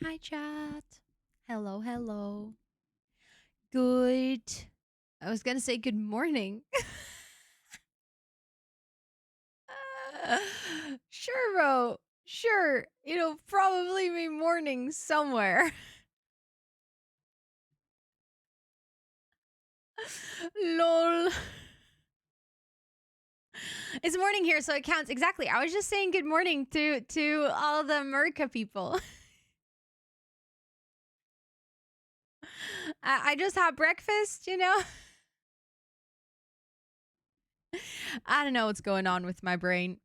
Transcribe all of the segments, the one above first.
Hi, chat. Hello, hello. Good. I was going to say good morning. Sure, bro. Sure. It'll probably be morning somewhere. Lol. It's morning here, so it counts. Exactly. I was just saying good morning to all the America people. I just had breakfast. I don't know what's going on with my brain.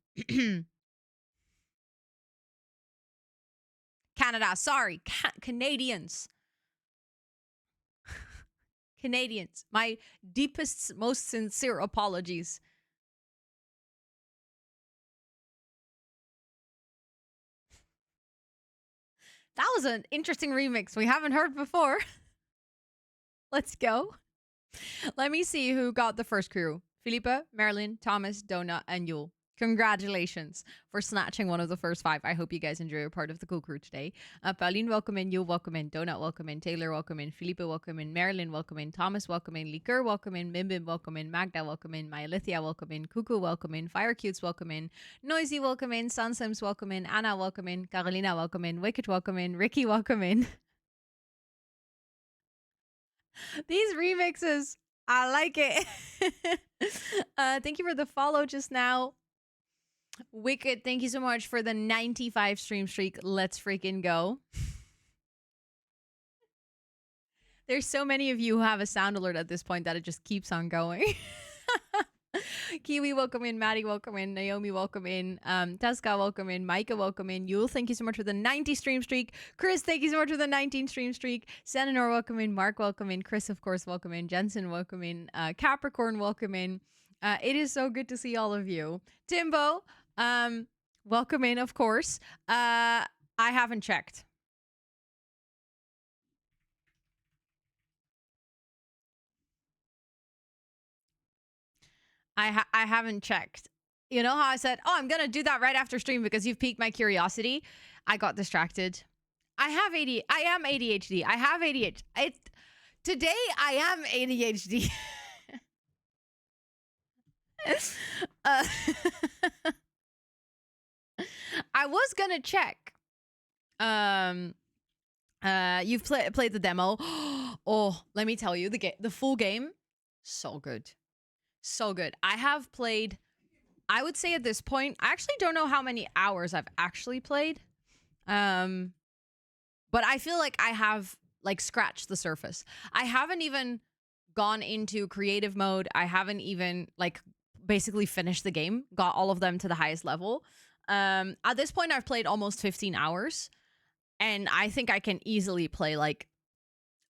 Canada, sorry. Canadians. Canadians. My deepest, most sincere apologies. That was an interesting remix we haven't heard before. Let's go. Let me see who got the first crew. Philippa, Marilyn, Thomas, Donna, and Yule. Congratulations for snatching one of the first 5. I hope you guys enjoy your part of the cool crew today. Pauline, welcome in. Yule, welcome in. Donut, welcome in. Taylor, welcome in. Philippa, welcome in. Marilyn, welcome in. Thomas, welcome in. Liker, welcome in. Bimbim, welcome in. Magda, welcome in. Myalithia, welcome in. Cuckoo, welcome in. Firecutes, welcome in. Noisy, welcome in. Sunsims, welcome in. Anna, welcome in. Carolina, welcome in. Wicked, welcome in. Ricky, welcome in. These remixes, I like it. Thank you for the follow just now. Wicked, thank you so much for the 95 stream streak. Let's freaking go. There's so many of you who have a sound alert at this point that it just keeps on going. Kiwi, welcome in. Maddie, welcome in. Naomi, welcome in. Tasca, welcome in. Micah, welcome in. Yule, thank you so much for the 90 stream streak. Chris, thank you so much for the 19 stream streak. Senanor, welcome in. Mark, welcome in. Chris, of course, welcome in. Jensen, welcome in. Capricorn, welcome in. It is so good to see all of you. Timbo, welcome in, of course. I haven't checked. I haven't checked. You know how I said, "Oh, I'm gonna do that right after stream because you've piqued my curiosity." I got distracted. I am ADHD. I have ADHD. Today I am ADHD. I was gonna check. You've played the demo. Oh, let me tell you, the full game, so good. So good. I have played, I would say at this point, I actually don't know how many hours I've actually played. But I feel like I have like scratched the surface. I haven't even gone into creative mode. I haven't even like basically finished the game, got all of them to the highest level. At this point, I've played almost 15 hours. And I think I can easily play like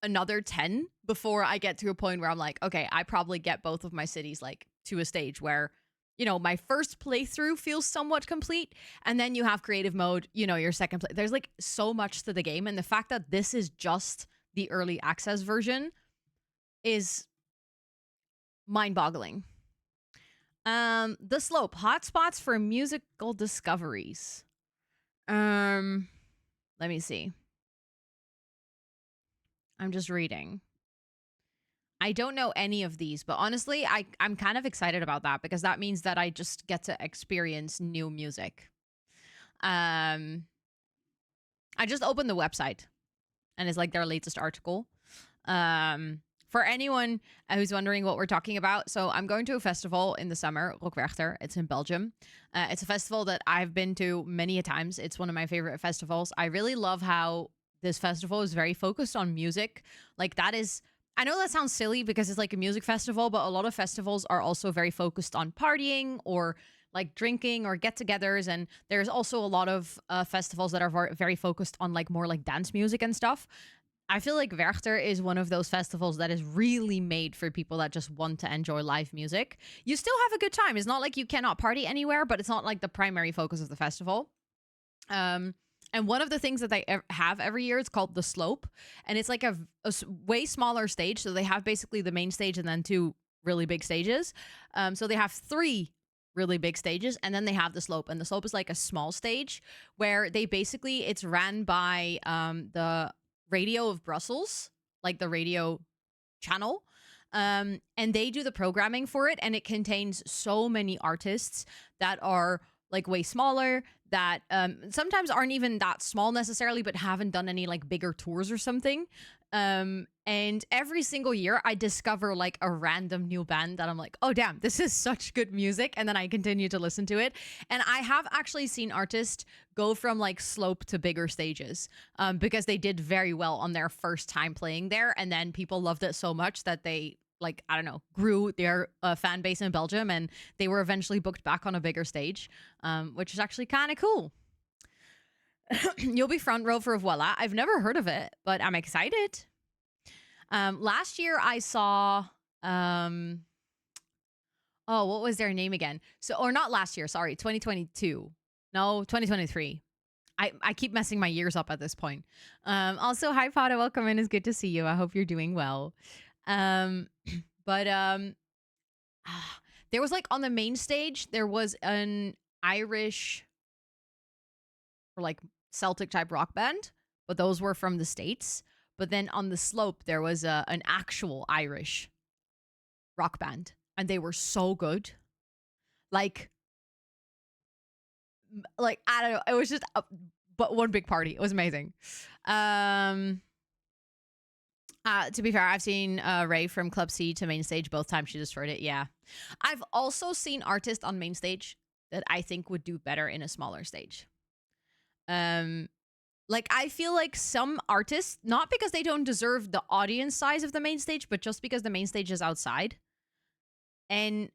another 10 before I get to a point where I'm like, okay, I probably get both of my cities like to a stage where, my first playthrough feels somewhat complete. And then you have creative mode, your second play. There's like so much to the game. And the fact that this is just the early access version is mind boggling. The Slope, hotspots for musical discoveries. Let me see. I'm just reading. I don't know any of these, but honestly, I'm kind of excited about that because that means that I just get to experience new music. I just opened the website and it's like their latest article. For anyone who's wondering what we're talking about, so I'm going to a festival in the summer, ELSWHERE. It's in Belgium. It's a festival that I've been to many a times. It's one of my favorite festivals. I really love how this festival is very focused on music. Like that is, I know that sounds silly because it's like a music festival, but a lot of festivals are also very focused on partying or like drinking or get-togethers, and there's also a lot of festivals that are very focused on like more like dance music and stuff. I feel like Werchter is one of those festivals that is really made for people that just want to enjoy live music. You still have a good time. It's not like you cannot party anywhere, but it's not like the primary focus of the festival. And one of the things that they have every year is called the Slope, and it's like a way smaller stage. So they have basically the main stage and then 2 really big stages. So they have 3 really big stages, and then they have the slope, and the slope is like a small stage where they basically, it's ran by the radio of Brussels, like the radio channel, and they do the programming for it, and it contains so many artists that are like way smaller, that sometimes aren't even that small necessarily, but haven't done any like bigger tours or something. And every single year I discover like a random new band that I'm like, oh damn, this is such good music, and then I continue to listen to it. And I have actually seen artists go from like slope to bigger stages, because they did very well on their first time playing there, and then people loved it so much that they, like, I don't know, grew their fan base in Belgium, and they were eventually booked back on a bigger stage, which is actually kind of cool. You'll be front row for Voila. I've never heard of it, but I'm excited. Last year I saw, oh, what was their name again? So, or not last year, sorry, 2022. No, 2023. I keep messing my years up at this point. Also, hi Pada, welcome in. It's good to see you. I hope you're doing well. But there was like on the main stage, there was an Irish or like Celtic type rock band, but those were from the States. But then on the slope, there was an actual Irish rock band, and they were so good. Like I don't know, it was just but one big party. It was amazing. To be fair, I've seen Ray from Club C to main stage both times she destroyed it. Yeah. I've also seen artists on main stage that I think would do better in a smaller stage. Like, I feel like some artists, not because they don't deserve the audience size of the main stage, but just because the main stage is outside. And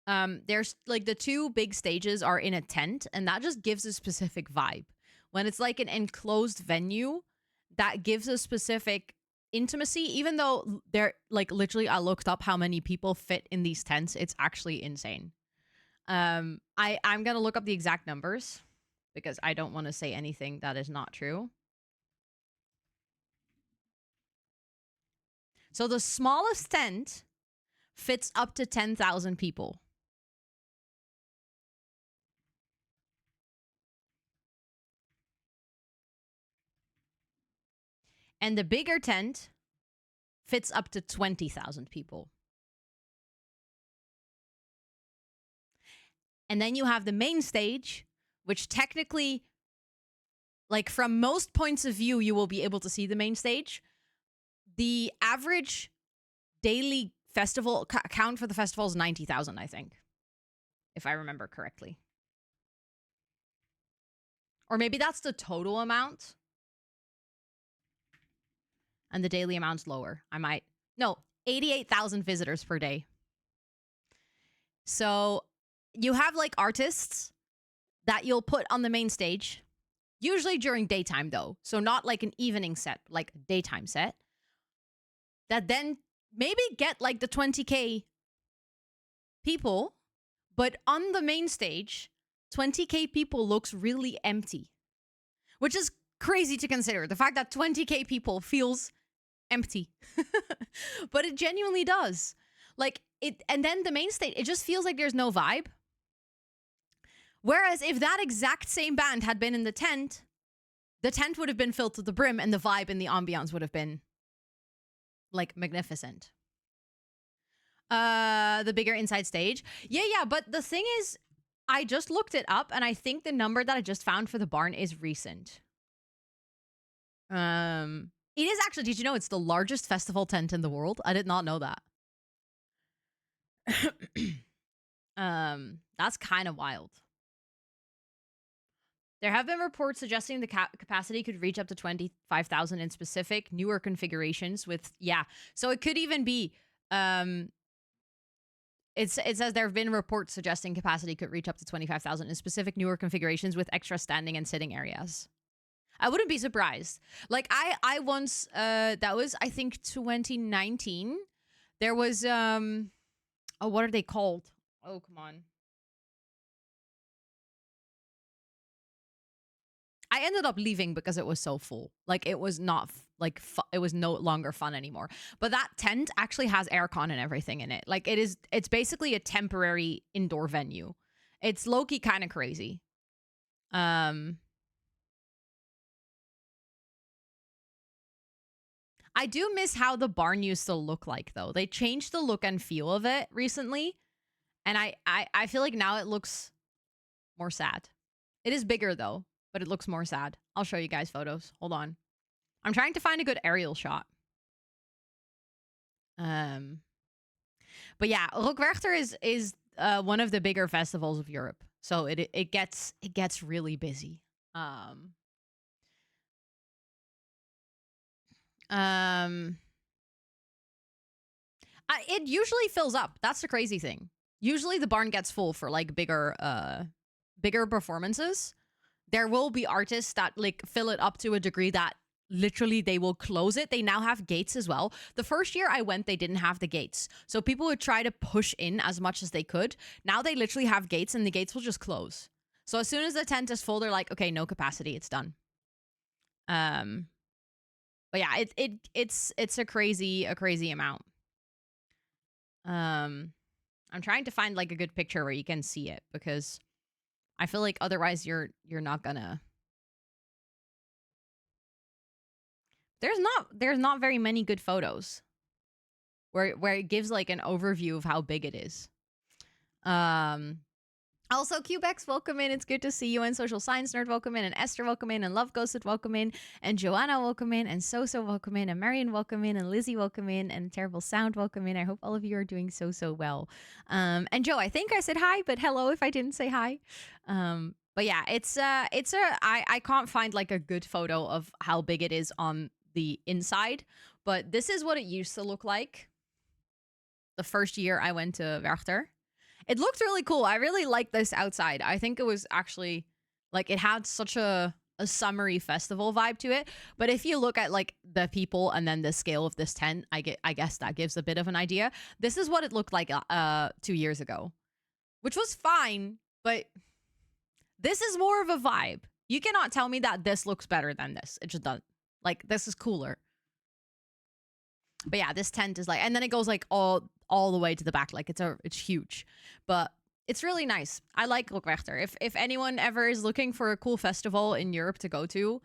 there's like the two big stages are in a tent, and that just gives a specific vibe. When it's like an enclosed venue, that gives a specific intimacy, even though they're like, literally, I looked up how many people fit in these tents. It's actually insane. I'm gonna look up the exact numbers because I don't want to say anything that is not true. So the smallest tent fits up to 10,000 people. And the bigger tent fits up to 20,000 people. And then you have the main stage, which technically, like, from most points of view, you will be able to see the main stage. The average daily festival count for the festival is 90,000, I think, if I remember correctly. Or maybe that's the total amount. And the daily amount's lower. No, 88,000 visitors per day. So you have like artists that you'll put on the main stage, usually during daytime though. So not like an evening set, like a daytime set, that then maybe get like the 20K people, but on the main stage, 20K people looks really empty, which is crazy to consider. The fact that 20K people feels empty, but it genuinely does. Like it, and then the main stage, it just feels like there's no vibe. Whereas if that exact same band had been in the tent would have been filled to the brim, and the vibe and the ambiance would have been like magnificent. The bigger inside stage. Yeah, but the thing is, I just looked it up, and I think the number that I just found for the barn is recent. It is actually, did you know it's the largest festival tent in the world? I did not know that. That's kind of wild. There have been reports suggesting the capacity could reach up to 25,000 in specific newer configurations with, yeah. So it could even be, it says there have been reports suggesting capacity could reach up to 25,000 in specific newer configurations with extra standing and sitting areas. I wouldn't be surprised. Like I once, that was, I think 2019. There was, oh, what are they called? Oh, come on. I ended up leaving because it was so full. Like it was not it was no longer fun anymore. But that tent actually has aircon and everything in it. Like it's basically a temporary indoor venue. It's low-key kind of crazy. I do miss how the barn used to look like, though. They changed the look and feel of it recently, and I feel like now it looks more sad. It is bigger, though, but it looks more sad. I'll show you guys photos. Hold on. I'm trying to find a good aerial shot. But yeah, Rockwerchter is one of the bigger festivals of Europe, so it gets really busy. It usually fills up. That's the crazy thing. Usually the barn gets full for like bigger performances. There will be artists that like fill it up to a degree that literally they will close it. They now have gates as well. The first year I went, they didn't have the gates. So people would try to push in as much as they could. Now they literally have gates and the gates will just close. So as soon as the tent is full, they're like, okay, no capacity, it's done. But yeah, it's a crazy amount. I'm trying to find like a good picture where you can see it, because I feel like otherwise you're not gonna. There's not very many good photos where it gives like an overview of how big it is. Also, Cubex, welcome in. It's good to see you. And Social Science Nerd, welcome in. And Esther, welcome in. And Love Ghosted, welcome in. And Joanna, welcome in. And Soso, welcome in. And Marion, welcome in. And Lizzie, welcome in. And Terrible Sound, welcome in. I hope all of you are doing so well. And Joe, I think I said hi, but hello if I didn't say hi. But yeah, I can't find like a good photo of how big it is on the inside, but this is what it used to look like the first year I went to Werchter. It looked really cool. I really liked this outside. I think it was actually like it had such a summery festival vibe to it. But if you look at like the people and then the scale of this tent, I guess that gives a bit of an idea. This is what it looked like 2 years ago, which was fine, but this is more of a vibe. You cannot tell me that this looks better than this. It just doesn't. Like, this is cooler. But yeah, this tent is like, and then it goes like all the way to the back. Like it's huge, but it's really nice. I like Rockwerchter. If anyone ever is looking for a cool festival in Europe to go to,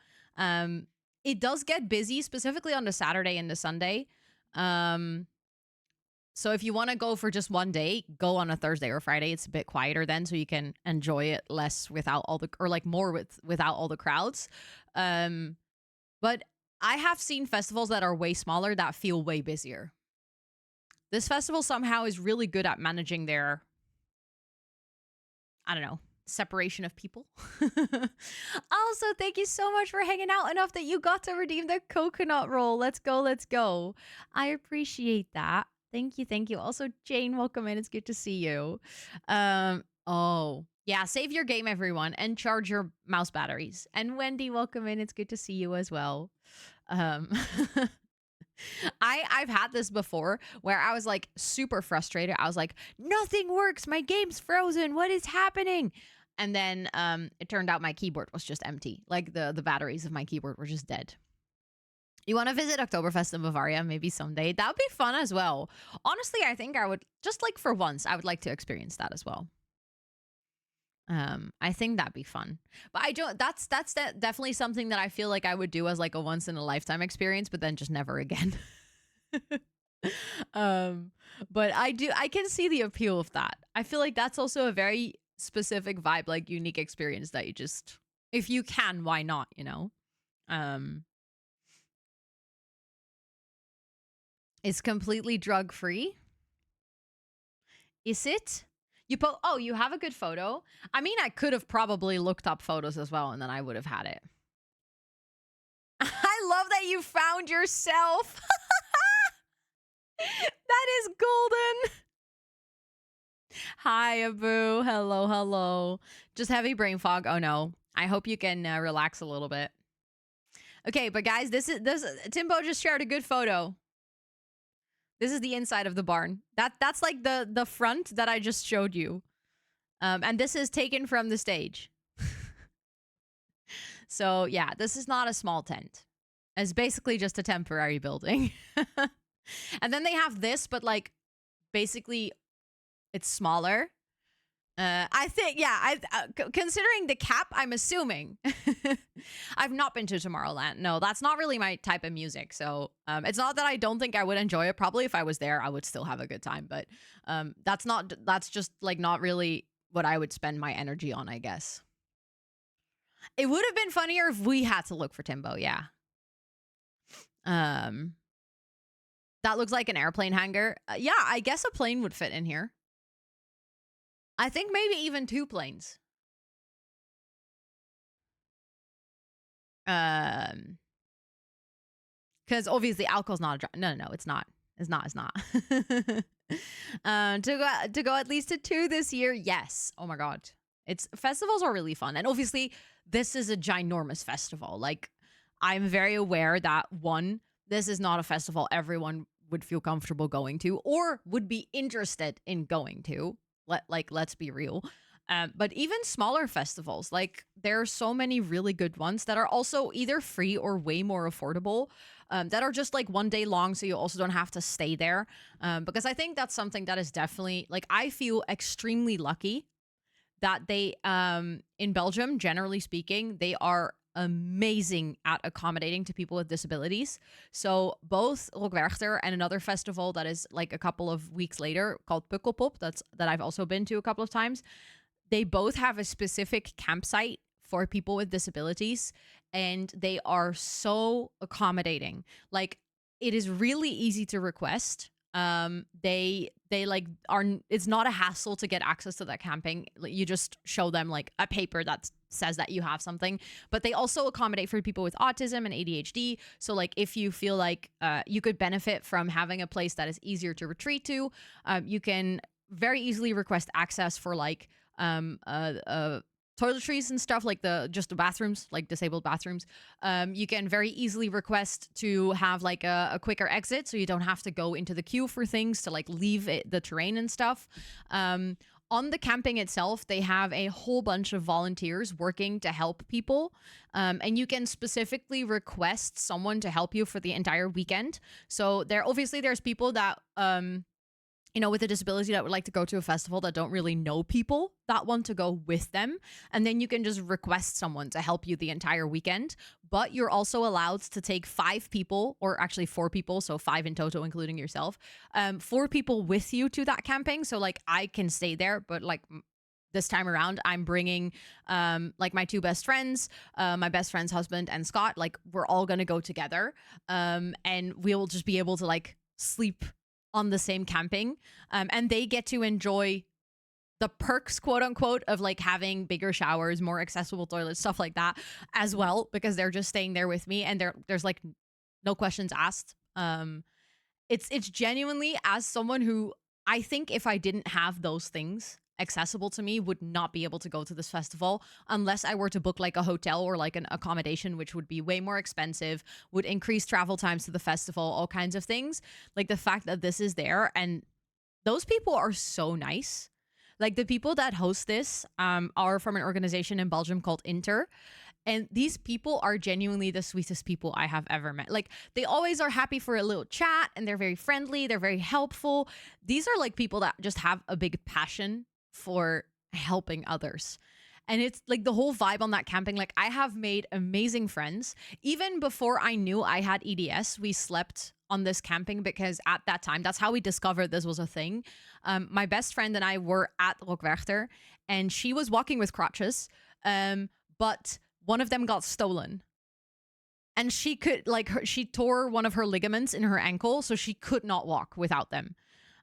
it does get busy, specifically on the Saturday and the Sunday. So if you want to go for just one day, go on a Thursday or Friday. It's a bit quieter then, so you can enjoy it less without all the, or like more without all the crowds. But I have seen festivals that are way smaller that feel way busier. This festival somehow is really good at managing their, I don't know, separation of people. Also, thank you so much for hanging out enough that you got to redeem the coconut roll. Let's go. I appreciate that. Thank you. Also, Jane, welcome in. It's good to see you. Oh, yeah, save your game, everyone, and charge your mouse batteries. And Wendy, welcome in. It's good to see you as well. I've had this before where I was like super frustrated. I was like, nothing works. My game's frozen. What is happening? And then it turned out my keyboard was just empty. Like the batteries of my keyboard were just dead. You want to visit Oktoberfest in Bavaria maybe someday? That would be fun as well. Honestly, I think I would, just like for once, I would like to experience that as well. I think that'd be fun, but I don't. That's definitely something that I feel like I would do as like a once in a lifetime experience, but then just never again. But I can see the appeal of that. I feel like that's also a very specific vibe, like unique experience that you just, if you can, why not? You know. It's completely drug free. Is it? You have a good photo? I mean, I could have probably looked up photos as well, and then I would have had it. I love that you found yourself. That is golden. Hi, Abu. Hello. Just heavy brain fog. Oh, no. I hope you can relax a little bit. Okay, but guys, this Timbo just shared a good photo. This is the inside of the barn. That's like the front that I just showed you. And this is taken from the stage. So yeah, this is not a small tent. It's basically just a temporary building. And then they have this, but like basically it's smaller. I think, yeah. Considering the cap, I'm assuming. I've not been to Tomorrowland. No, that's not really my type of music. So, it's not that I don't think I would enjoy it. Probably if I was there, I would still have a good time. But, that's not. That's just like not really what I would spend my energy on, I guess. It would have been funnier if we had to look for Timbo. Yeah. Um, that looks like an airplane hangar. Yeah, I guess a plane would fit in here. I think maybe even two planes. Because obviously alcohol's not a drug. No, it's not. It's not. It's not. To go at least to two this year. Yes. Oh my god. It's festivals are really fun, and obviously this is a ginormous festival. Like, I'm very aware that one, this is not a festival everyone would feel comfortable going to or would be interested in going to. Let's be real. But even smaller festivals, like there are so many really good ones that are also either free or way more affordable, that are just like one day long. So you also don't have to stay there. Because I think that's something that is definitely like, I feel extremely lucky that they, in Belgium, generally speaking, they are amazing at accommodating to people with disabilities. So both ELSWHERE and another festival that is like a couple of weeks later called Pukkelpop, that I've also been to a couple of times, they both have a specific campsite for people with disabilities, and they are so accommodating. Like, it is really easy to request. They like are, it's not a hassle to get access to that camping. Like, you just show them like a paper that says that you have something. But they also accommodate for people with autism and ADHD. So like, if you feel like you could benefit from having a place that is easier to retreat to, you can very easily request access for like toiletries and stuff, like the bathrooms, like disabled bathrooms. You can very easily request to have like a quicker exit, so you don't have to go into the queue for things to like leave the terrain and stuff. On the camping itself, they have a whole bunch of volunteers working to help people. And you can specifically request someone to help you for the entire weekend. So there's people that with a disability that would like to go to a festival that don't really know people that want to go with them. And then you can just request someone to help you the entire weekend. But you're also allowed to take 5 people, or actually 4 people, so 5 in total, including yourself, 4 people with you to that camping. So like, I can stay there, but like, this time around, I'm bringing like my 2 best friends, my best friend's husband and Scott. Like, we're all gonna go together, and we'll just be able to like sleep on the same camping, and they get to enjoy the perks, quote unquote, of like having bigger showers, more accessible toilets, stuff like that as well, because they're just staying there with me, and there's like no questions asked. It's genuinely, as someone who, I think if I didn't have those things accessible to me, would not be able to go to this festival unless I were to book like a hotel or like an accommodation, which would be way more expensive, would increase travel times to the festival, all kinds of things. Like, the fact that this is there, and those people are so nice. Like, the people that host this are from an organization in Belgium called Inter. And these people are genuinely the sweetest people I have ever met. Like, they always are happy for a little chat, and they're very friendly. They're very helpful. These are like people that just have a big passion for helping others. And it's like the whole vibe on that camping. Like, I have made amazing friends. Even before I knew I had EDS, we slept on this camping, because at that time, that's how we discovered this was a thing. My best friend and I were at ELSWHERE, and she was walking with crutches, but one of them got stolen. And she could, like, she tore one of her ligaments in her ankle, so she could not walk without them.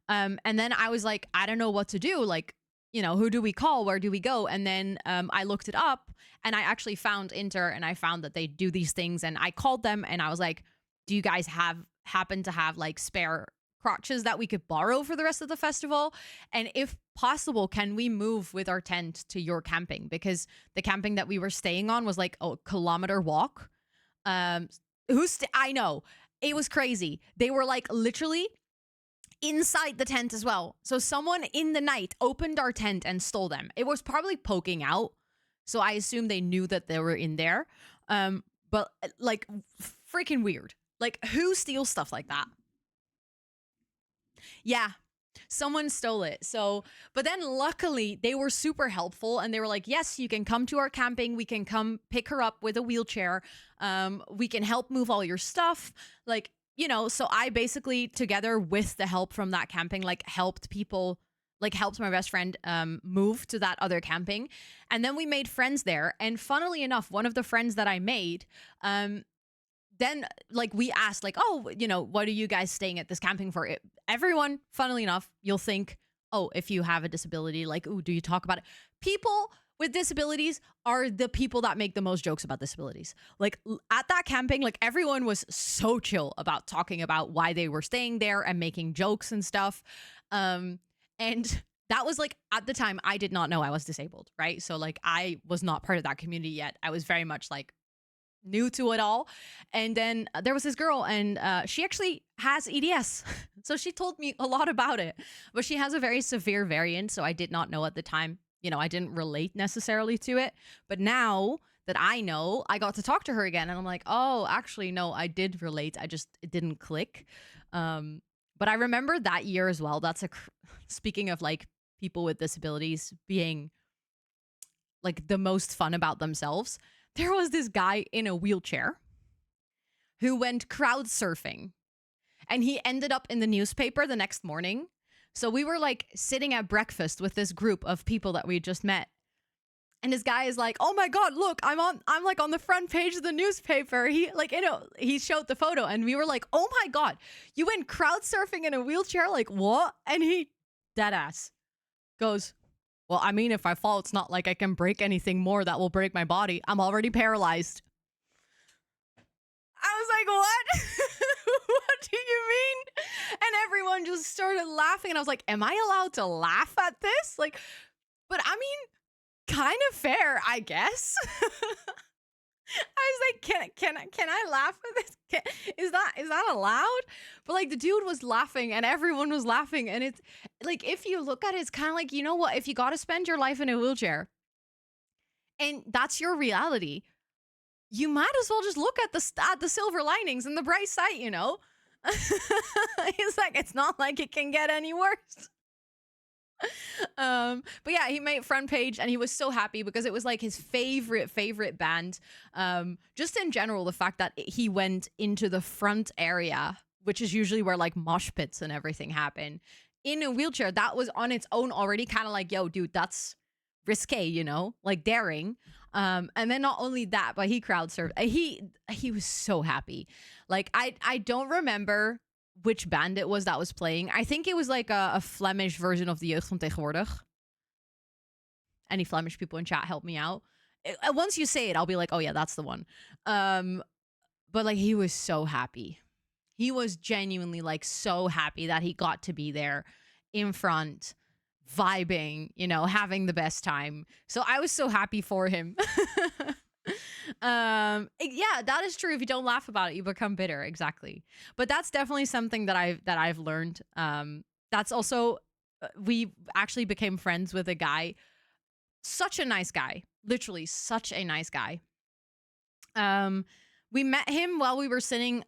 And then I was like, I don't know what to do. Like, who do we call? Where do we go? And then I looked it up, and I actually found Inter, and I found that they do these things. And I called them, and I was like, do you guys happen to have like spare crotches that we could borrow for the rest of the festival? And if possible, can we move with our tent to your camping? Because the camping that we were staying on was like a kilometer walk. I know. It was crazy. They were like literally inside the tent as well. So someone in the night opened our tent and stole them. It was probably poking out, so I assume they knew that they were in there. But like, freaking weird. Like, who steals stuff like that? Yeah. Someone stole it. So, but then luckily they were super helpful and they were like, yes, you can come to our camping. We can come pick her up with a wheelchair. We can help move all your stuff. Like, you know, so I basically, together with the help from that camping, like helped people, like helped my best friend move to that other camping. And then we made friends there. And funnily enough, one of the friends that I made, then like we asked like, oh, you know, what are you guys staying at this camping for? Everyone, funnily enough, you'll think, oh, if you have a disability, like, oh, do you talk about it? People with disabilities are the people that make the most jokes about disabilities. Like at that camping, like everyone was so chill about talking about why they were staying there and making jokes and stuff. And that was like, at the time, I did not know I was disabled, right? So like I was not part of that community yet. I was very much like new to it all. And then there was this girl and she actually has EDS. So she told me a lot about it, but she has a very severe variant. So I did not know at the time, you know, I didn't relate necessarily to it. But now that I know, I got to talk to her again and I'm like, oh, actually, no, I did relate. It didn't click. But I remember that year as well. Speaking of like people with disabilities being like the most fun about themselves. There was this guy in a wheelchair who went crowd surfing and he ended up in the newspaper the next morning. So we were like sitting at breakfast with this group of people that we just met. And this guy is like, oh my God, look, I'm like on the front page of the newspaper. He like, you know, he showed the photo and we were like, oh my God, you went crowd surfing in a wheelchair? Like what? And he dead ass goes, well, I mean, if I fall, it's not like I can break anything more that will break my body. I'm already paralyzed. I was like, what? What do you mean? And everyone just started laughing. And I was like, am I allowed to laugh at this? Like, but I mean, kind of fair, I guess. I was like, can I laugh at this? Is that allowed? But like the dude was laughing and everyone was laughing. And it's like, if you look at it, it's kind of like, you know what? If you got to spend your life in a wheelchair and that's your reality, you might as well just look at the silver linings and the bright side, you know? It's like, it's not like it can get any worse. But yeah, he made front page and he was so happy because it was like his favorite band. Just in general, the fact that he went into the front area, which is usually where like mosh pits and everything happen, in a wheelchair, that was on its own already kind of like, yo, dude, that's risque, you know, like daring. And then not only that, but he crowd surfed. He was so happy. Like I don't remember which band it was that was playing. I think it was like a Flemish version of the Jeugd van Tegenwoordig. Any Flemish people in chat, help me out. Once you say it, I'll be like, oh yeah, that's the one. But like he was so happy. He was genuinely like so happy that he got to be there in front, vibing, you know, having the best time. So I was so happy for him. Yeah, that is true. If you don't laugh about it, you become bitter. Exactly. But that's definitely something that I've learned. That's also, we actually became friends with a guy, such a nice guy, literally such a nice guy. We met him while we were sitting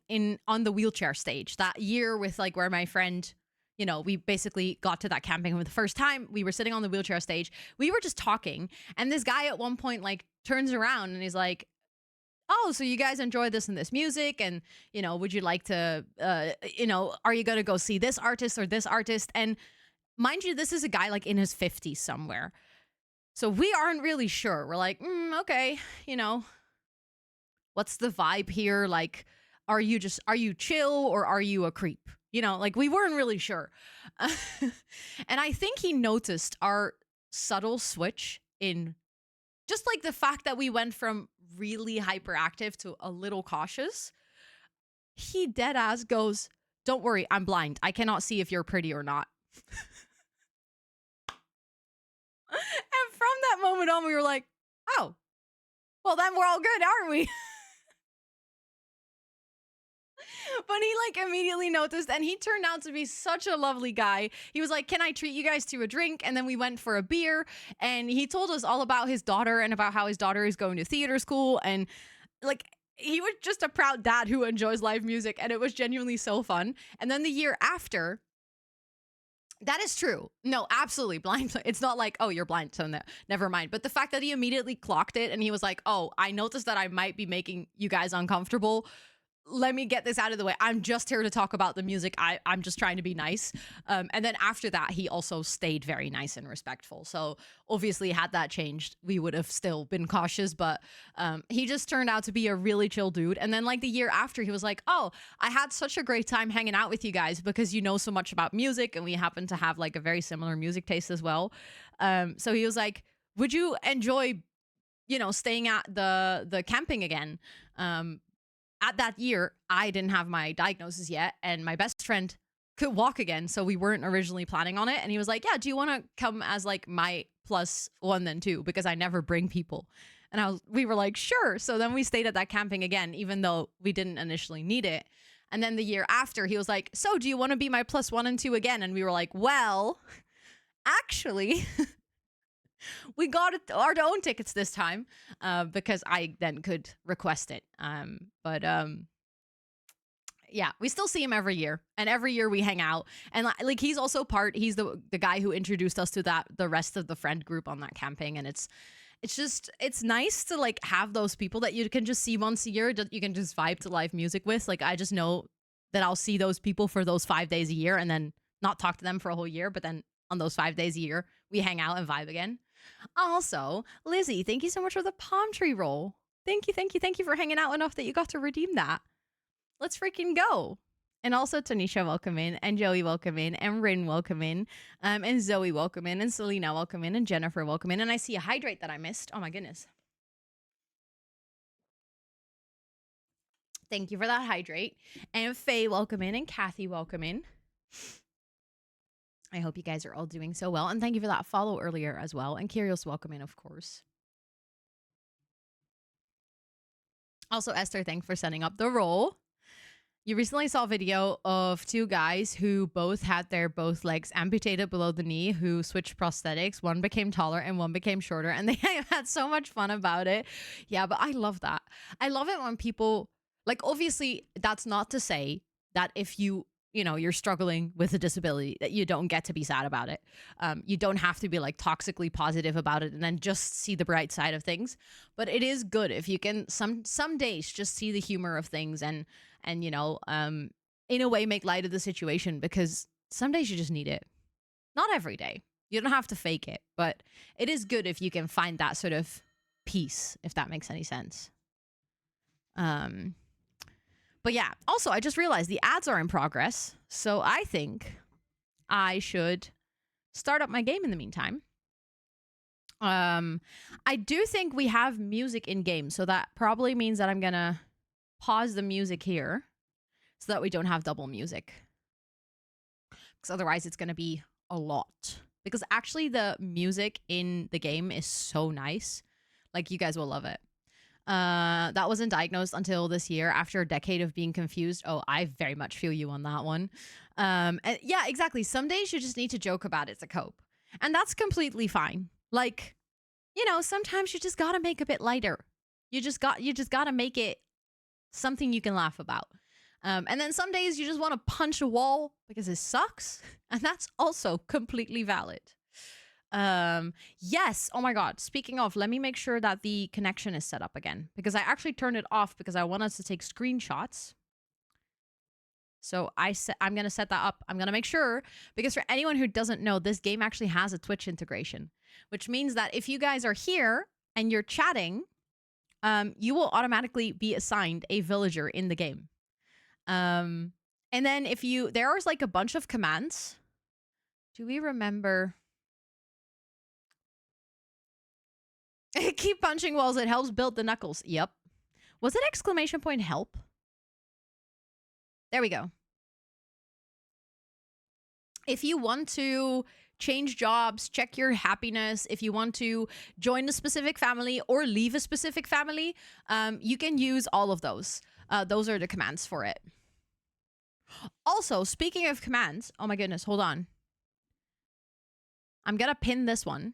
on the wheelchair stage that year with like where my friend, you know, we basically got to that camping for the first time. We were sitting on the wheelchair stage. We were just talking. And this guy at one point like turns around and he's like, oh, so you guys enjoy this and this music? And, you know, would you like to, you know, are you going to go see this artist or this artist? And mind you, this is a guy like in his 50s somewhere. So we aren't really sure. We're like, okay, you know, what's the vibe here? Like, are you chill or are you a creep? You know, like we weren't really sure. And I think he noticed our subtle switch in just like the fact that we went from really hyperactive to a little cautious. He dead ass goes, don't worry, I'm blind. I cannot see if you're pretty or not. And from that moment on, we were like, oh, well, then we're all good, aren't we? But he like immediately noticed and he turned out to be such a lovely guy. He was like, can I treat you guys to a drink? And then we went for a beer and he told us all about his daughter and about how his daughter is going to theater school. And like, he was just a proud dad who enjoys live music and it was genuinely so fun. And then the year after, That is true. No, absolutely blind. It's not like, oh, you're blind, so never mind. But the fact that he immediately clocked it and he was like, oh, I noticed that I might be making you guys uncomfortable. Let me get this out of the way. I'm just here to talk about the music. I'm just trying to be nice. And then after that, he also stayed very nice and respectful. So obviously, had that changed, we would have still been cautious. But he just turned out to be a really chill dude. And then like the year after, he was like, oh, I had such a great time hanging out with you guys because you know so much about music. And we happen to have like a very similar music taste as well. So he was like, would you enjoy, staying at the camping again? At that year, I didn't have my diagnosis yet, and my best friend could walk again, so we weren't originally planning on it. And he was like, yeah, do you want to come as like my +1 then too? Because I never bring people. And we were like, sure. So then we stayed at that camping again, even though we didn't initially need it. And then the year after, he was like, so do you want to be my +1 and 2 again? And we were like, well, actually, we got our own tickets this time because I then could request it. But yeah, we still see him every year, and every year we hang out. And like he's also he's the guy who introduced us to the rest of the friend group on that camping. And it's nice to like have those people that you can just see once a year that you can just vibe to live music with. Like I just know that I'll see those people for those 5 days a year and then not talk to them for a whole year, but then on those 5 days a year we hang out and vibe again. Also, Lizzie, thank you so much for the palm tree roll. Thank you for hanging out enough that you got to redeem that. Let's freaking go. And also Tanisha, welcome in, and Joey, welcome in, and Rin, welcome in, and Zoe, welcome in, and Selena, welcome in, and Jennifer, welcome in. And I see a hydrate that I missed. Oh my goodness. Thank you for that hydrate. And Faye, welcome in, and Kathy, welcome in. I hope you guys are all doing so well. And thank you for that follow earlier as well. And Kyrios, welcome in, of course. Also, Esther, thanks for setting up the roll. You recently saw a video of two guys who both had their both legs amputated below the knee, who switched prosthetics. One became taller and one became shorter, and they had so much fun about it. Yeah, but I love that. I love it when people, like, obviously, that's not to say that if you're struggling with a disability, that you don't get to be sad about it. You don't have to be like toxically positive about it and then just see the bright side of things. But it is good if you can some days just see the humor of things and in a way make light of the situation, because some days you just need it. Not every day. You don't have to fake it, but it is good if you can find that sort of peace, if that makes any sense. But yeah, also, I just realized the ads are in progress, so I think I should start up my game in the meantime. I do think we have music in game, so that probably means that I'm gonna pause the music here so that we don't have double music. Because otherwise it's gonna be a lot. Because actually the music in the game is so nice. Like, you guys will love it. That wasn't diagnosed until this year after a decade of being confused. Oh, I very much feel you on that one. And yeah, exactly. Some days you just need to joke about it to cope. And that's completely fine. Like, sometimes you just gotta make a bit lighter. You just gotta make it something you can laugh about. And then some days you just want to punch a wall because it sucks. And that's also completely valid. Yes. Oh my God. Speaking of, let me make sure that the connection is set up again, because I actually turned it off because I want us to take screenshots. So I'm going to set that up. I'm going to make sure, because for anyone who doesn't know, this game actually has a Twitch integration, which means that if you guys are here and you're chatting, you will automatically be assigned a villager in the game. And then there's like a bunch of commands. Do we remember? Keep punching walls. It helps build the knuckles. Yep. Was it ! Help? There we go. If you want to change jobs, check your happiness, if you want to join a specific family or leave a specific family, you can use all of those. Those are the commands for it. Also, speaking of commands, oh my goodness, hold on. I'm gonna pin this one.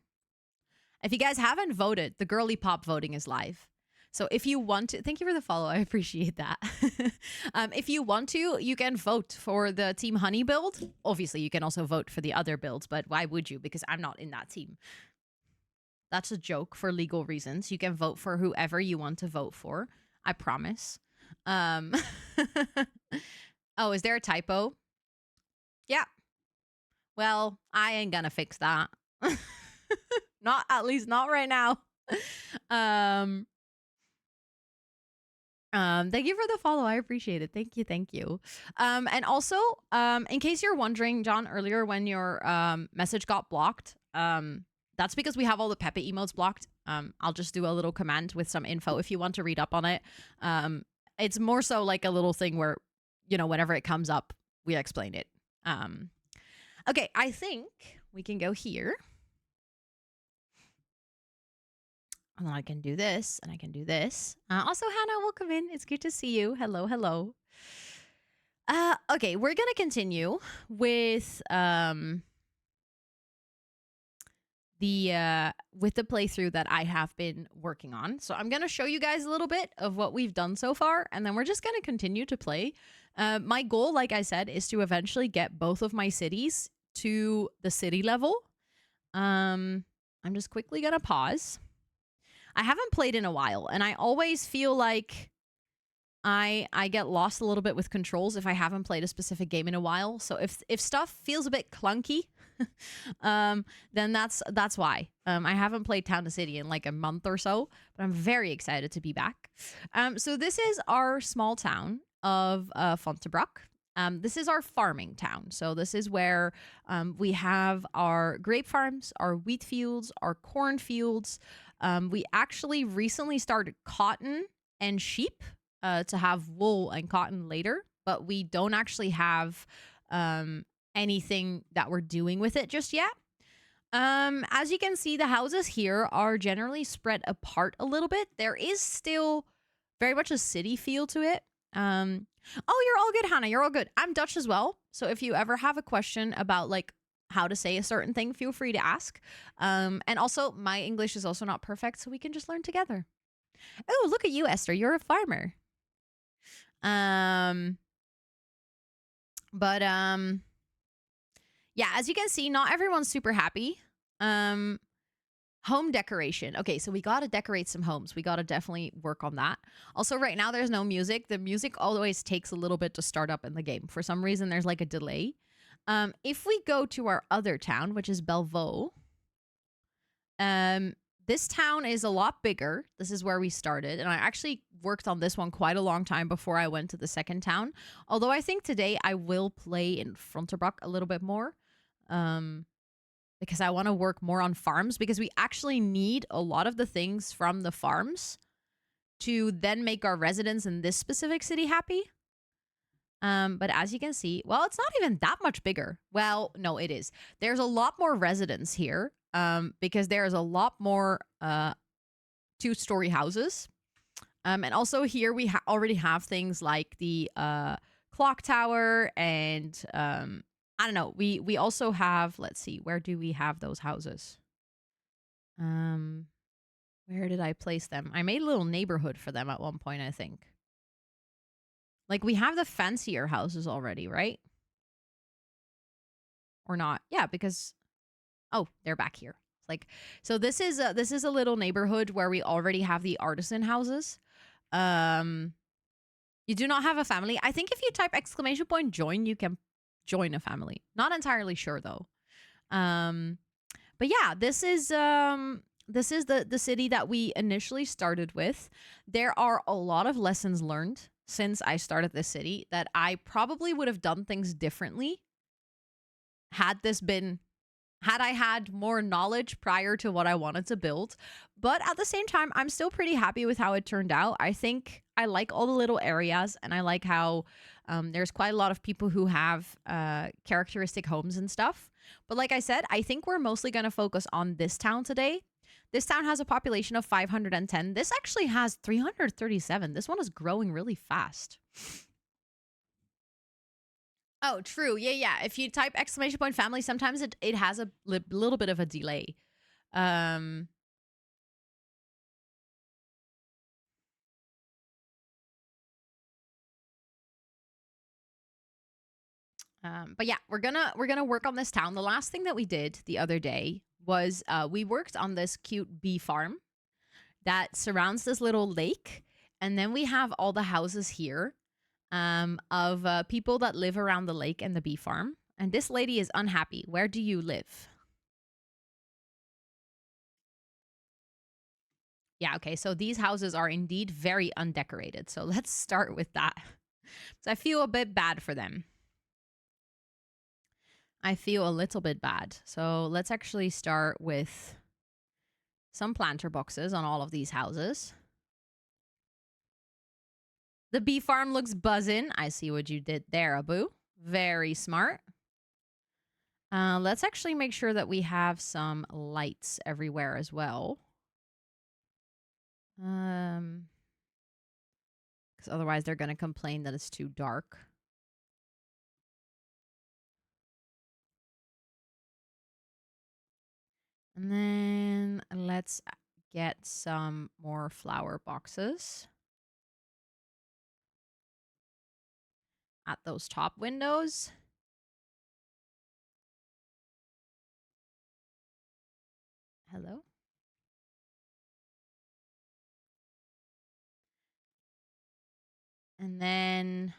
If you guys haven't voted, the girly pop voting is live. So if you want to, thank you for the follow. I appreciate that. If you want to, you can vote for the Team Honey build. Obviously, you can also vote for the other builds, but why would you? Because I'm not in that team. That's a joke for legal reasons. You can vote for whoever you want to vote for. I promise. Oh, is there a typo? Yeah. Well, I ain't gonna fix that. Not at least not right now. Um thank you for the follow. I appreciate it. Thank you, thank you. And also, in case you're wondering, John, earlier when your message got blocked, that's because we have all the Pepe emotes blocked. I'll just do a little command with some info if you want to read up on it. It's more so like a little thing where, you know, whenever it comes up, we explain it. Okay, I think we can go here. And I can do this, and I can do this. Also, Hannah, welcome in. It's good to see you. Hello, hello. Okay, we're gonna continue with the playthrough that I have been working on. So I'm gonna show you guys a little bit of what we've done so far, and then we're just gonna continue to play. My goal, like I said, is to eventually get both of my cities to the city level. I'm just quickly gonna pause. I haven't played in a while, and I always feel like I get lost a little bit with controls if I haven't played a specific game in a while. So if stuff feels a bit clunky, then that's why. I haven't played Town to City in like a month or so, but I'm very excited to be back. So this is our small town of Fontebrock. This is our farming town. So this is where we have our grape farms, our wheat fields, our corn fields. We actually recently started cotton and sheep to have wool and cotton later, but we don't actually have anything that we're doing with it just yet. As you can see, the houses here are generally spread apart a little bit. There is still very much a city feel to it. Oh, you're all good, Hannah. You're all good. I'm Dutch as well. So if you ever have a question about like how to say a certain thing, feel free to ask. And also, my English is also not perfect, so we can just learn together. Oh, look at you, Esther. You're a farmer. But yeah, as you can see, not everyone's super happy. Home decoration. Okay, so we gotta decorate some homes. We gotta definitely work on that. Also, right now there's no music. The music always takes a little bit to start up in the game. For some reason, there's like a delay. If we go to our other town, which is Bellevaux, this town is a lot bigger. This is where we started, and I actually worked on this one quite a long time before I went to the second town. Although I think today I will play in Fronterbrock a little bit more. Because I want to work more on farms, because we actually need a lot of the things from the farms to then make our residents in this specific city happy. But as you can see, well, it's not even that much bigger. Well, no, it is. There's a lot more residents here because there's a lot more two-story houses. And also here we already have things like the clock tower and I don't know. We also have, let's see, where do we have those houses? Where did I place them? I made a little neighborhood for them at one point, I think. Like we have the fancier houses already, right? Or not? Yeah, because oh, they're back here. Like so this is a little neighborhood where we already have the artisan houses. You do not have a family. I think if you type !join, you can join a family. Not entirely sure though. But yeah, this is the city that we initially started with. There are a lot of lessons learned since I started this city that I probably would have done things differently had I had more knowledge prior to what I wanted to build. But at the same time, I'm still pretty happy with how it turned out. I think I like all the little areas, and I like how there's quite a lot of people who have characteristic homes and stuff. But like I said, I think we're mostly going to focus on this town today. This town has a population of 510. This actually has 337. This one is growing really fast. Oh, true. Yeah. If you type !family, sometimes it has a little bit of a delay. But yeah, we're gonna work on this town. The last thing that we did the other day was we worked on this cute bee farm that surrounds this little lake, and then we have all the houses here of people that live around the lake and the bee farm. And this lady is unhappy. Where do you live? Yeah, okay. So these houses are indeed very undecorated. So let's start with that. So I feel a bit bad for them. I feel a little bit bad. So let's actually start with some planter boxes on all of these houses. The bee farm looks buzzing. I see what you did there, Abu. Very smart. Let's actually make sure that we have some lights everywhere as well. Because otherwise they're going to complain that it's too dark. And then let's get some more flower boxes at those top windows. Hello? And then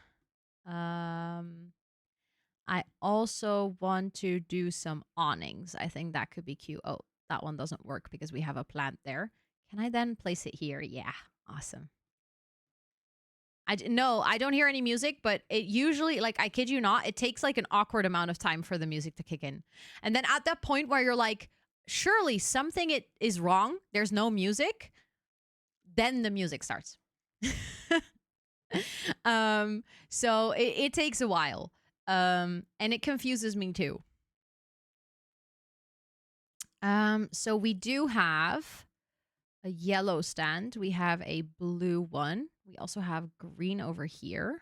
I also want to do some awnings. I think that could be cute. Oh, that one doesn't work because we have a plant there. Can I then place it here? Yeah, awesome. No, I don't hear any music, but it usually, like, I kid you not, it takes like an awkward amount of time for the music to kick in. And then at that point where you're like, surely something is wrong, there's no music, then the music starts. So it takes a while. And it confuses me too. So we do have a yellow stand. We have a blue one. We also have green over here.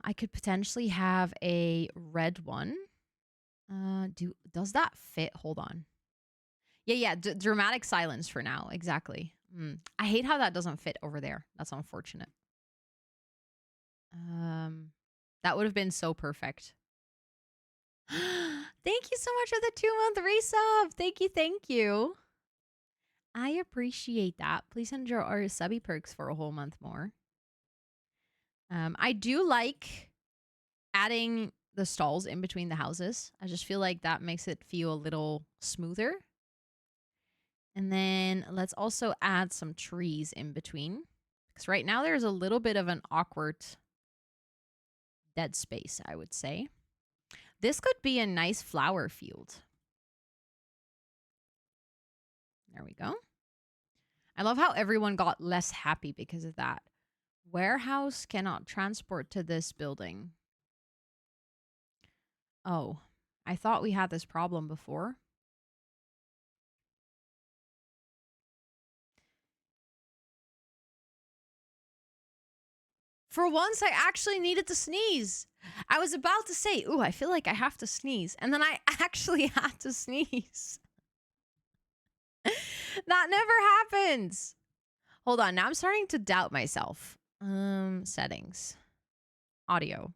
I could potentially have a red one. Does that fit? Hold on. Yeah. Dramatic silence for now. Exactly. I hate how that doesn't fit over there. That's unfortunate. That would have been so perfect. Thank you so much for the 2-month resub. Thank you. I appreciate that. Please enjoy our subby perks for a whole month more. I do like adding the stalls in between the houses. I just feel like that makes it feel a little smoother. And then let's also add some trees in between. Because right now there's a little bit of an awkward dead space, I would say. This could be a nice flower field. There we go. I love how everyone got less happy because of that. Warehouse cannot transport to this building. Oh, I thought we had this problem before. For once, I actually needed to sneeze. I was about to say, ooh, I feel like I have to sneeze. And then I actually had to sneeze. That never happens. Hold on. Now I'm starting to doubt myself. Settings. Audio.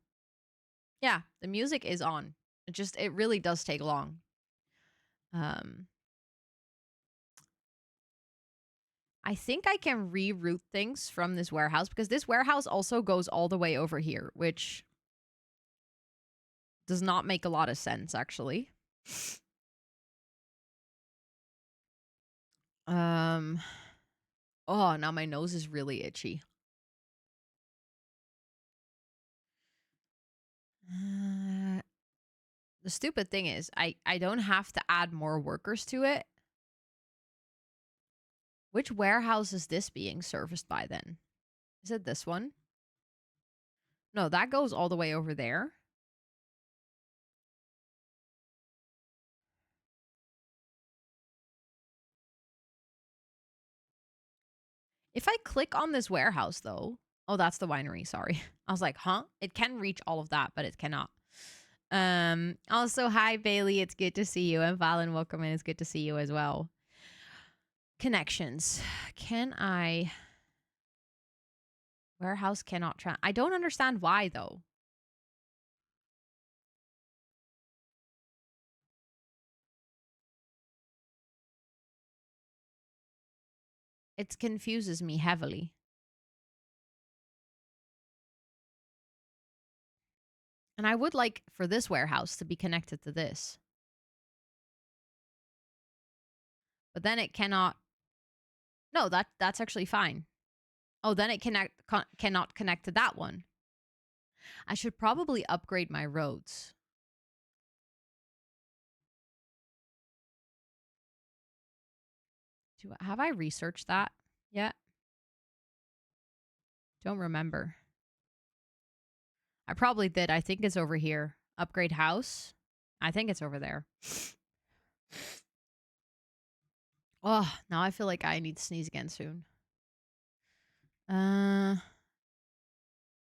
Yeah, the music is on. It really does take long. I think I can reroute things from this warehouse because this warehouse also goes all the way over here, which does not make a lot of sense, actually. Oh, now my nose is really itchy. The stupid thing is, I don't have to add more workers to it. Which warehouse is this being serviced by then? Is it this one? No, that goes all the way over there. If I click on this warehouse, though... Oh, that's the winery, sorry. I was like, huh? It can reach all of that, but it cannot. Also, hi, Bailey. It's good to see you. And Valen, welcome in. It's good to see you as well. Connections. Can I... Warehouse cannot... I don't understand why, though. It confuses me heavily. And I would like for this warehouse to be connected to this. But then it cannot. No, that's actually fine. Oh, then it cannot connect to that one. I should probably upgrade my roads. Have I researched that yet? Don't remember. I probably did. I think it's over here. Upgrade house. I think it's over there. Oh, now I feel like I need to sneeze again soon.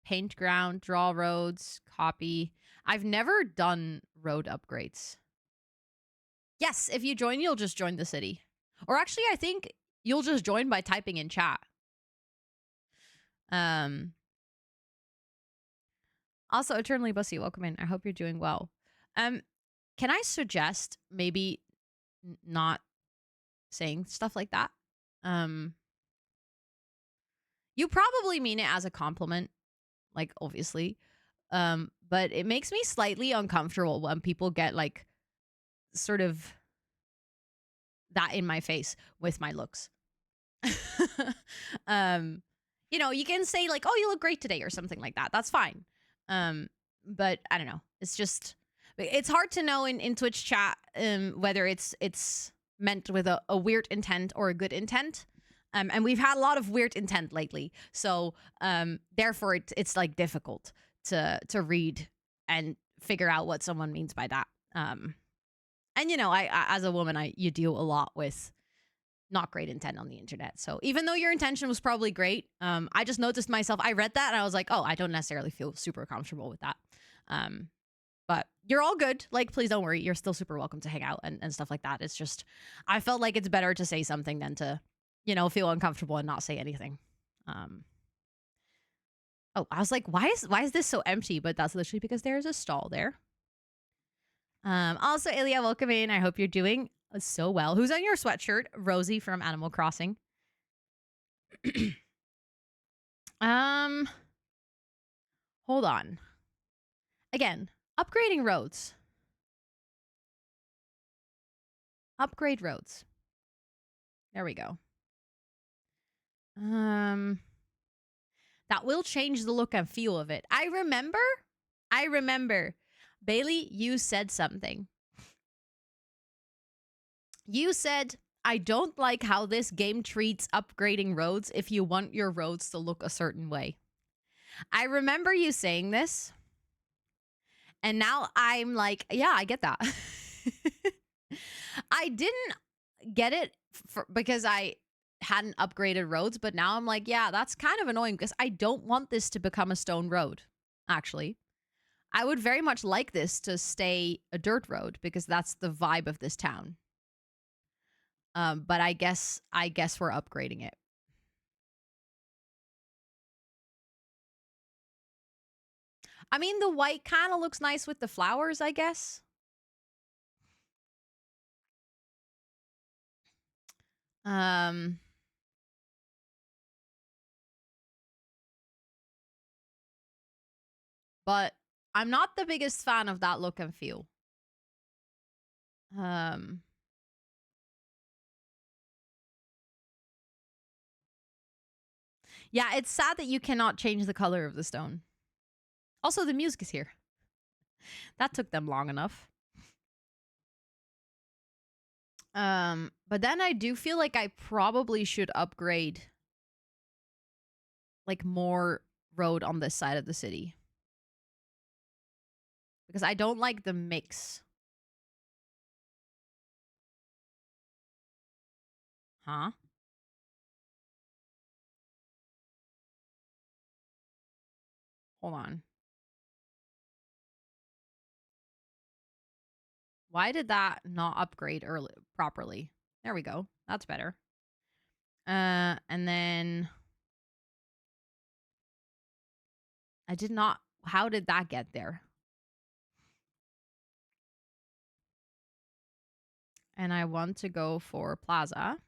Paint ground, draw roads, copy. I've never done road upgrades. Yes, if you join, you'll just join the city. Or actually, I think you'll just join by typing in chat. Also, Eternally Bussy, welcome in. I hope you're doing well. Can I suggest maybe not saying stuff like that? You probably mean it as a compliment, like obviously. But it makes me slightly uncomfortable when people get like sort of that in my face with my looks. You know, you can say like, "Oh, you look great today" or something like that. That's fine. But I don't know. It's hard to know in Twitch chat whether it's meant with a weird intent or a good intent. And we've had a lot of weird intent lately. So therefore it's like difficult to read and figure out what someone means by that. And you know, I as a woman, you deal a lot with not great intent on the internet. So even though your intention was probably great, I just noticed myself. I read that and I was like, oh, I don't necessarily feel super comfortable with that. But you're all good. Like, please don't worry. You're still super welcome to hang out and stuff like that. It's just, I felt like it's better to say something than to, you know, feel uncomfortable and not say anything. Oh, I was like, why is this so empty? But that's literally because there's a stall there. Also, Ilya, welcome in. I hope you're doing so well. Who's on your sweatshirt? Rosie from Animal Crossing. Hold on. Again, upgrading roads. Upgrade roads. There we go. That will change the look and feel of it. I remember. Bailey, you said something. You said, I don't like how this game treats upgrading roads if you want your roads to look a certain way. I remember you saying this. And now I'm like, yeah, I get that. I didn't get it because I hadn't upgraded roads, but now I'm like, yeah, that's kind of annoying because I don't want this to become a stone road, actually. I would very much like this to stay a dirt road because that's the vibe of this town. But I guess we're upgrading it. I mean, the white kind of looks nice with the flowers, I guess. But I'm not the biggest fan of that look and feel. Yeah, it's sad that you cannot change the color of the stone. Also, the music is here. That took them long enough. But then I do feel like I probably should upgrade like more road on this side of the city. Because I don't like the mix. Huh? Hold on. Why did that not upgrade properly? There we go. That's better. And then I did not. How did that get there? And I want to go for Plaza.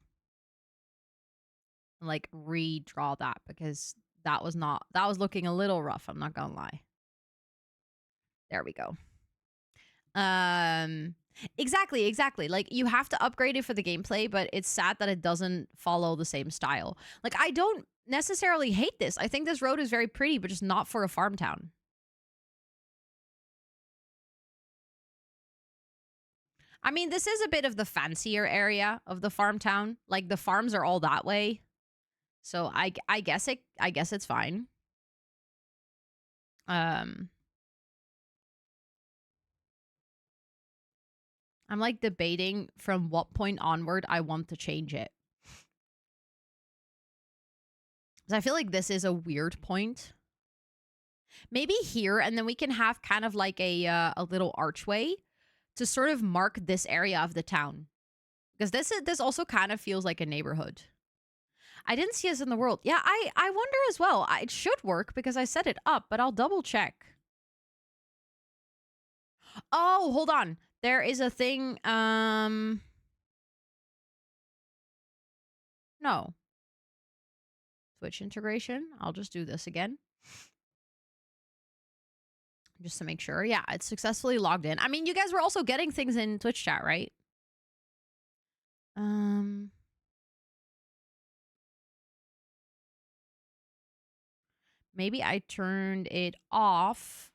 and like redraw that because that was looking a little rough. I'm not gonna lie. There we go. Exactly. Like you have to upgrade it for the gameplay, but it's sad that it doesn't follow the same style. Like I don't necessarily hate this. I think this road is very pretty, but just not for a farm town. I mean, this is a bit of the fancier area of the farm town. Like the farms are all that way. So I guess it's fine. I'm like debating from what point onward I want to change it. Cuz I feel like this is a weird point. Maybe here, and then we can have kind of like a little archway to sort of mark this area of the town. Because this also kind of feels like a neighborhood. I didn't see us in the world. Yeah, I wonder as well. It should work because I set it up, but I'll double check. Oh, hold on. There is a thing. No. Twitch integration. I'll just do this again. Just to make sure. Yeah, it's successfully logged in. I mean, you guys were also getting things in Twitch chat, right? Maybe I turned it off.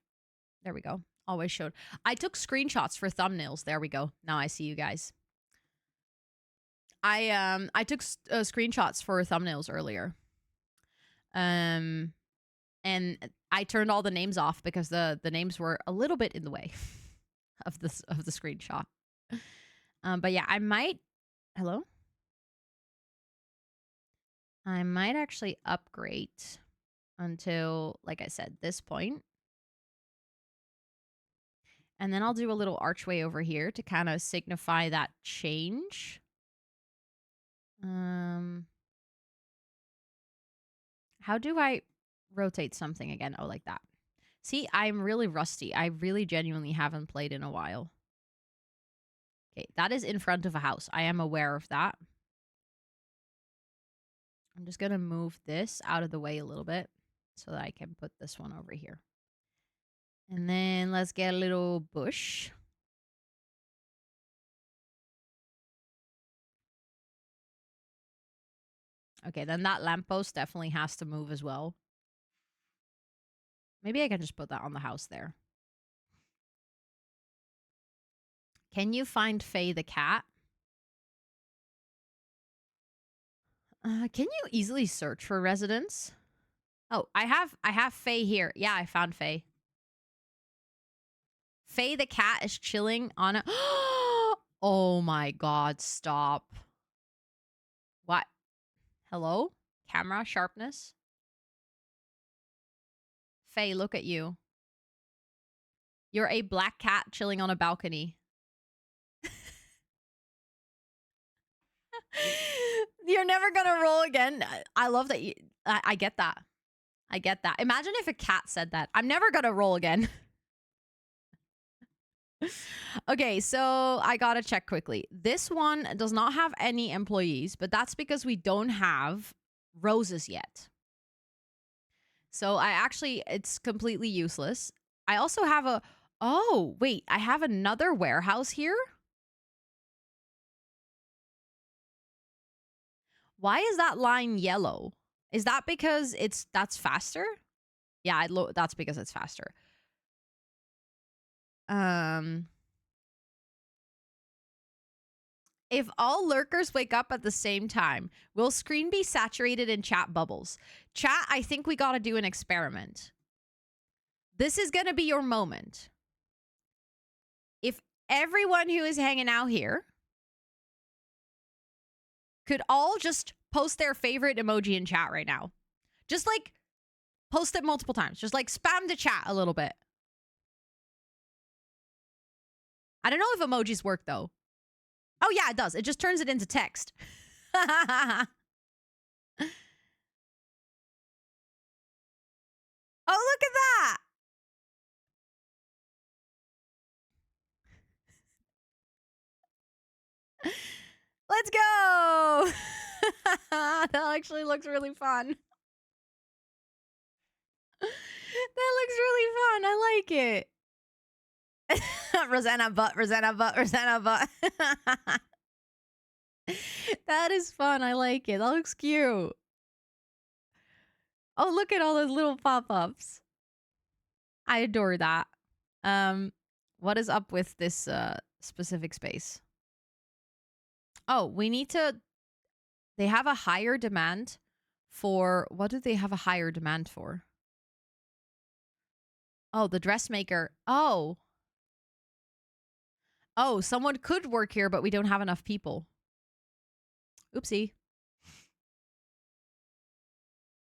There we go. Always showed. I took screenshots for thumbnails. There we go. Now I see you guys. I took screenshots for thumbnails earlier. And I turned all the names off because the names were a little bit in the way of the screenshot. But yeah, I might. Hello. I might actually upgrade until, like I said, this point. And then I'll do a little archway over here to kind of signify that change. How do I rotate something again? Oh, like that. See, I'm really rusty. I really genuinely haven't played in a while. Okay, that is in front of a house. I am aware of that. I'm just going to move this out of the way a little bit so that I can put this one over here. And then let's get a little bush. Okay, then that lamppost definitely has to move as well. Maybe I can just put that on the house there. Can you find Faye the cat? Can you easily search for residents? Oh, I have Faye here. Yeah, I found Faye. Faye the cat is chilling on a... Oh my god, stop. What? Hello? Camera sharpness? Faye, look at you. You're a black cat chilling on a balcony. You're never gonna roll again. I love that. I get that. I get that. Imagine if a cat said that. I'm never gonna roll again. Okay, so I gotta check quickly. This one does not have any employees, but that's because we don't have roses yet. So it's completely useless. I also have oh, wait, I have another warehouse here? Why is that line yellow? Is that because that's faster? Yeah, that's because it's faster. If all lurkers wake up at the same time, will screen be saturated in chat bubbles? Chat, I think we got to do an experiment. This is going to be your moment. If everyone who is hanging out here could all just post their favorite emoji in chat right now. Just like post it multiple times. Just like spam the chat a little bit. I don't know if emojis work though. Oh yeah, it does. It just turns it into text. Oh, look at that. Let's go. That actually looks really fun. That looks really fun. I like it. Rosanna butt, Rosanna butt, Rosanna butt. That is fun. I like it. That looks cute. Oh, look at all those little pop-ups. I adore that. What is up with this specific space? Oh, we need to. They have a higher demand for. What do they have a higher demand for? Oh, the dressmaker. Oh. Oh, someone could work here, but we don't have enough people. Oopsie.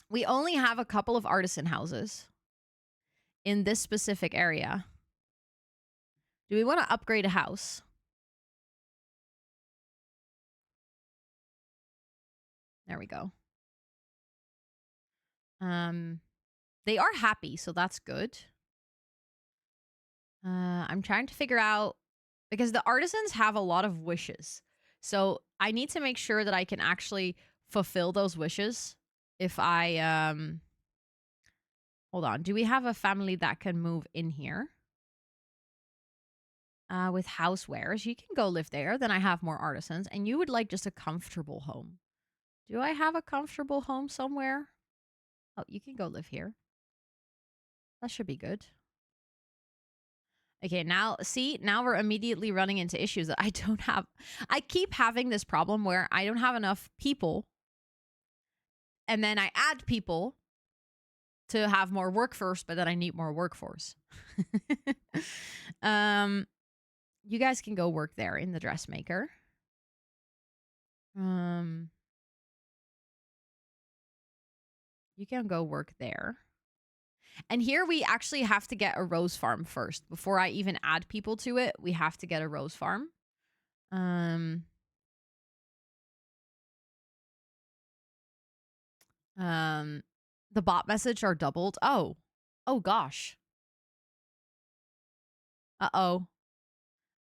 We only have a couple of artisan houses in this specific area. Do we want to upgrade a house? There we go. They are happy, so that's good. I'm trying to figure out, because the artisans have a lot of wishes. So I need to make sure that I can actually fulfill those wishes. If I, hold on. Do we have a family that can move in here? With housewares, you can go live there. Then I have more artisans. And you would like just a comfortable home. Do I have a comfortable home somewhere? Oh, you can go live here. That should be good. Okay, now, see, now we're immediately running into issues that I don't have. I keep having this problem where I don't have enough people. And then I add people to have more workforce, but then I need more workforce. You guys can go work there in the dressmaker. You can go work there. And here we actually have to get a rose farm first. Before I even add people to it, we have to get a rose farm. The bot message are doubled. Oh gosh. Uh-oh.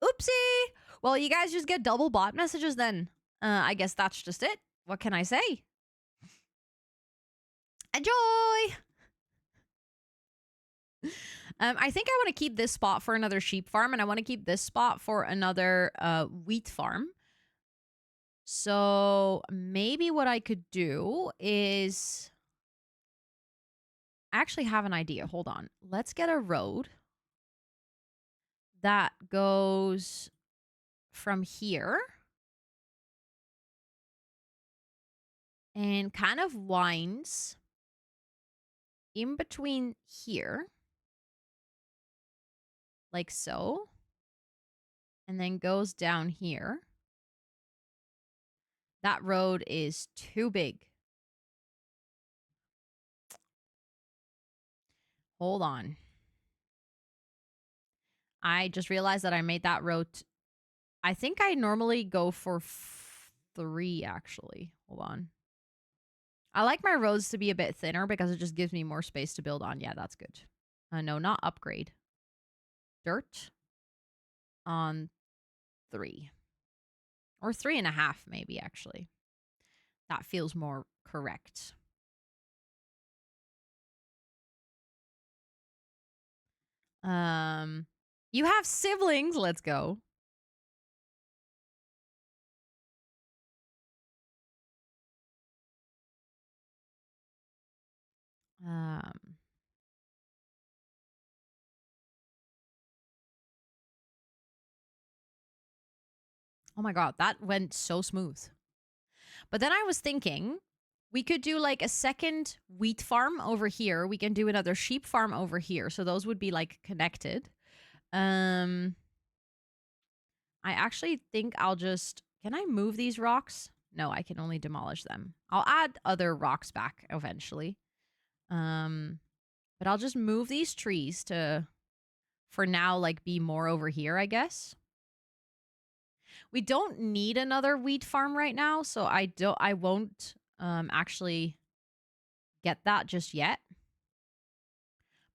Oopsie. Well, you guys just get double bot messages then. I guess that's just it. What can I say? Enjoy. I think I want to keep this spot for another sheep farm, and I want to keep this spot for another wheat farm. So maybe what I could do is, I actually have an idea. Hold on. Let's get a road that goes from here and kind of winds in between here, like so, and then goes down here. That road is too big. Hold on. I just realized that I made that road. I think I normally go for 3, actually. Hold on. I like my roads to be a bit thinner because it just gives me more space to build on. Yeah, that's good. No, not upgrade. Dirt on 3. Or 3.5, maybe, actually. That feels more correct. You have siblings. Let's go. Oh my god, that went so smooth. But then I was thinking, we could do like a second wheat farm over here. We can do another sheep farm over here. So those would be like connected. I actually think I'll just... Can I move these rocks? No, I can only demolish them. I'll add other rocks back eventually. But I'll just move these trees to, for now, like be more over here, I guess. We don't need another wheat farm right now, so I won't actually get that just yet.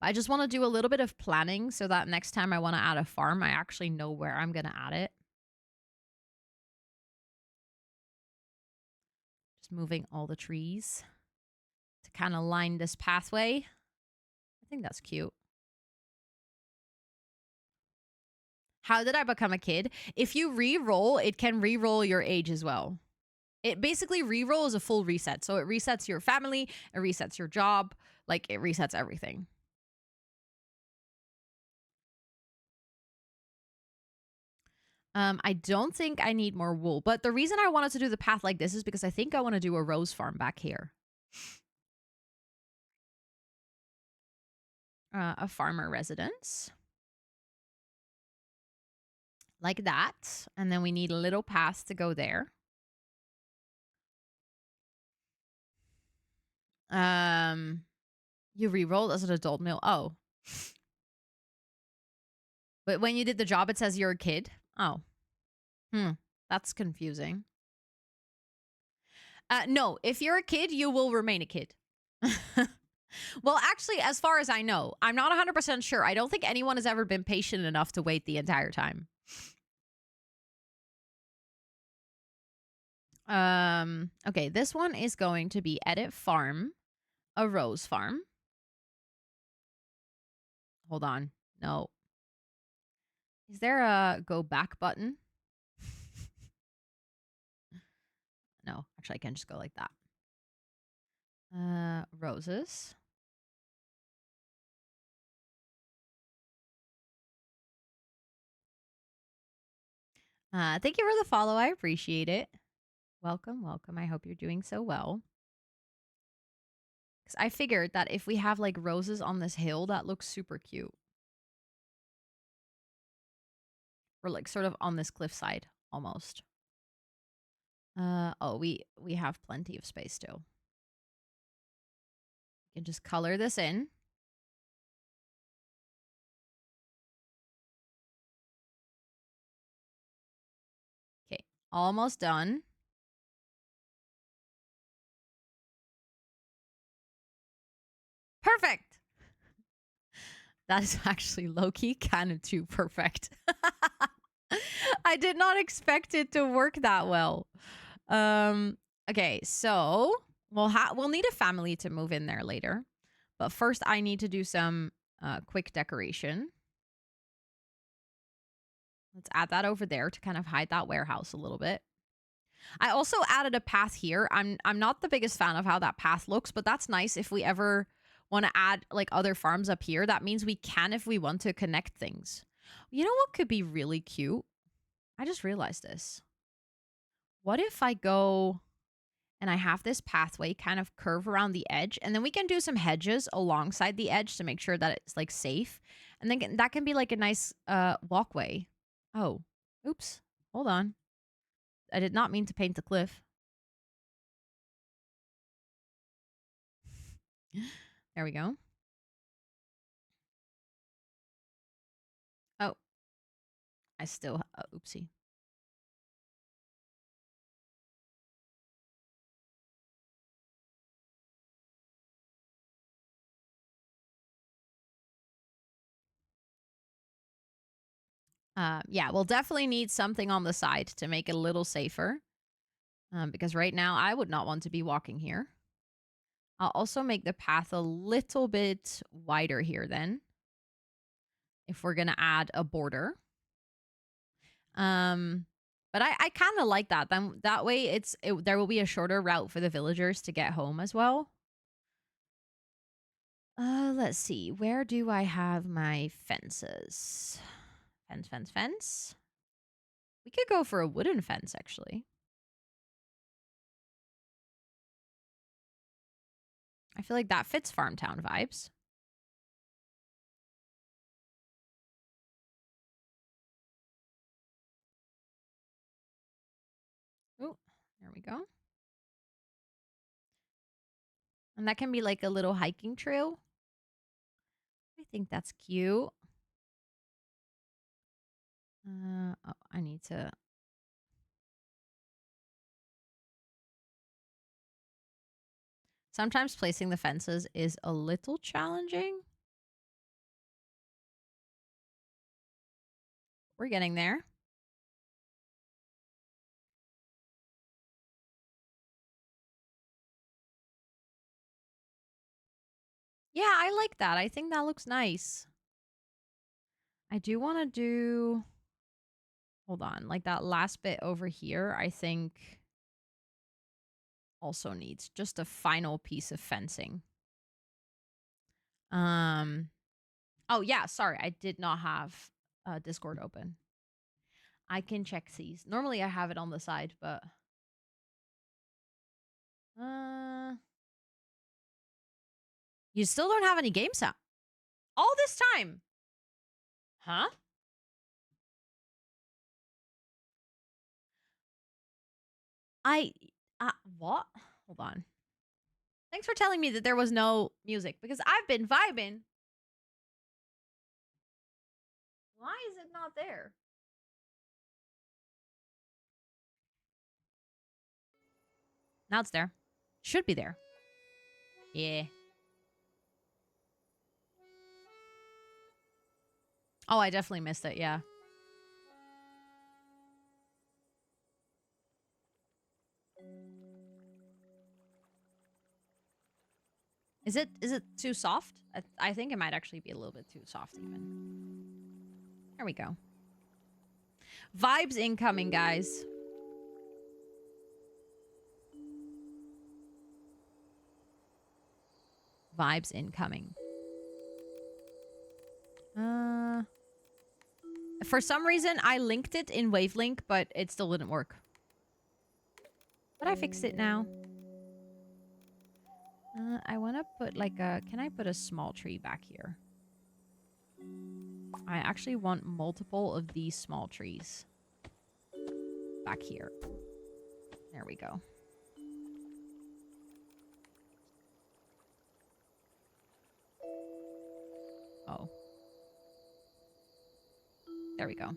I just want to do a little bit of planning so that next time I want to add a farm, I actually know where I'm going to add it. Just moving all the trees to kind of line this pathway. I think that's cute. How did I become a kid? If you re-roll, it can re-roll your age as well. It basically re-roll is a full reset. So it resets your family, it resets your job, like it resets everything. I don't think I need more wool, but the reason I wanted to do the path like this is because I think I want to do a rose farm back here. A farmer residence. Like that. And then we need a little path to go there. You re-rolled as an adult male. Oh. But when you did the job, it says you're a kid. Oh. That's confusing. No, if you're a kid, you will remain a kid. Well, actually, as far as I know, I'm not 100% sure. I don't think anyone has ever been patient enough to wait the entire time. Okay, this one is going to be edit farm, a rose farm. Hold on. No. Is there a go back button? No, actually, I can just go like that. Roses. Thank you for the follow. I appreciate it. Welcome, welcome. I hope you're doing so well. Because I figured that if we have like roses on this hill, that looks super cute. Or like sort of on this cliffside, almost. Oh, we have plenty of space still. You can just color this in. Okay, almost done. Perfect. That is actually low-key kind of too perfect. I did not expect it to work that well. Okay, so we'll need a family to move in there later. But first I need to do some quick decoration. Let's add that over there to kind of hide that warehouse a little bit. I also added a path here. I'm not the biggest fan of how that path looks, but that's nice if we ever want to add like other farms up here. That means we can if we want to connect things. You know what could be really cute? I just realized this. What if I go and I have this pathway kind of curve around the edge, and then we can do some hedges alongside the edge to make sure that it's like safe. And then that can be like a nice walkway. Oh, oops. Hold on. I did not mean to paint the cliff. There we go. Oh, I still, oopsie. Yeah, we'll definitely need something on the side to make it a little safer. Because right now I would not want to be walking here. I'll also make the path a little bit wider here then. If we're going to add a border. But I kind of like that. Then that way there will be a shorter route for the villagers to get home as well. Let's see. Where do I have my fences? Fence. We could go for a wooden fence, actually. I feel like that fits farm town vibes. Oh, there we go. And that can be like a little hiking trail. I think that's cute. Oh, I need to... Sometimes placing the fences is a little challenging. We're getting there. Yeah, I like that. I think that looks nice. I do want to do... Hold on. Like that last bit over here, I think also needs just a final piece of fencing. Oh, yeah. Sorry. I did not have Discord open. I can check these. Normally I have it on the side, but... You still don't have any game sound. All this time. Huh? What? Hold on. Thanks for telling me that there was no music, because I've been vibing. Why is it not there? Now it's there. Should be there. Yeah. Oh, I definitely missed it, yeah. Is it too soft? I think it might actually be a little bit too soft even. There we go. Vibes incoming, guys. Vibes incoming. For some reason, I linked it in Wavelink, but it still didn't work. But I fixed it now. I want to put like a... Can I put a small tree back here? I actually want multiple of these small trees back here. There we go. Oh. There we go.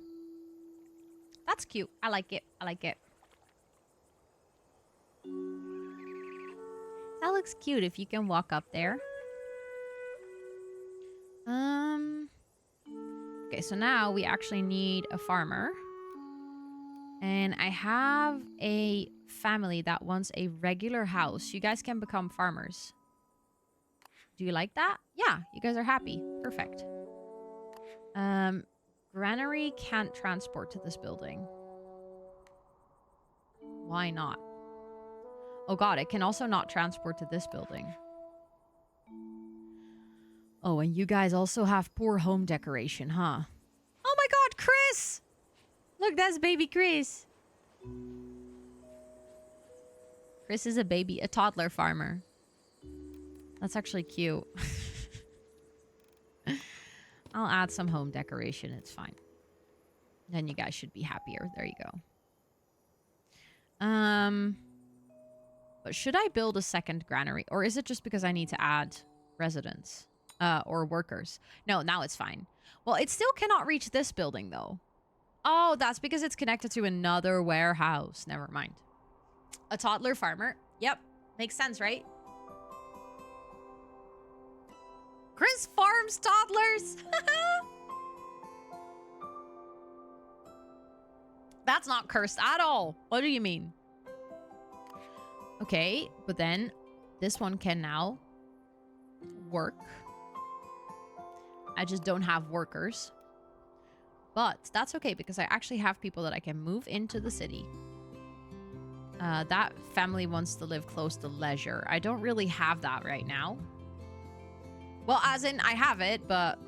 That's cute. I like it. I like it. That looks cute if you can walk up there. Okay, so now we actually need a farmer. And I have a family that wants a regular house. You guys can become farmers. Do you like that? Yeah, you guys are happy. Perfect. Granary can't transport to this building. Why not? Oh god, it can also not transport to this building. Oh, and you guys also have poor home decoration, huh? Oh my god, Chris! Look, that's baby Chris. Chris is a toddler farmer. That's actually cute. I'll add some home decoration, it's fine. Then you guys should be happier. There you go. But should I build a second granary? Or is it just because I need to add residents? Or workers? No, now it's fine. Well, it still cannot reach this building, though. Oh, that's because it's connected to another warehouse. Never mind. A toddler farmer. Yep. Makes sense, right? Chris farms toddlers. That's not cursed at all. What do you mean? Okay, but then this one can now work. I just don't have workers. But that's okay because I actually have people that I can move into the city. That family wants to live close to leisure. I don't really have that right now. Well, as in, I have it, but...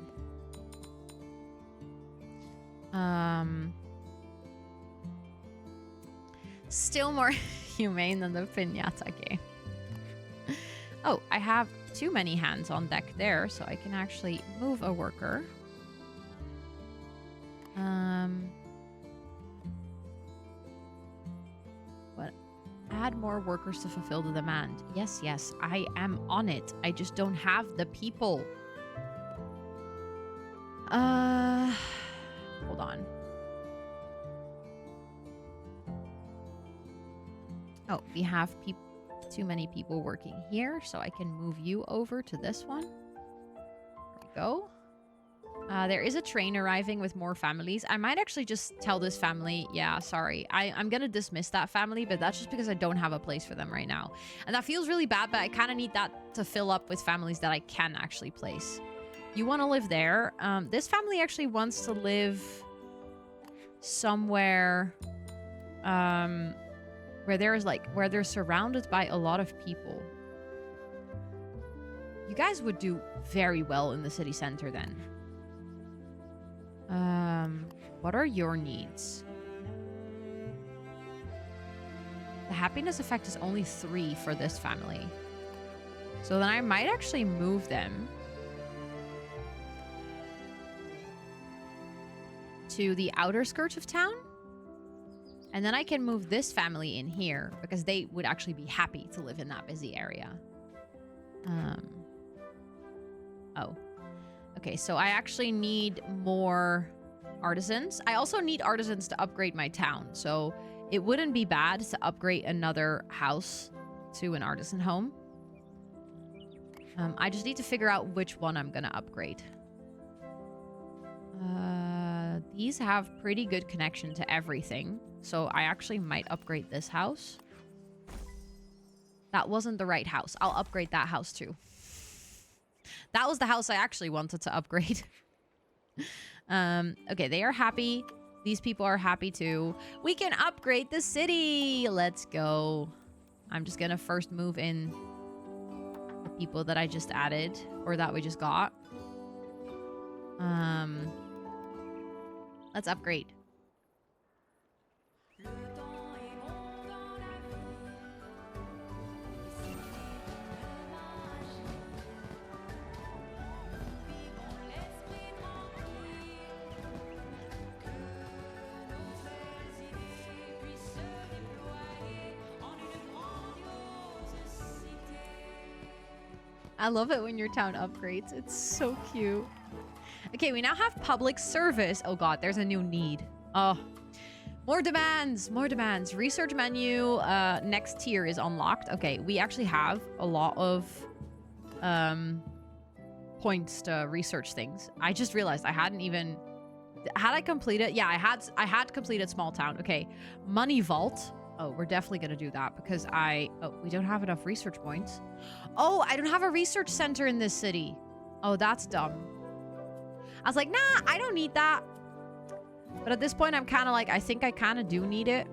Still more humane than the piñata game. Oh, I have too many hands on deck there, so I can actually move a worker. What? Add more workers to fulfill the demand. Yes, yes, I am on it. I just don't have the people. Hold on. Oh, we have too many people working here, so I can move you over to this one. There we go. There is a train arriving with more families. I might actually just tell this family, yeah, sorry. I'm going to dismiss that family, but that's just because I don't have a place for them right now. And that feels really bad, but I kind of need that to fill up with families that I can actually place. You want to live there. This family actually wants to live somewhere where they're surrounded by a lot of people. You guys would do very well in the city center then. What are your needs? The happiness effect is only 3 for this family. So then I might actually move them to the outer skirts of town. And then I can move this family in here because they would actually be happy to live in that busy area. Oh. Okay, so I actually need more artisans. I also need artisans to upgrade my town. So it wouldn't be bad to upgrade another house to an artisan home. I just need to figure out which one I'm going to upgrade. These have pretty good connection to everything. So I actually might upgrade this house. That wasn't the right house. I'll upgrade that house too. That was the house I actually wanted to upgrade. Okay, they are happy. These people are happy too. We can upgrade the city. Let's go. I'm just gonna first move in the people that I just added or that we just got. Let's upgrade. I love it when your town upgrades. It's so cute. Okay, we now have public service. Oh god, there's a new need. Oh, more demands, more demands. Research menu, next tier is unlocked. Okay, we actually have a lot of points to research things. I just realized I hadn't even... Had I completed? Yeah, I had completed small town. Okay, money vault. Oh, we're definitely going to do that because we don't have enough research points. Oh, I don't have a research center in this city. Oh, that's dumb. I was like, nah, I don't need that. But at this point, I'm kind of like, I think I kind of do need it.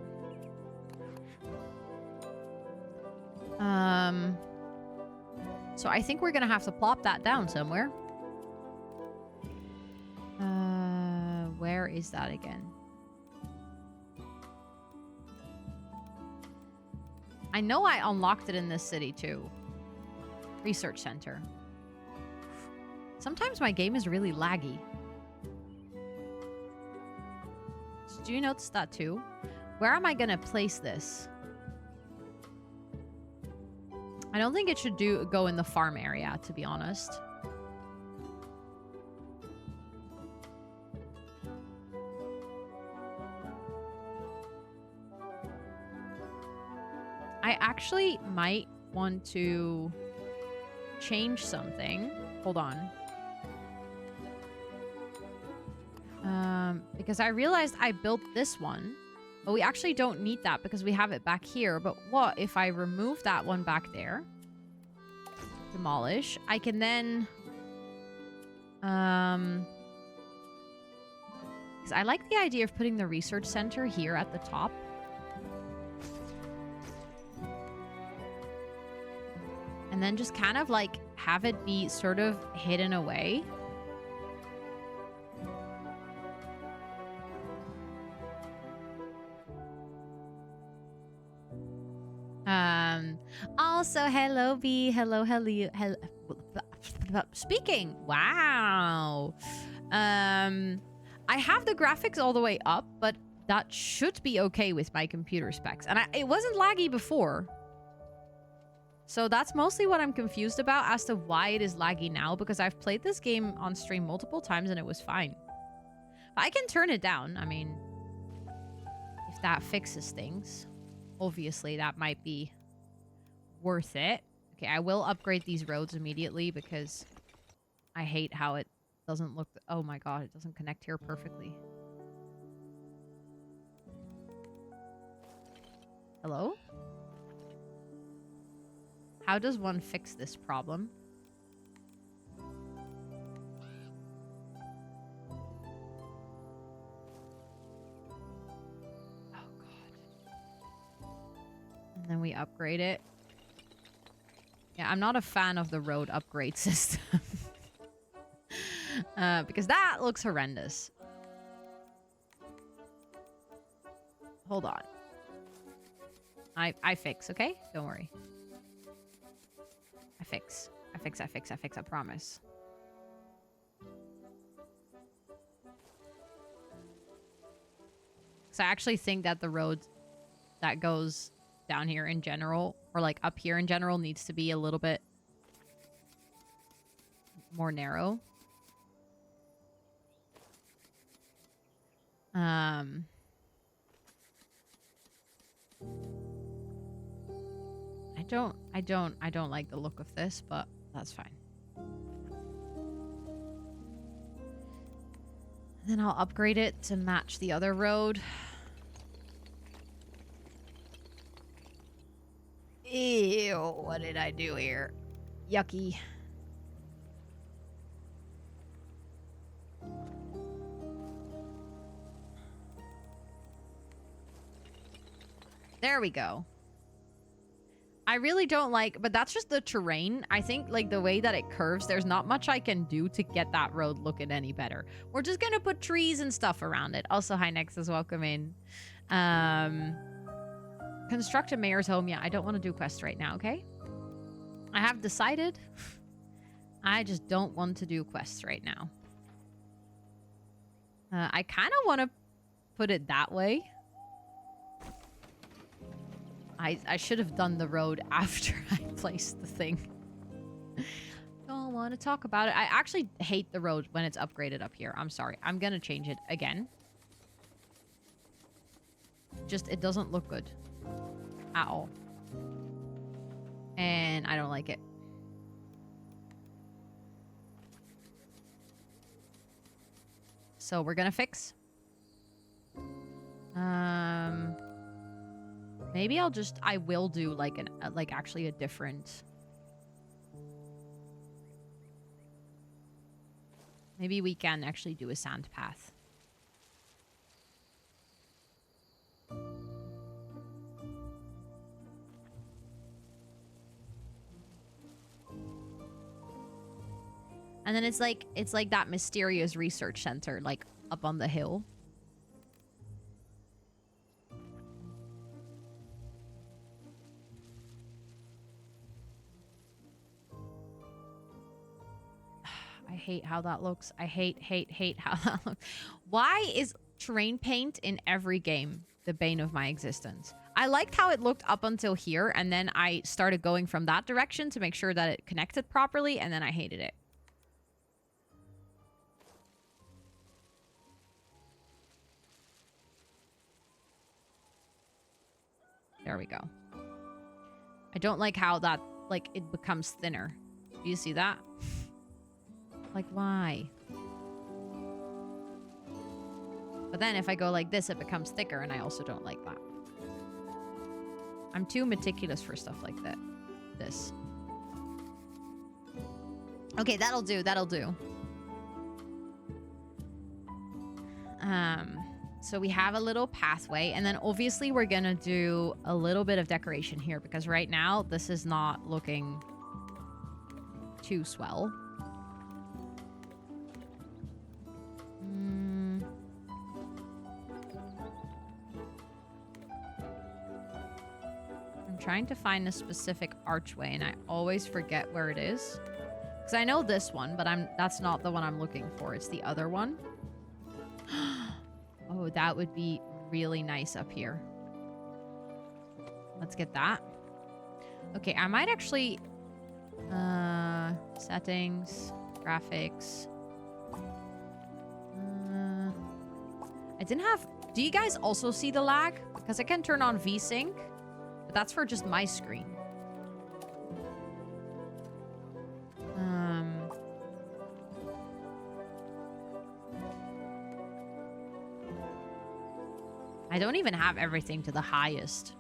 So I think we're going to have to plop that down somewhere. Where is that again? I know I unlocked it in this city too. Research center. Sometimes my game is really laggy. So do you notice that too? Where am I gonna place this? I don't think it should go in the farm area, to be honest. I actually might want to change something. Hold on. Because I realized I built this one, but we actually don't need that because we have it back here. But what if I remove that one back there? Demolish. I can then... Because I like the idea of putting the research center here at the top. And then just kind of like have it be sort of hidden away. Also, hello, B. Hello. Speaking. Wow. I have the graphics all the way up, but that should be okay with my computer specs. And it wasn't laggy before. So that's mostly what I'm confused about as to why it is laggy now, because I've played this game on stream multiple times and it was fine. But I can turn it down. I mean, if that fixes things, obviously that might be worth it. Okay, I will upgrade these roads immediately because I hate how it Doesn't look... Oh my god, it doesn't connect here perfectly. Hello? How does one fix this problem? Oh god. And then we upgrade it. Yeah, I'm not a fan of the road upgrade system. Because that looks horrendous. Hold on. I fix, okay? Don't worry. I fix, I promise. Because I actually think that the road that goes down here in general, or like up here in general, needs to be a little bit more narrow. I don't like the look of this, but that's fine. Then I'll upgrade it to match the other road. Ew, what did I do here? Yucky. There we go. I really don't like, but that's just the terrain. I think like the way that it curves, there's not much I can do to get that road looking any better. We're just gonna put trees and stuff around it. Also, hi Nexus, welcome in. Construct a mayor's home. Yeah, I don't want to do quests right now, okay? I have decided I just don't want to do quests right now. I kind of want to put it that way. I should have done the road after I placed the thing. Don't want to talk about it. I actually hate the road when it's upgraded up here. I'm sorry. I'm going to change it again. Just, it doesn't look good. At all. And I don't like it. So we're going to fix. Maybe I will do like actually a different. Maybe we can actually do a sand path. And then it's like that mysterious research center like up on the hill. I hate how that looks. I hate how that looks. Why is terrain paint in every game the bane of my existence? I liked how it looked up until here, and then I started going from that direction to make sure that it connected properly, and then I hated it. There we go. I don't like how that, like, it becomes thinner. Do you see that? Like, why? But then if I go like this, it becomes thicker, and I also don't like that. I'm too meticulous for stuff like that. This. Okay, that'll do. That'll do. So we have a little pathway, and then obviously we're gonna do a little bit of decoration here, because right now this is not looking too swell. I'm trying to find a specific archway, and I always forget where it is. Because I know this one, but that's not the one I'm looking for. It's the other one. Oh, that would be really nice up here. Let's get that. Okay, I might actually... settings, graphics. I didn't have... Do you guys also see the lag? Because I can turn on VSync, but that's for just my screen. I don't even have everything to the highest.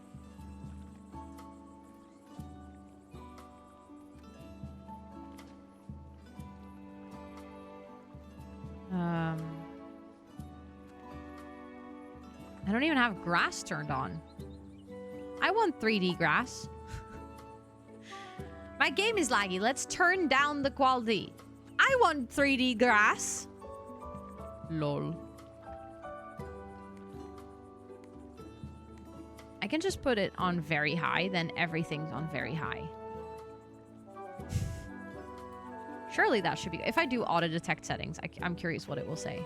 I don't even have grass turned on. I want 3D grass. My game is laggy. Let's turn down the quality. I want 3D grass. Lol. I can just put it on very high, then everything's on very high. Surely that should be... If I do auto detect settings, I'm curious what it will say.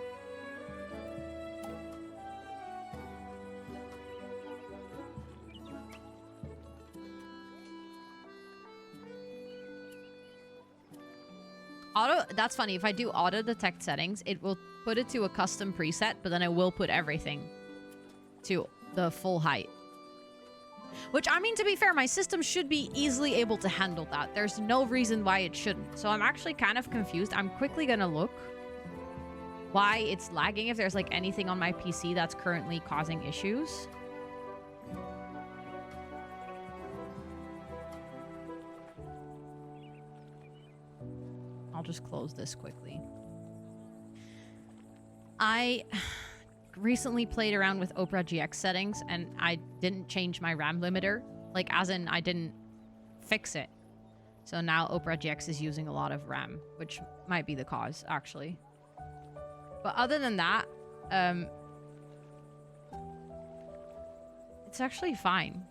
That's funny. If I do auto detect settings, it will put it to a custom preset, but then I will put everything to the full height. Which, I mean, to be fair, my system should be easily able to handle that. There's no reason why it shouldn't. So I'm actually kind of confused. I'm quickly gonna look why it's lagging, if there's like anything on my PC that's currently causing issues. I'll just close this quickly. I recently played around with Opera GX settings and I didn't change my RAM limiter. Like, as in, I didn't fix it. So now Opera GX is using a lot of RAM, which might be the cause, actually. But other than that, it's actually fine.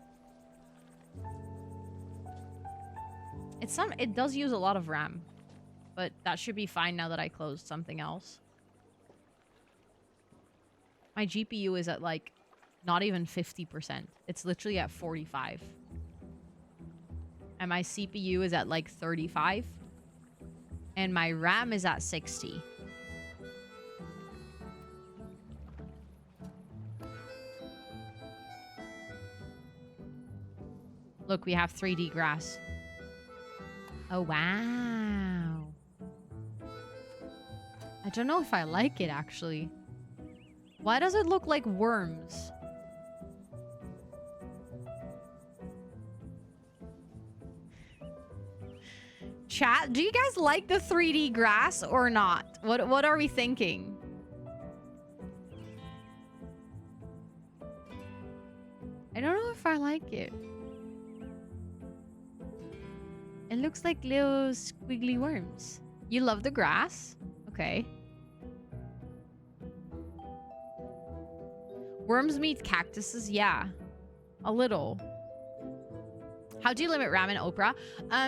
It does use a lot of RAM. But that should be fine now that I closed something else. My GPU is at, like, not even 50%. It's literally at 45. And my CPU is at, like, 35. And my RAM is at 60. Look, we have 3D grass. Oh, wow. I don't know if I like it, actually. Why does it look like worms? Chat, do you guys like the 3D grass or not? What are we thinking? I don't know if I like it. It looks like little squiggly worms. You love the grass? Okay. Worms meet cactuses? Yeah. A little. How do you limit RAM in Opera?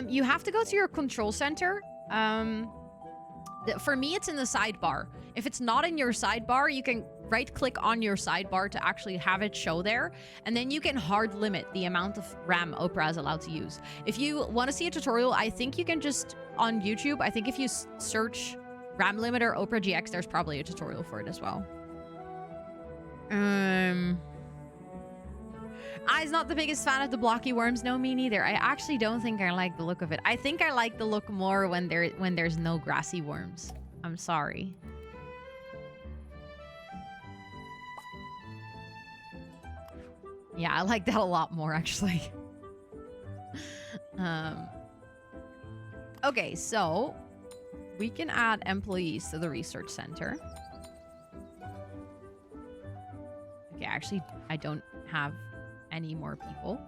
You have to go to your control center. For me, it's in the sidebar. If it's not in your sidebar, you can right-click on your sidebar to actually have it show there. And then you can hard limit the amount of RAM Opera is allowed to use. If you want to see a tutorial, I think you can just, on YouTube, I think if you search RAM limiter Opera GX, there's probably a tutorial for it as well. I's not the biggest fan of the blocky worms. No, me neither. I actually don't think I like the look of it. I think I like the look more when there's no grassy worms. I'm sorry. Yeah, I like that a lot more, actually. Okay, so we can add employees to the research center. Okay, actually, I don't have any more people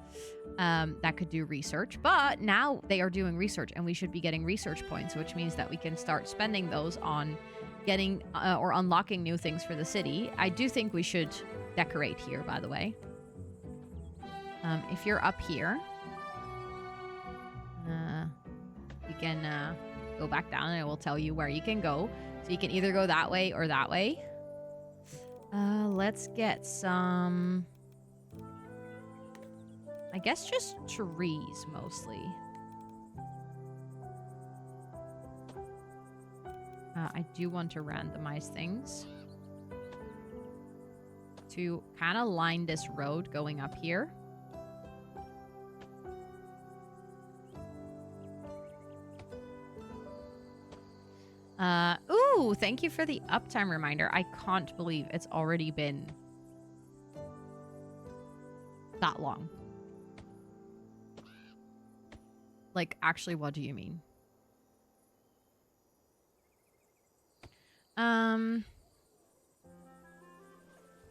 that could do research, but now they are doing research and we should be getting research points, which means that we can start spending those on getting or unlocking new things for the city. I do think we should decorate here, by the way. If you're up here, you can go back down and I will tell you where you can go. So you can either go that way or that way. Let's get some... I guess just trees, mostly. I do want to randomize things to kind of line this road going up here. Ooh, thank you for the uptime reminder. I can't believe it's already been that long. Like, actually, what do you mean?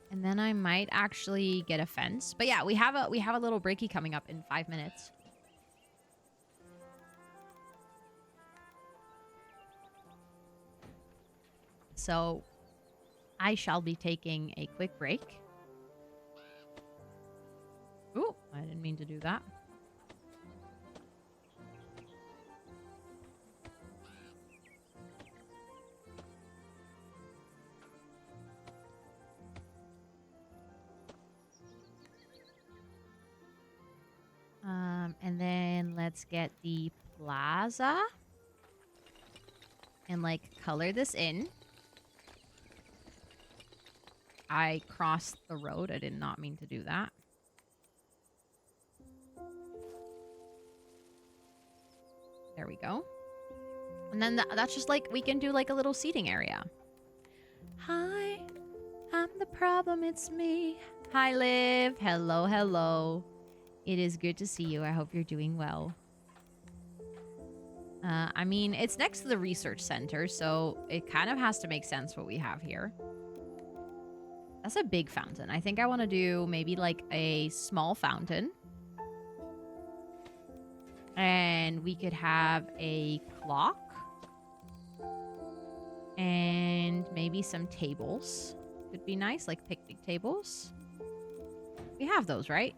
And then I might actually get a fence. But yeah, we have a little breaky coming up in 5 minutes. So I shall be taking a quick break. Ooh, I didn't mean to do that. And then let's get the plaza. And, like, color this in. I crossed the road. I did not mean to do that. There we go. And then that's just, like, we can do, like, a little seating area. Hi, I'm the problem. It's me. Hi, Liv. Hello, hello. It is good to see you. I hope you're doing well. I mean, it's next to the research center, so it kind of has to make sense what we have here. That's a big fountain. I think I want to do maybe like a small fountain. And we could have a clock. And maybe some tables. Could be nice, like picnic tables. We have those, right?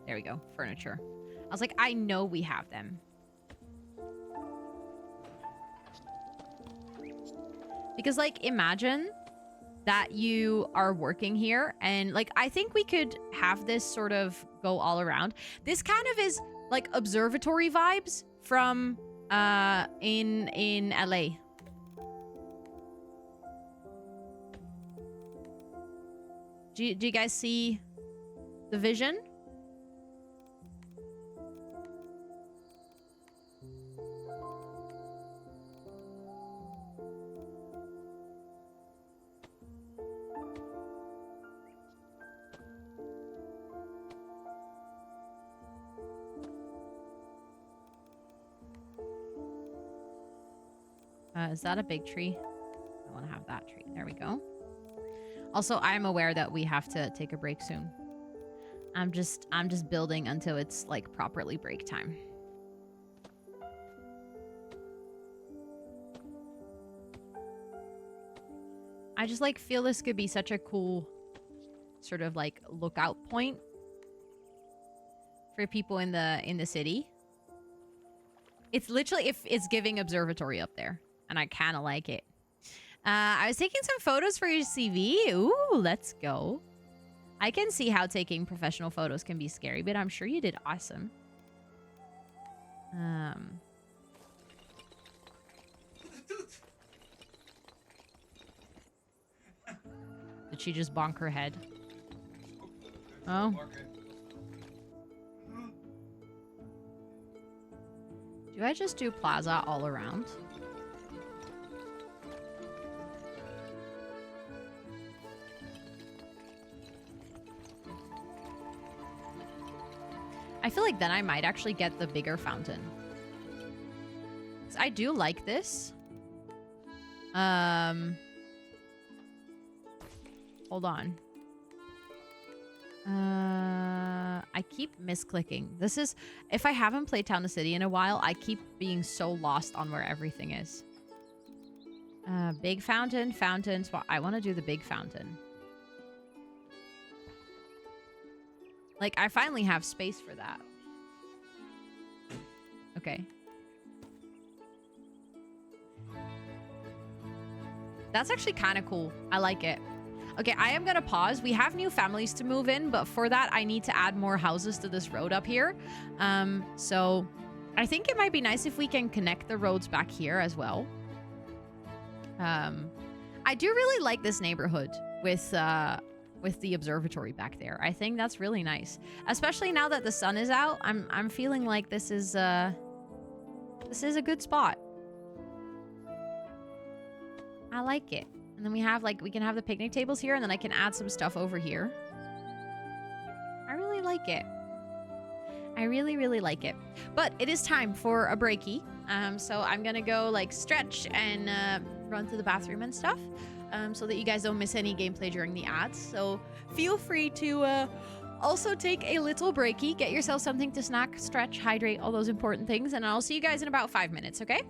There we go. Furniture. I was like, I know we have them. Because, like, imagine that you are working here and, like, I think we could have this sort of go all around. This kind of is, like, observatory vibes from, in LA. Do you guys see the vision? Is that a big tree? I want to have that tree. There we go. Also, I'm aware that we have to take a break soon. I'm just building until it's like properly break time. I just like feel this could be such a cool sort of like lookout point for people in the city. It's literally it's giving observatory up there. And I kind of like it. I was taking some photos for your CV. Ooh, let's go. I can see how taking professional photos can be scary, but I'm sure you did awesome. Did she just bonk her head? Oh. Do I just do plaza all around? I feel like then I might actually get the bigger fountain. 'Cause I do like this. Hold on. I keep misclicking. This is... If I haven't played Town to City in a while, I keep being so lost on where everything is. Big fountain, fountains. Well, I want to do the big fountain. Like, I finally have space for that. Okay. That's actually kind of cool. I like it. Okay, I am going to pause. We have new families to move in, but for that, I need to add more houses to this road up here. So I think it might be nice if we can connect the roads back here as well. I do really like this neighborhood with the observatory back there. I think that's really nice. Especially now that the sun is out, I'm feeling like this is a good spot. I like it. And then we have like, we can have the picnic tables here, and then I can add some stuff over here. I really like it. I really, really like it. But it is time for a breaky. So I'm gonna go like stretch and run to the bathroom and stuff, so that you guys don't miss any gameplay during the ads. So feel free to also take a little breaky, get yourself something to snack, stretch, hydrate, all those important things, and I'll see you guys in about 5 minutes, okay?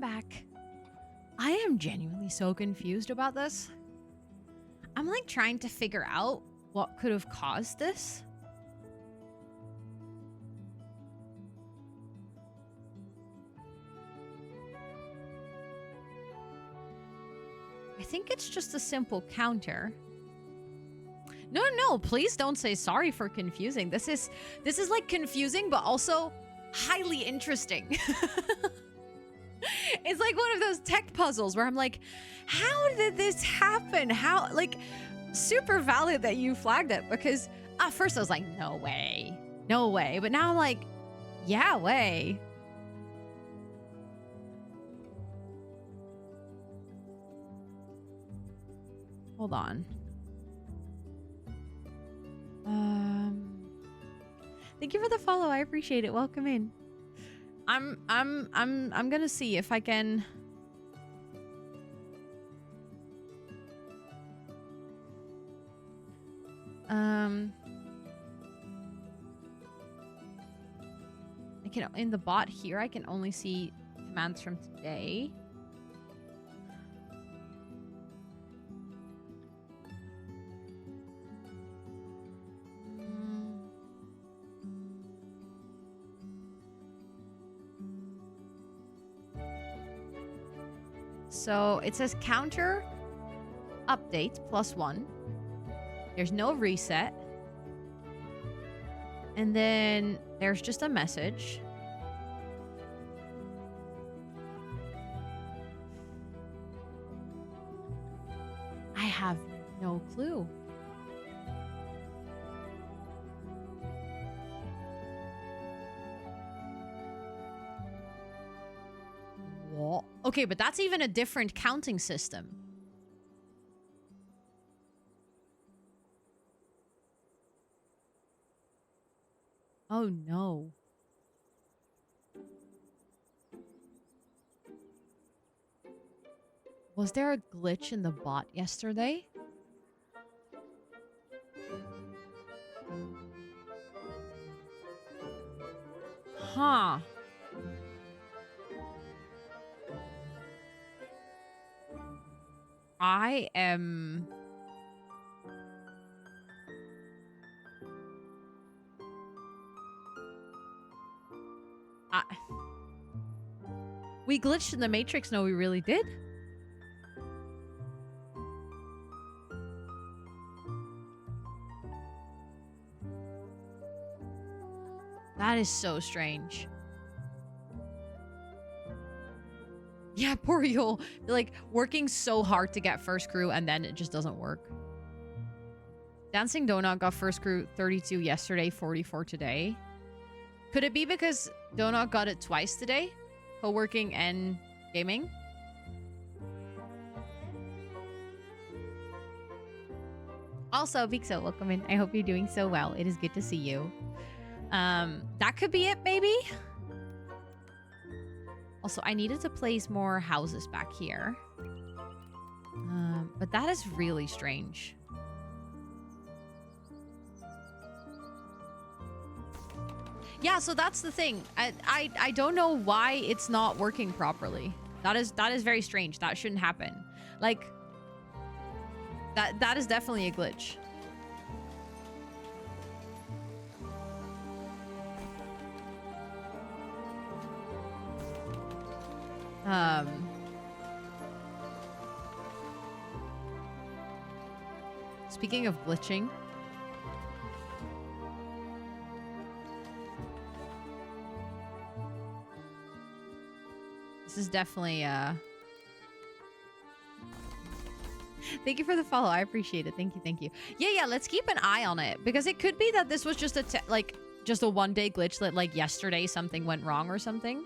back. I am genuinely so confused about this. I'm like trying to figure out what could have caused this. I think it's just a simple counter. No, please don't say sorry for confusing. This is like confusing, but also highly interesting. It's like one of those tech puzzles where I'm like, how did this happen? How, like, super valid that you flagged it, because at first I was like, no way. No way. But now I'm like, yeah, way. Hold on. Thank you for the follow. I appreciate it. Welcome in. I'm gonna see if I can. I can, in the bot here, I can only see commands from today. So it says counter update +1. There's no reset. And then there's just a message. I have no clue. What? Okay, but that's even a different counting system. Oh no. Was there a glitch in the bot yesterday? Huh. I am... We glitched in the Matrix. No, we really did. That is so strange. Yeah, poor Yul. Like, working so hard to get first crew and then it just doesn't work. Dancing Donut got first crew 32 yesterday, 44 today. Could it be because Donut got it twice today? Co-working and gaming? Also, Vixo, welcome in. I hope you're doing so well. It is good to see you. That could be it, maybe? Also, I needed to place more houses back here. But that is really strange. Yeah, so that's the thing. I don't know why it's not working properly. That is very strange. That shouldn't happen. Like, that is definitely a glitch. Speaking of glitching, this is definitely thank you for the follow. I appreciate it. Thank you. Yeah, let's keep an eye on it, because it could be that this was just just a one-day glitch that, like, yesterday something went wrong or something.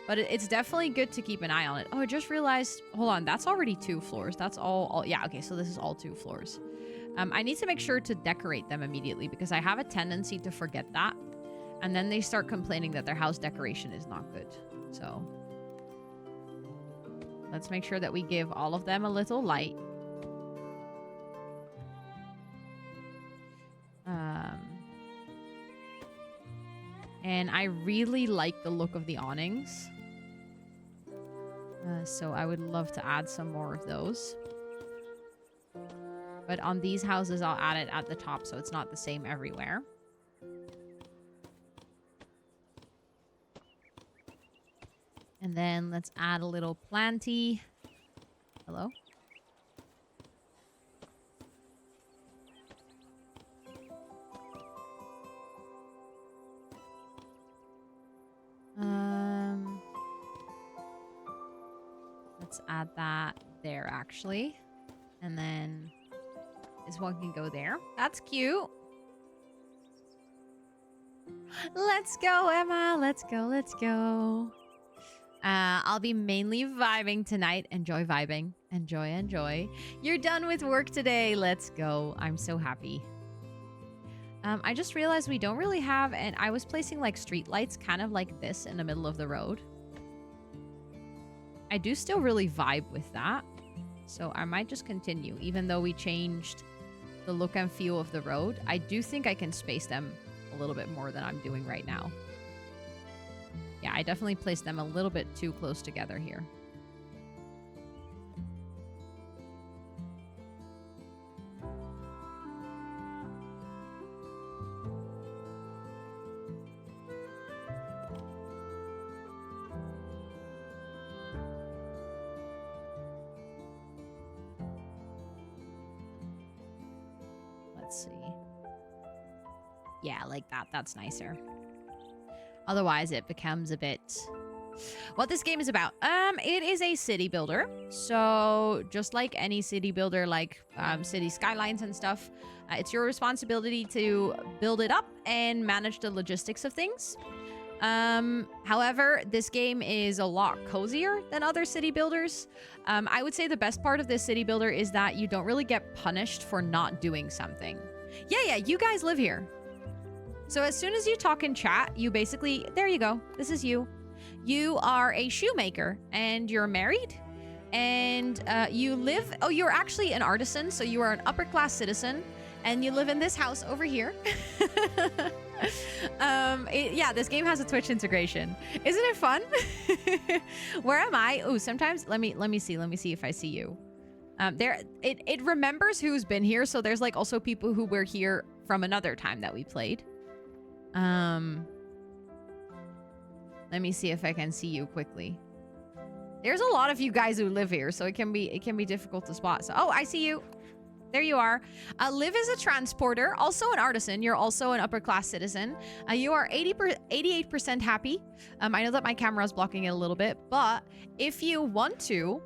But it's definitely good to keep an eye on it. Oh, I just realized, hold on, that's already 2 floors. That's all yeah, okay, so this is all 2 floors. I need to make sure to decorate them immediately, because I have a tendency to forget that. And then they start complaining that their house decoration is not good. So let's make sure that we give all of them a little light. And I really like the look of the awnings. So I would love to add some more of those. But on these houses, I'll add it at the top so it's not the same everywhere. And then let's add a little planty. Hello? Let's add that there, actually. And then this one can go there. That's cute. Let's go, Emma. Let's go, let's go. I'll be mainly vibing tonight. Enjoy vibing. Enjoy, enjoy. You're done with work today. Let's go. I'm so happy. I just realized we don't really have... And I was placing like street lights kind of like this in the middle of the road. I do still really vibe with that. So I might just continue. Even though we changed the look and feel of the road, I do think I can space them a little bit more than I'm doing right now. Yeah, I definitely placed them a little bit too close together here. Let's see. Yeah, like that. That's nicer. Otherwise, it becomes a bit... What this game is about. It is a city builder. So, just like any city builder, like city skylines and stuff, it's your responsibility to build it up and manage the logistics of things. However, this game is a lot cozier than other city builders. I would say the best part of this city builder is that you don't really get punished for not doing something. Yeah, you guys live here. So as soon as you talk in chat, you basically... There you go. This is you. You are a shoemaker and you're married and you live... Oh, you're actually an artisan. So you are an upper class citizen and you live in this house over here. Yeah, this game has a Twitch integration. Isn't it fun? Where am I? Oh, sometimes... Let me see if I see you. It remembers who's been here. So there's like also people who were here from another time that we played. Let me see if I can see you quickly. There's a lot of you guys who live here, so it can be difficult to spot. So, oh, I see you. There you are. Liv is a transporter, also an artisan. You're also an upper class citizen. You are 88% happy. I know that my camera is blocking it a little bit, but if you want to,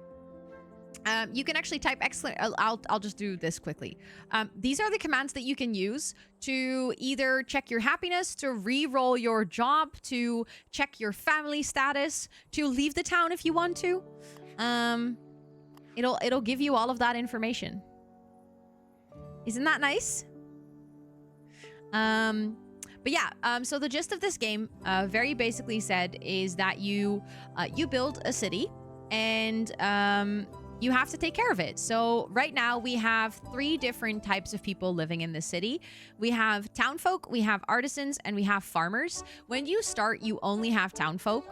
you can actually type excellent. I'll just do this quickly. These are the commands that you can use to either check your happiness, to re-roll your job, to check your family status, to leave the town if you want to. It'll give you all of that information. Isn't that nice? But yeah, so the gist of this game, very basically said, is that you build a city and you have to take care of it. So right now we have 3 different types of people living in the city. We have townfolk, we have artisans, and we have farmers. When you start, you only have townfolk.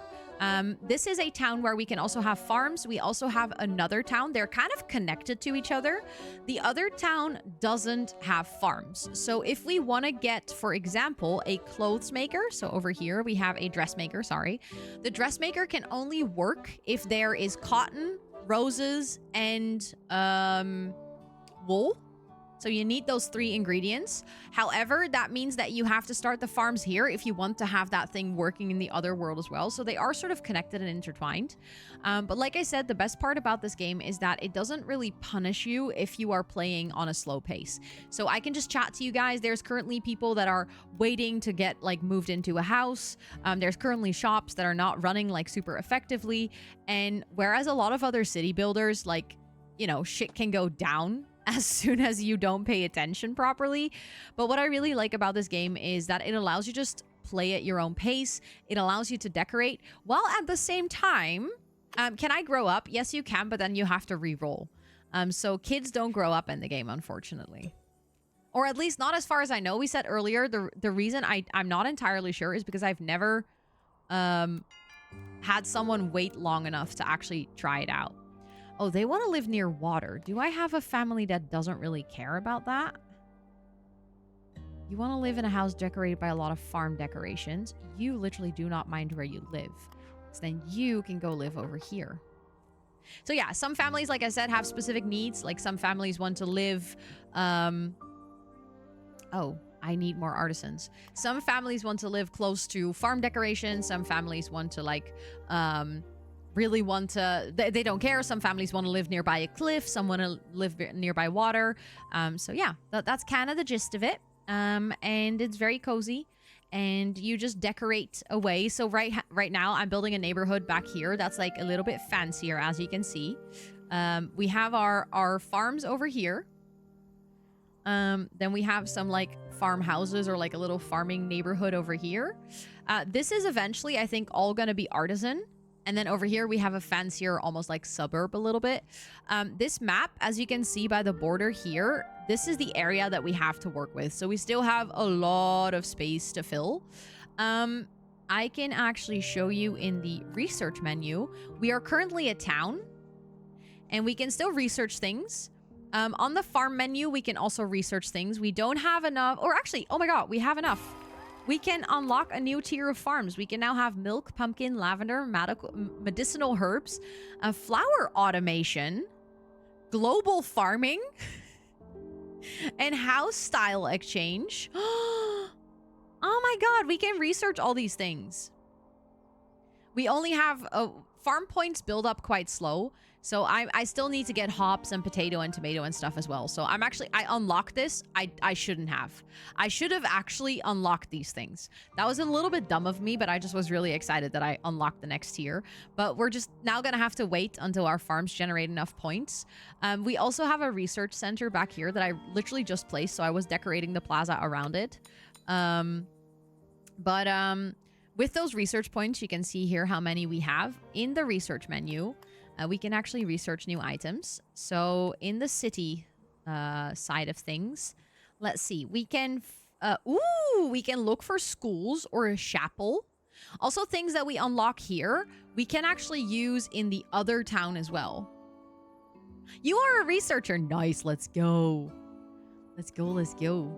This is a town where we can also have farms. We also have another town. They're kind of connected to each other. The other town doesn't have farms. So if we want to get, for example, a clothes maker, so over here we have a dressmaker, sorry. The dressmaker can only work if there is cotton, roses, and wool. So you need those 3 ingredients. However, that means that you have to start the farms here if you want to have that thing working in the other world as well. So they are sort of connected and intertwined. But like I said, the best part about this game is that it doesn't really punish you if you are playing on a slow pace. So I can just chat to you guys. There's currently people that are waiting to get like moved into a house. There's currently shops that are not running like super effectively. And whereas a lot of other city builders, like, you know, shit can go down as soon as you don't pay attention properly. But what I really like about this game is that it allows you just play at your own pace. It allows you to decorate while at the same time, can I grow up? Yes, you can, but then you have to re-roll. So kids don't grow up in the game, unfortunately. Or at least not as far as I know. We said earlier, the reason I'm not entirely sure is because I've never had had someone wait long enough to actually try it out. Oh, they want to live near water. Do I have a family that doesn't really care about that? You want to live in a house decorated by a lot of farm decorations. You literally do not mind where you live. So then you can go live over here. So yeah, some families, like I said, have specific needs. Like some families want to live... Oh, I need more artisans. Some families want to live close to farm decorations. Some families want to like... really want to... They don't care. Some families want to live nearby a cliff. Some want to live nearby water. So yeah, that's kind of the gist of it. And it's very cozy, and you just decorate away. So right now I'm building a neighborhood back here that's like a little bit fancier, as you can see. We have our farms over here. Then we have some like farmhouses or like a little farming neighborhood over here. This is eventually, I think, all gonna be artisan. And then over here, we have a fancier, almost like suburb a little bit. This map, as you can see by the border here, this is the area that we have to work with. So we still have a lot of space to fill. I can actually show you in the research menu. We are currently a town, and we can still research things. On the farm menu, we can also research things. We don't have enough, or actually, oh my god, we have enough. We can unlock a new tier of farms. We can now have milk, pumpkin, lavender, medicinal herbs, flower automation, global farming, and house style exchange. Oh my god, we can research all these things. We only have farm points build up quite slow. So I still need to get hops and potato and tomato and stuff as well. So I unlocked this. I shouldn't have. I should have actually unlocked these things. That was a little bit dumb of me, but I just was really excited that I unlocked the next tier. But we're just now going to have to wait until our farms generate enough points. We also have a research center back here that I literally just placed. So I was decorating the plaza around it. With those research points, you can see here how many we have in the research menu. We can actually research new items. So in the city side of things, let's see. We can, we can look for schools or a chapel. Also things that we unlock here, we can actually use in the other town as well. You are a researcher. Nice. Let's go. Let's go. Let's go.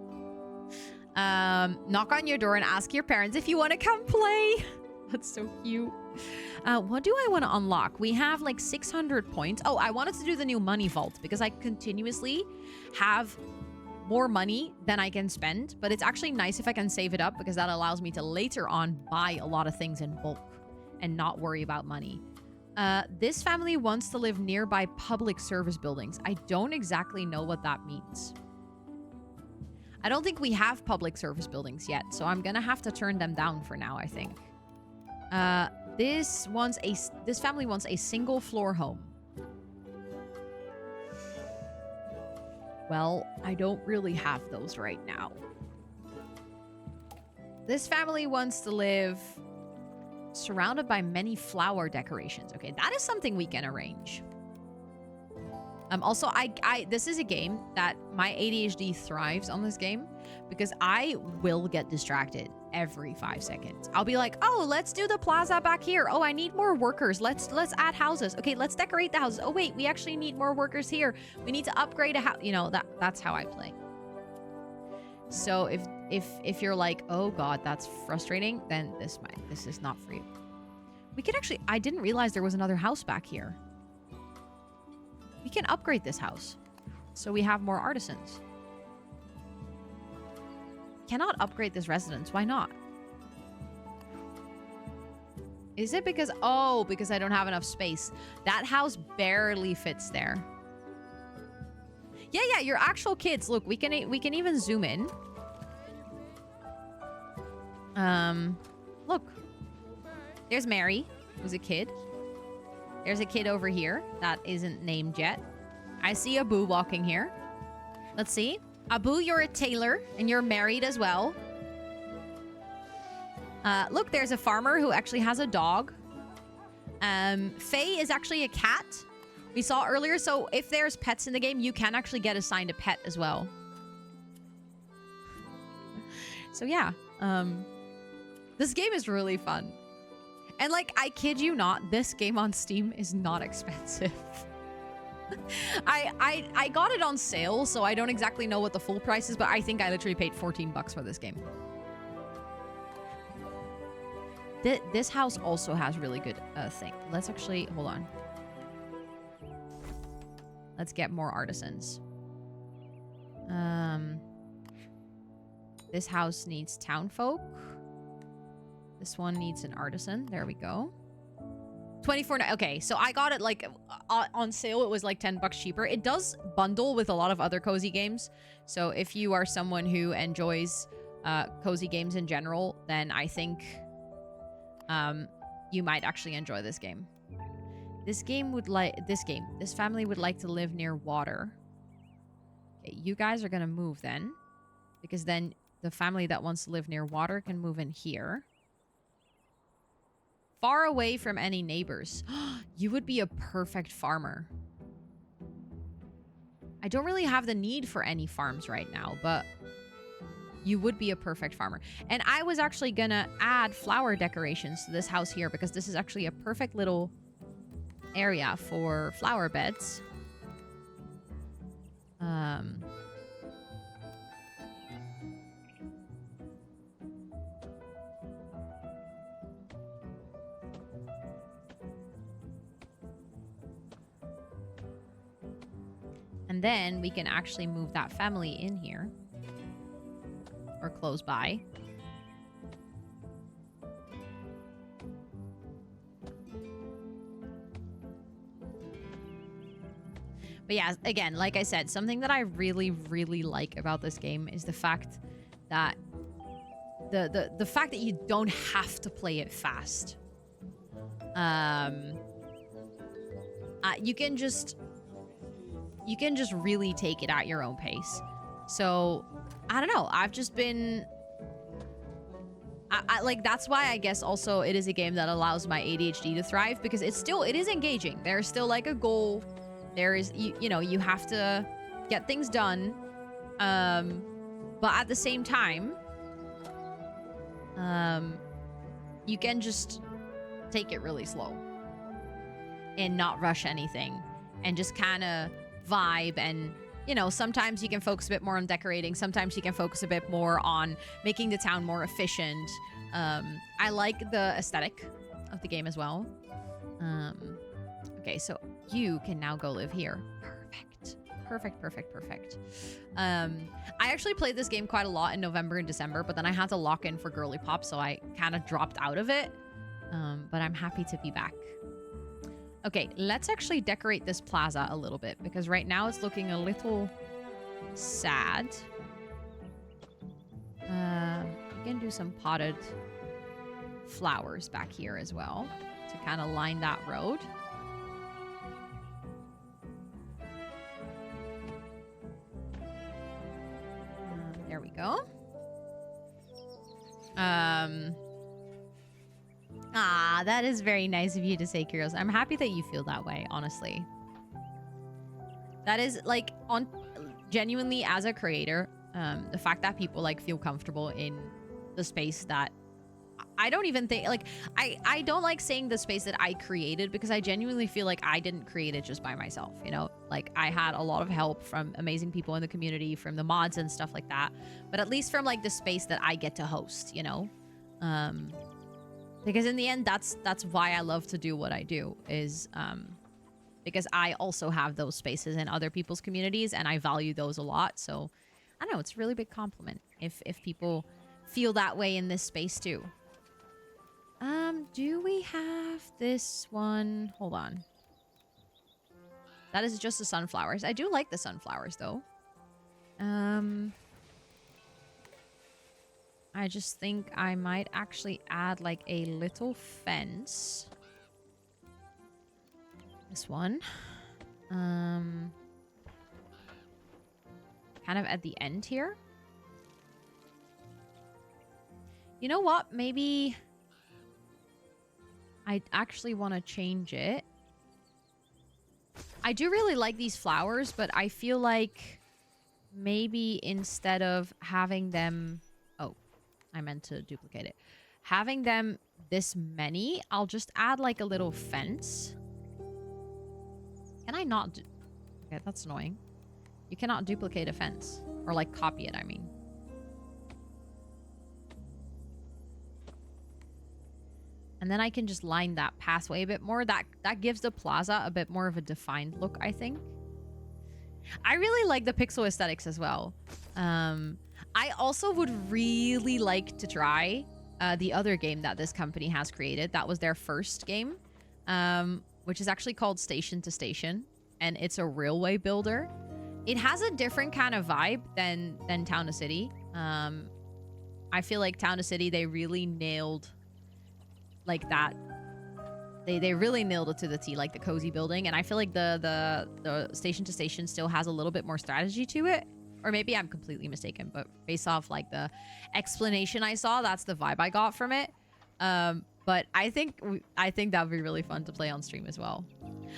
Knock on your door and ask your parents if you want to come play. That's so cute. What do I want to unlock? We have like 600 points. Oh, I wanted to do the new money vault because I continuously have more money than I can spend. But it's actually nice if I can save it up because that allows me to later on buy a lot of things in bulk and not worry about money. This family wants to live nearby public service buildings. I don't exactly know what that means. I don't think we have public service buildings yet, so I'm gonna have to turn them down for now, I think. This family wants a single floor home. Well, I don't really have those right now. This family wants to live surrounded by many flower decorations. Okay, that is something we can arrange. Also, this is a game that my ADHD thrives on this game because I will get distracted every 5 seconds. I'll be like, oh, let's do the plaza back here. Oh, I need more workers. Let's add houses. Okay, let's decorate the houses. Oh, wait, we actually need more workers here. We need to upgrade a house. You know, that's how I play. So if you're like, oh God, that's frustrating, then this is not for you. We could actually, I didn't realize there was another house back here. We can upgrade this house so we have more artisans. Cannot upgrade this residence. Why not? Is it because... Oh, because I don't have enough space. That house barely fits there. Yeah, your actual kids. Look, we can even zoom in. Look. There's Mary, who's a kid. There's a kid over here that isn't named yet. I see Abu walking here. Let's see. Abu, you're a tailor and you're married as well. Look, there's a farmer who actually has a dog. Faye is actually a cat. We saw earlier. So if there's pets in the game, you can actually get assigned a pet as well. So yeah, this game is really fun. And like, I kid you not, this game on Steam is not expensive. I got it on sale, so I don't exactly know what the full price is, but I think I literally paid 14 bucks for this game. This house also has really good thing. Let's actually, hold on. Let's get more artisans. This house needs townfolk. This one needs an artisan. There we go. 24. Okay, so I got it like on sale. It was like 10 bucks cheaper. It does bundle with a lot of other cozy games. So if you are someone who enjoys cozy games in general, then I think you might actually enjoy this game. This family would like to live near water. Okay, you guys are gonna move then, because then the family that wants to live near water can move in here. Far away from any neighbors. You would be a perfect farmer. I don't really have the need for any farms right now, but you would be a perfect farmer. And I was actually gonna add flower decorations to this house here because this is actually a perfect little area for flower beds. And then we can actually move that family in here. Or close by. But yeah, again, like I said, something that I really, really like about this game is the fact that the fact that you don't have to play it fast. You can just really take it at your own pace. So I don't know. I've just been... I like, that's why I guess also it is a game that allows my ADHD to thrive, because it is engaging. There's still like a goal. There is, you know, you have to get things done. But at the same time, you can just take it really slow and not rush anything and just kind of vibe. And you know, sometimes you can focus a bit more on decorating. Sometimes you can focus a bit more on making the town more efficient. I like the aesthetic of the game as well. Okay, so you can now go live here. Perfect. I actually played this game quite a lot in November and December, but then I had to lock in for Girly Pop, so I kind of dropped out of it. But I'm happy to be back. Okay, let's actually decorate this plaza a little bit, because right now it's looking a little sad. We can do some potted flowers back here as well to kind of line that road. There we go. That is very nice of you to say, Kyros. I'm happy that you feel that way, honestly. That is, like, genuinely, as a creator, the fact that people, like, feel comfortable in the space that... I don't even think, like, I don't like saying the space that I created, because I genuinely feel like I didn't create it just by myself, you know? Like, I had a lot of help from amazing people in the community, from the mods and stuff like that. But at least from, like, the space that I get to host, you know? Because in the end, that's why I love to do what I do, is because I also have those spaces in other people's communities, and I value those a lot. So, I don't know, it's a really big compliment if people feel that way in this space too. Do we have this one? Hold on. That is just the sunflowers. I do like the sunflowers, though. I just think I might actually add, like, a little fence. This one. Kind of at the end here. You know what? Maybe... I actually want to change it. I do really like these flowers, but I feel like maybe instead of having them... Oh, I meant to duplicate it. Having them this many, I'll just add like a little fence. Can I not do... Okay, that's annoying. You cannot duplicate a fence. Or like copy it, I mean. And then I can just line that pathway a bit more. That gives the plaza a bit more of a defined look, I think. I really like the pixel aesthetics as well. I also would really like to try the other game that this company has created. That was their first game, which is actually called Station to Station. And it's a railway builder. It has a different kind of vibe than Town to City. I feel like Town to City, they really nailed like that. They really nailed it to the T, like the cozy building. And I feel like the Station to Station still has a little bit more strategy to it. Or maybe I'm completely mistaken, but based off like the explanation I saw, that's the vibe I got from it. But I think that would be really fun to play on stream as well.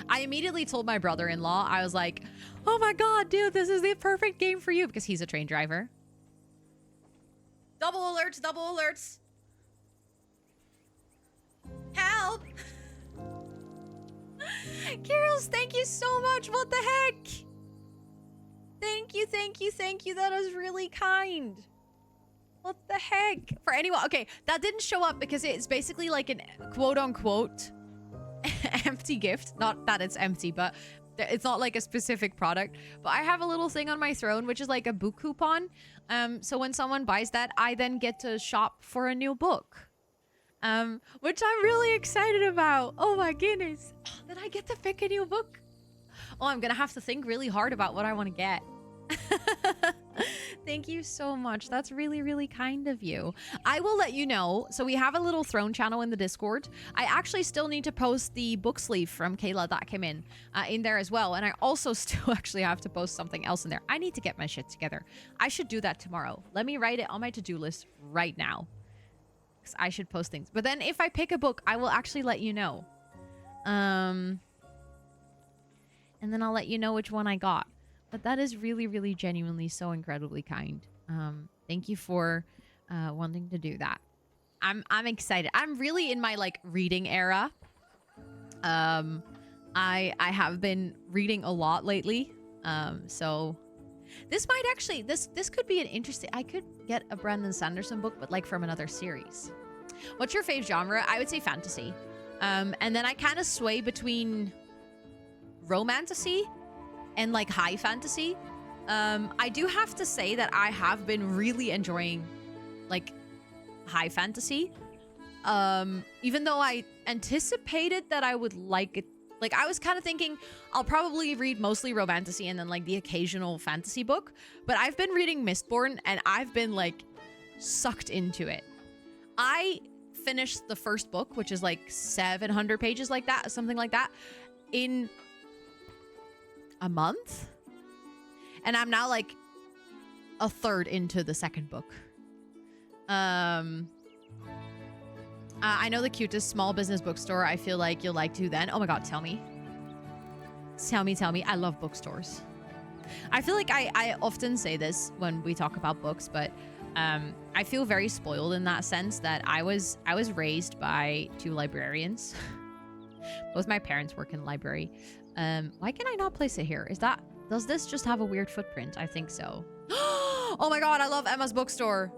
I immediately told my brother-in-law, I was like, oh my god, dude, this is the perfect game for you, because he's a train driver. Double alerts, double alerts. Help! Kirill, thank you so much. What the heck? Thank you, thank you, thank you. That is really kind. What the heck? For anyone, okay, that didn't show up because it's basically like an quote-unquote empty gift. Not that it's empty, but it's not like a specific product. But I have a little thing on my throne, which is like a book coupon. So when someone buys that, I then get to shop for a new book. Which I'm really excited about. Oh my goodness. Did I get to pick a new book? Oh, I'm gonna have to think really hard about what I want to get. Thank you so much. That's really, really kind of you. I will let you know. So we have a little throne channel in the Discord. I actually still need to post the book sleeve from Kayla that came in there as well. And I also still actually have to post something else in there. I need to get my shit together. I should do that tomorrow. Let me write it on my to-do list right now. Because I should post things. But then if I pick a book, I will actually let you know. And then I'll let you know which one I got. But that is really, really genuinely so incredibly kind. Thank you for wanting to do that. I'm excited. I'm really in my like reading era. I have been reading a lot lately. So this might actually this could be an interesting. I could get a Brandon Sanderson book, but like from another series. What's your fave genre? I would say fantasy. And then I kind of sway between romantasy and like high fantasy. I do have to say that I have been really enjoying like high fantasy. Even though I anticipated that I would like it. Like I was kind of thinking I'll probably read mostly romantasy and then like the occasional fantasy book. But I've been reading Mistborn and I've been like sucked into it. I finished the first book, which is like 700 pages like that, something like that, in a month. And I'm now like a third into the second book. I know the cutest small business bookstore. I feel like you'll like to then. Oh my god, tell me. Tell me. I love bookstores. I feel like I often say this when we talk about books, but I feel very spoiled in that sense that I was raised by 2 librarians. Both my parents work in the library. Why can I not place it here? Does this just have a weird footprint? I think so. Oh my god, I love Emma's bookstore.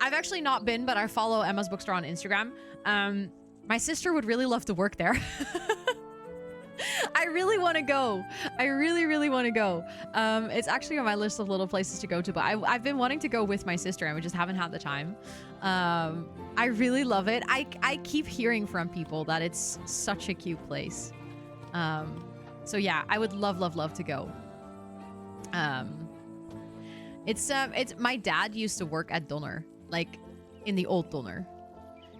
I've actually not been, but I follow Emma's bookstore on Instagram. My sister would really love to work there. I really want to go. I really, really want to go. It's actually on my list of little places to go to, but I've been wanting to go with my sister and we just haven't had the time. I really love it. I keep hearing from people that it's such a cute place. So yeah, I would love to go. It's my dad used to work at Donner, like in the old Donner.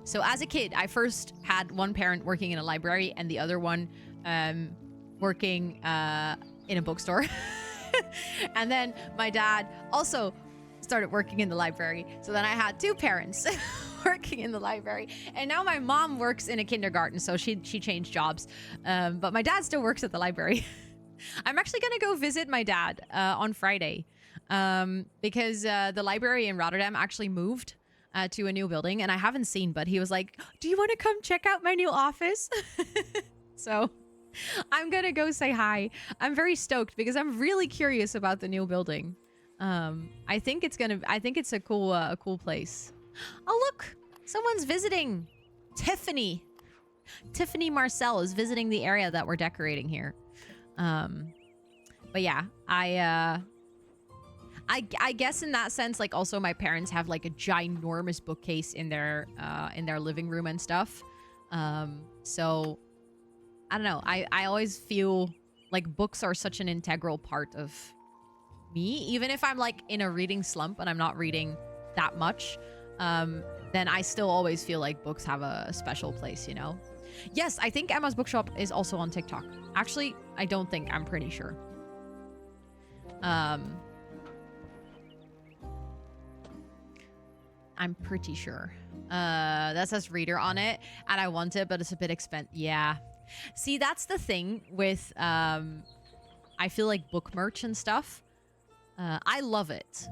So as a kid, I first had one parent working in a library and the other one working in a bookstore. And then my dad also started working in the library. So then I had 2 parents working in the library. And now my mom works in a kindergarten, so she changed jobs. But my dad still works at the library. I'm actually going to go visit my dad on Friday because the library in Rotterdam actually moved. to a new building, and I haven't seen, but he was like, do you want to come check out my new office? So I'm gonna go say hi. I'm very stoked because I'm really curious about the new building. I think it's a cool place. Oh, look, someone's visiting. Tiffany Marcel is visiting the area that we're decorating here. But yeah, I guess in that sense, like, also my parents have like a ginormous bookcase in their living room and stuff. So I don't know. I always feel like books are such an integral part of me, even if I'm like in a reading slump and I'm not reading that much. Then I still always feel like books have a special place, you know? Yes, I think Emma's Bookshop is also on TikTok. Actually, I don't think. I'm pretty sure. I'm pretty sure. That says reader on it, and I want it, but it's a bit expensive. Yeah. See, that's the thing with, I feel like book merch and stuff. I love it.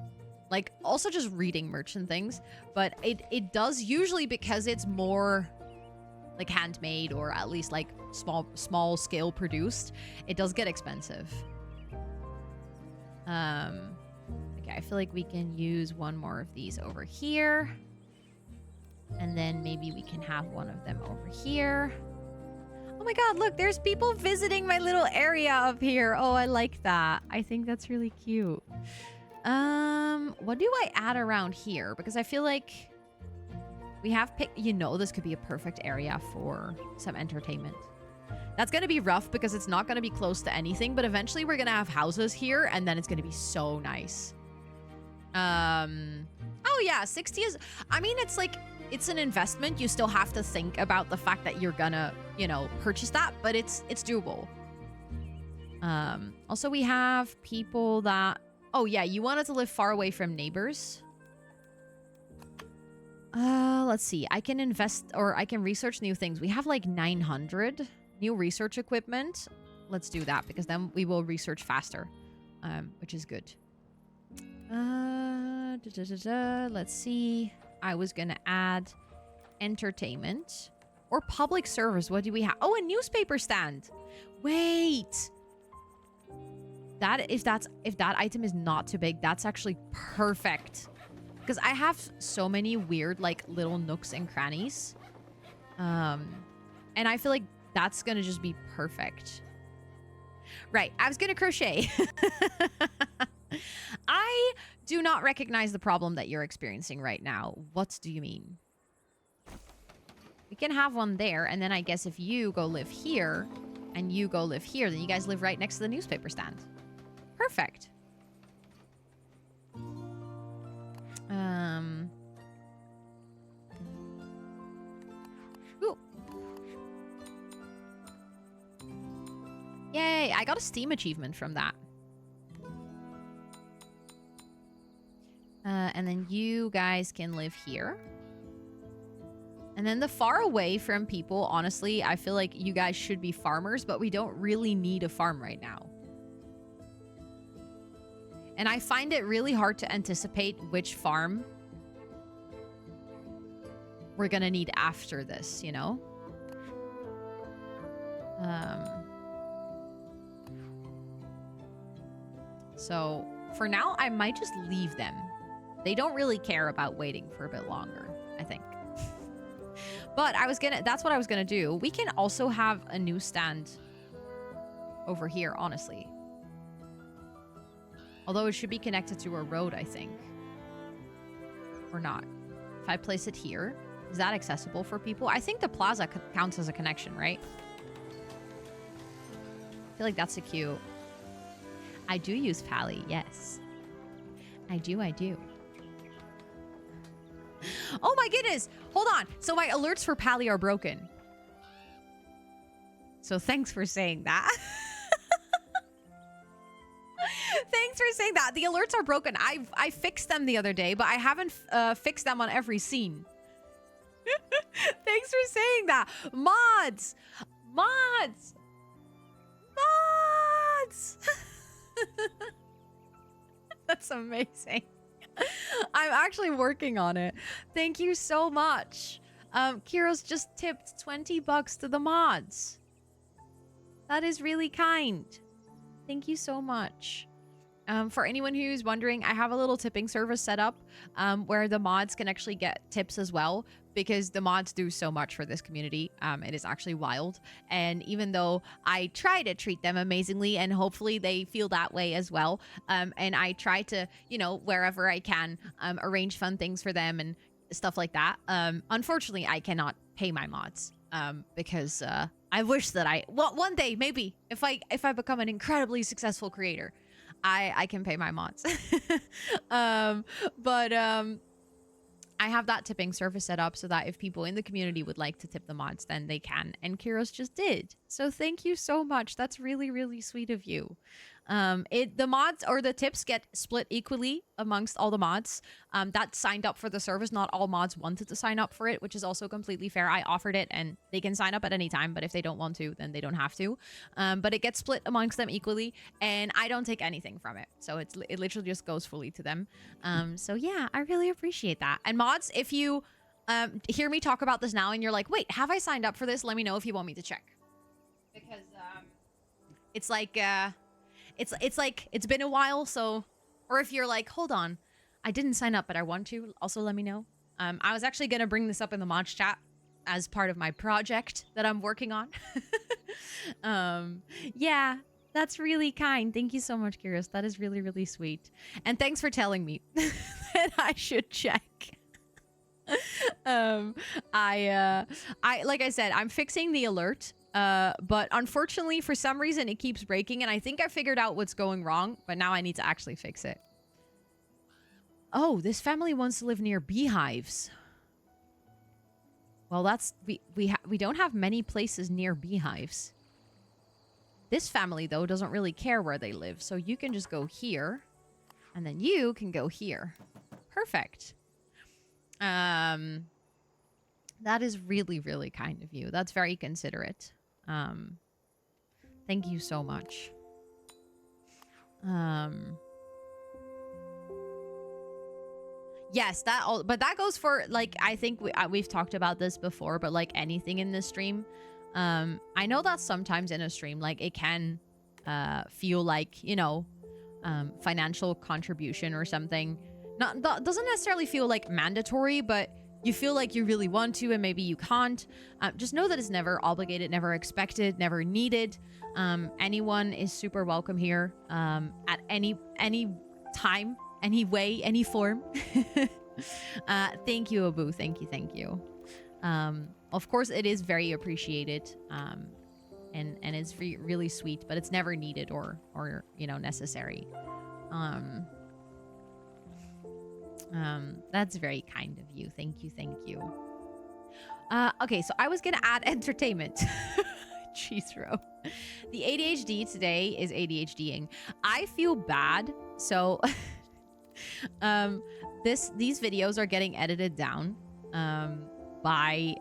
Like, also just reading merch and things. But it does usually, because it's more like handmade or at least like small scale produced, it does get expensive. Okay, I feel like we can use one more of these over here. And then maybe we can have one of them over here. Oh my god, look, there's people visiting my little area up here. Oh, I like that. I think that's really cute. What do I add around here? Because I feel like we have this could be a perfect area for some entertainment. That's going to be rough because it's not going to be close to anything, but eventually we're going to have houses here and then it's going to be so nice. Oh yeah, 60 is, I mean, it's like, it's an investment. You still have to think about the fact that you're gonna, purchase that, but it's doable. Also we have people that, oh yeah, you wanted to live far away from neighbors. Let's see. I can invest, or I can research new things. We have like 900 new research equipment. Let's do that because then we will research faster, which is good. Let's see. I was gonna add entertainment or public service. What do we have? Oh, a newspaper stand. Wait. If that item is not too big, that's actually perfect. Because I have so many weird, like, little nooks and crannies. And I feel like that's gonna just be perfect. Right, I was gonna crochet. I do not recognize the problem that you're experiencing right now. What do you mean? We can have one there, and then I guess if you go live here, and you go live here, then you guys live right next to the newspaper stand. Perfect. Ooh. Yay, I got a Steam achievement from that. And then you guys can live here. And then the far away from people, honestly, I feel like you guys should be farmers, but we don't really need a farm right now. And I find it really hard to anticipate which farm we're gonna need after this, you know? So for now, I might just leave them. They don't really care about waiting for a bit longer, I think. But that's what I was gonna do. We can also have a newsstand over here, honestly. Although it should be connected to a road, I think. Or not. If I place it here, is that accessible for people? I think the plaza counts as a connection, right? I feel like that's a cute. I do use Pally, yes. I do. Oh my goodness! Hold on. So my alerts for Pally are broken. So thanks for saying that. Thanks for saying that. The alerts are broken. I fixed them the other day, but I haven't fixed them on every scene. Thanks for saying that. Mods! That's amazing. I'm actually working on it. Thank you so much. Kiros just tipped 20 bucks to the mods. That is really kind. Thank you so much. For anyone who's wondering, I have a little tipping service set up where the mods can actually get tips as well, because the mods do so much for this community. It is actually wild. And even though I try to treat them amazingly, and hopefully they feel that way as well, and I try to, you know, wherever I can, arrange fun things for them and stuff like that. Unfortunately, I cannot pay my mods because I wish that well, one day, maybe, if I become an incredibly successful creator, I can pay my mods. But I have that tipping service set up so that if people in the community would like to tip the mods, then they can. And Kiros just did. So thank you so much. That's really, really sweet of you. The mods or the tips get split equally amongst all the mods that signed up for the service. Not all mods wanted to sign up for it, which is also completely fair. I offered it and they can sign up at any time, but if they don't want to, then they don't have to. But it gets split amongst them equally, and I don't take anything from it. So it literally just goes fully to them. So yeah, I really appreciate that. And mods, if you hear me talk about this now and you're like, wait, have I signed up for this? Let me know if you want me to check. Because it's like... It's like, it's been a while, so... Or if you're like, hold on, I didn't sign up, but I want to, also let me know. I was actually going to bring this up in the mods chat as part of my project that I'm working on. Yeah, that's really kind. Thank you so much, Kiros. That is really, really sweet. And thanks for telling me that I should check. Like I said, I'm fixing the alert. But unfortunately, for some reason, it keeps breaking, and I think I figured out what's going wrong, but now I need to actually fix it. Oh, this family wants to live near beehives. Well, that's... We don't have many places near beehives. This family, though, doesn't really care where they live, so you can just go here, and then you can go here. Perfect. That is really, really kind of you. That's very considerate. Thank you so much. Yes, but that goes for, like, I think we've talked about this before, but like anything in this stream, I know that sometimes in a stream, like, it can feel like, you know, financial contribution or something. Doesn't necessarily feel like mandatory, but you feel like you really want to and maybe you can't. Just know that it's never obligated, never expected, never needed. Anyone is super welcome here at any time, any way, any form. Thank you, Abu. Thank you. Of course, it is very appreciated, and it's really sweet, but it's never needed or you know, necessary. That's very kind of you. Thank you. Okay, so I was gonna add entertainment. Jeez, Ro. The ADHD today is ADHDing. I feel bad, so these videos are getting edited down by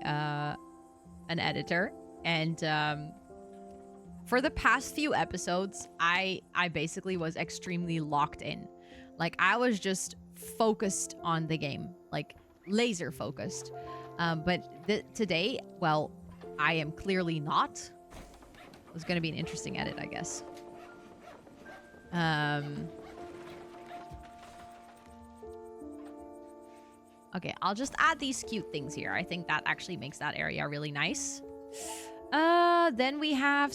an editor, and for the past few episodes, I basically was extremely locked in. Like, I was just focused on the game, like laser focused. But today, well, I am clearly not. It was going to be an interesting edit, I guess. Okay, I'll just add these cute things here. I think that actually makes that area really nice. Then we have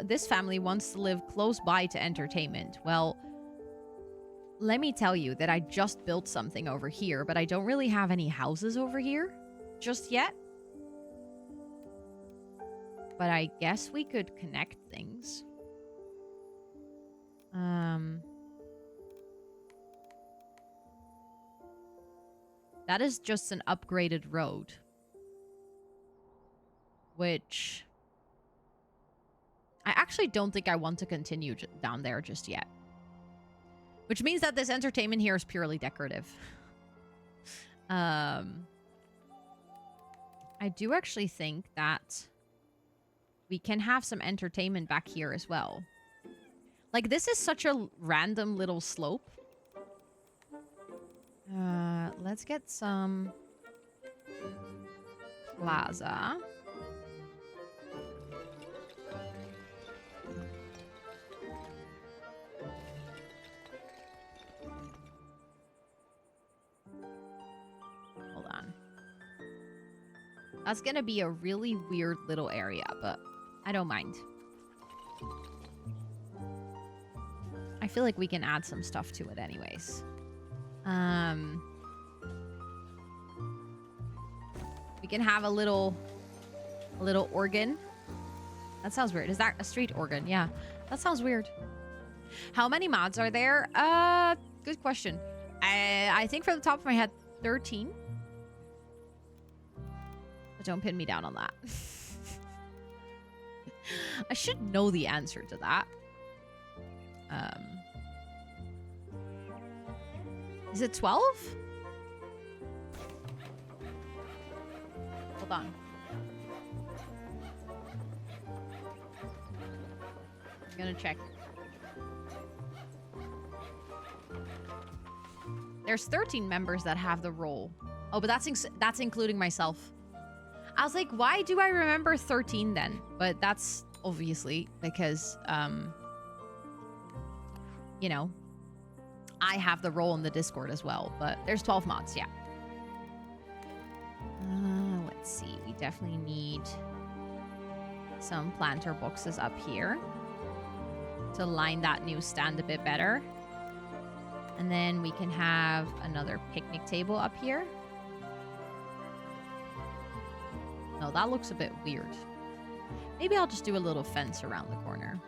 this family wants to live close by to entertainment. Well, let me tell you that I just built something over here, but I don't really have any houses over here just yet. But I guess we could connect things. That is just an upgraded road. Which I actually don't think I want to continue down there just yet. Which means that this entertainment here is purely decorative. I do actually think that we can have some entertainment back here as well. Like, this is such a random little slope. Let's get some plaza. Hold on. That's gonna be a really weird little area, but I don't mind. I feel like we can add some stuff to it anyways. We can have a little organ. That sounds weird. Is that a street organ? Yeah. That sounds weird. How many mods are there? Good question. I think from the top of my head, 13. But don't pin me down on that. I should know the answer to that. Is it 12? Hold on. I'm gonna check. There's 13 members that have the role. Oh, but that's including myself. I was like, why do I remember 13 then? But that's obviously because, you know, I have the role in the Discord as well. But there's 12 mods, yeah. Let's see. We definitely need some planter boxes up here to line that new stand a bit better. And then we can have another picnic table up here. No, that looks a bit weird. Maybe I'll just do a little fence around the corner.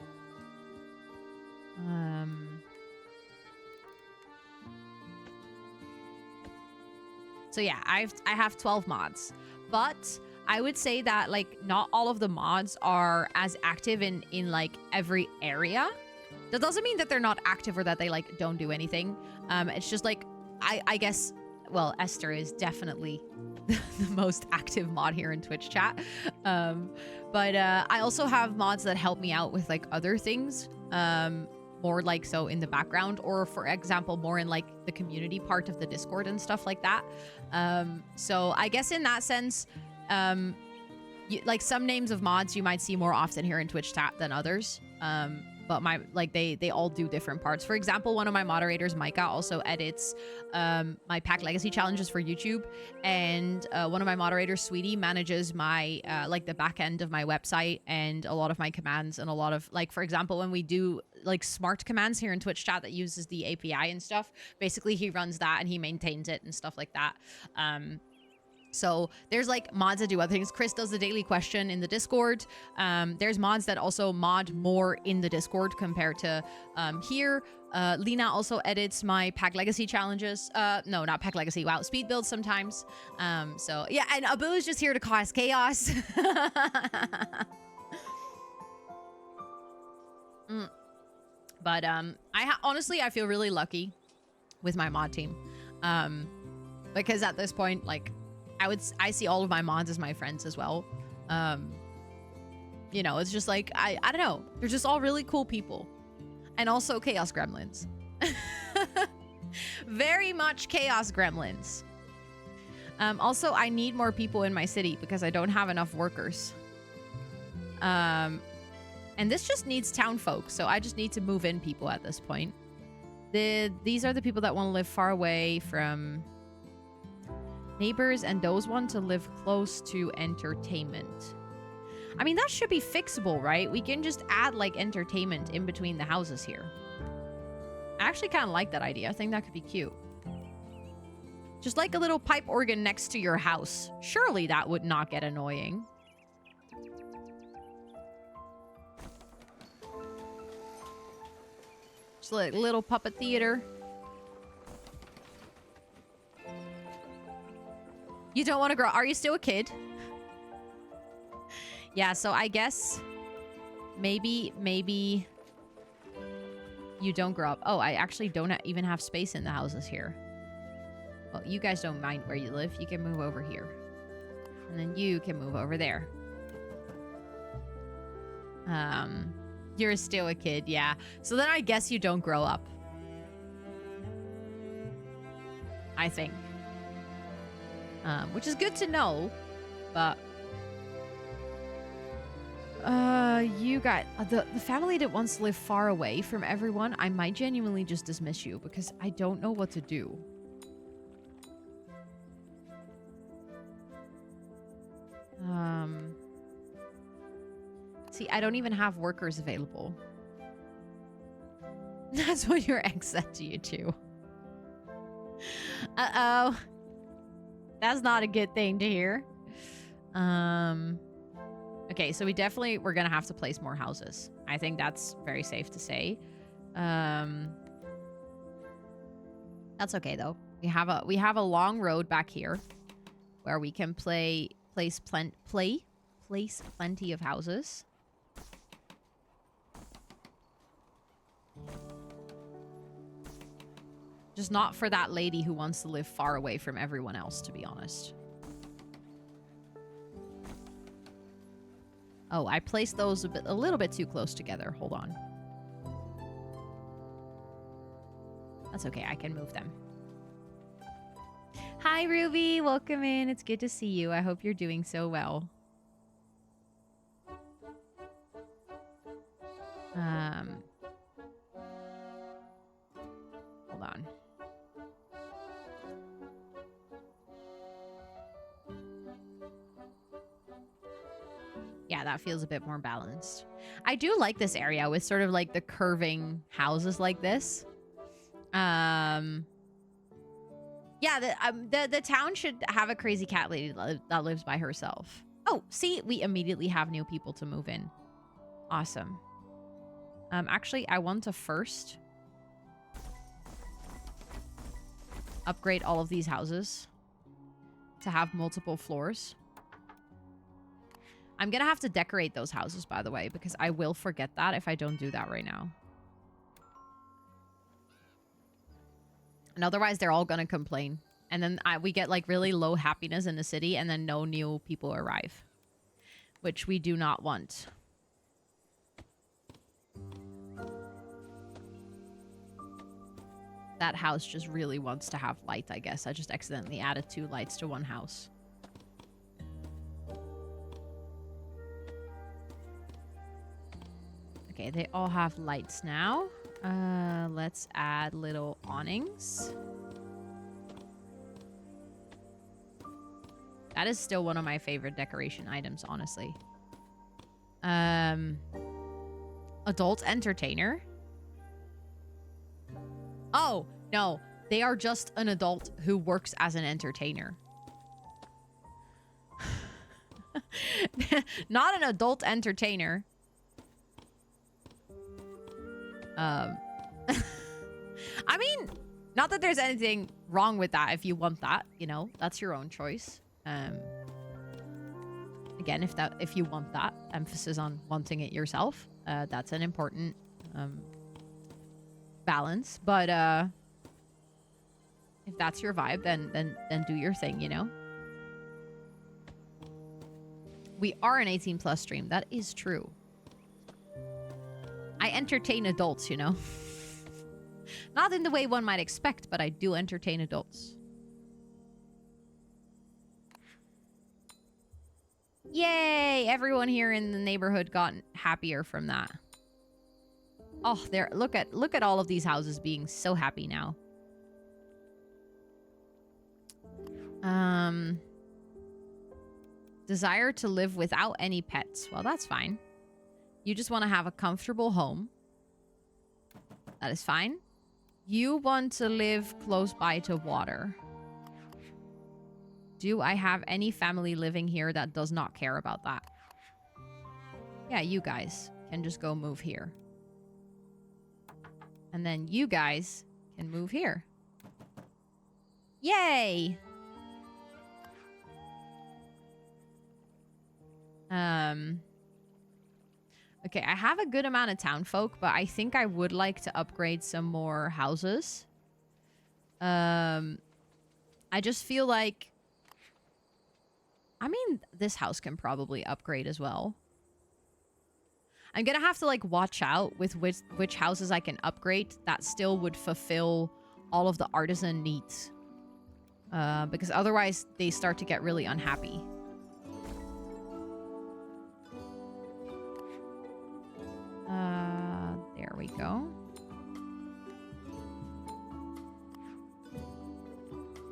So yeah, I have 12 mods, but I would say that like not all of the mods are as active in like every area. That doesn't mean that they're not active or that they like don't do anything. It's just like I guess, well, Esther is definitely the most active mod here in Twitch chat. But I also have mods that help me out with like other things. More like so in the background, or for example, more in like the community part of the Discord and stuff like that. So I guess in that sense, like some names of mods you might see more often here in Twitch chat than others. But they all do different parts. For example, one of my moderators, Micah, also edits my Pack Legacy challenges for YouTube, and one of my moderators, Sweetie, manages my like the back end of my website and a lot of my commands, and a lot of like, for example, when we do like smart commands here in Twitch chat that uses the API and stuff, basically he runs that and he maintains it and stuff like that. So there's like mods that do other things. Chris does the daily question in the Discord. There's mods that also mod more in the Discord compared to here. Lena also edits my Pack Legacy challenges. No, not Pack Legacy. Wow, speed builds sometimes. So yeah, and Abu is just here to cause chaos. But honestly, I feel really lucky with my mod team, because at this point, like, I see all of my mods as my friends as well. You know, it's just like, I don't know. They're just all really cool people. And also Chaos Gremlins. Very much Chaos Gremlins. Also, I need more people in my city because I don't have enough workers. And this just needs town folk, so I just need to move in people at this point. These are the people that want to live far away from neighbors, and those want to live close to entertainment. I mean, that should be fixable, right? We can just add like entertainment in between the houses here. I actually kind of like that idea. I think that could be cute. Just like a little pipe organ next to your house. Surely that would not get annoying. Just like little puppet theater. You don't want to grow. Are you still a kid? Yeah, so I guess maybe you don't grow up. Oh, I actually don't even have space in the houses here. Well, you guys don't mind where you live. You can move over here. And then you can move over there. You're still a kid, yeah. So then I guess you don't grow up. I think. Which is good to know, but... you got... the family that wants to live far away from everyone, I might genuinely just dismiss you because I don't know what to do. See, I don't even have workers available. That's what your ex said to you, too. Uh-oh. That's not a good thing to hear. Okay, so we're gonna have to place more houses. I think that's very safe to say. That's okay, though. We have a long road back here where we can place plenty of houses. Just not for that lady who wants to live far away from everyone else, to be honest. Oh, I placed those a little bit too close together. Hold on. That's okay. I can move them. Hi, Ruby. Welcome in. It's good to see you. I hope you're doing so well. Hold on. Yeah, that feels a bit more balanced. I do like this area with sort of like the curving houses like this. Yeah, the town should have a crazy cat lady that lives by herself. Oh, see, we immediately have new people to move in. Awesome. Actually, I want to first upgrade all of these houses to have multiple floors. I'm gonna have to decorate those houses, by the way, because I will forget that if I don't do that right now. And otherwise, they're all gonna complain. And then we get, like, really low happiness in the city, and then no new people arrive. Which we do not want. That house just really wants to have light, I guess. I just accidentally added 2 lights to one house. Okay, they all have lights now. Let's add little awnings. That is still one of my favorite decoration items, honestly. Adult entertainer. Oh, no. They are just an adult who works as an entertainer. Not an adult entertainer. I mean, not that there's anything wrong with that if you want that, you know, that's your own choice. Again, if you want that, emphasis on wanting it yourself, that's an important balance. But if that's your vibe, then do your thing, you know. We are an 18+ stream. That is true. I entertain adults, you know. Not in the way one might expect, but I do entertain adults. Yay! Everyone here in the neighborhood got happier from that. Oh, there! Look at all of these houses being so happy now. Desire to live without any pets. Well, that's fine. You just want to have a comfortable home. That is fine. You want to live close by to water. Do I have any family living here that does not care about that? Yeah, you guys can just go move here. And then you guys can move here. Yay! Okay, I have a good amount of town folk, but I think I would like to upgrade some more houses. I just feel like... I mean, this house can probably upgrade as well. I'm gonna have to, like, watch out with which houses I can upgrade that still would fulfill all of the artisan needs. Because otherwise they start to get really unhappy. There we go.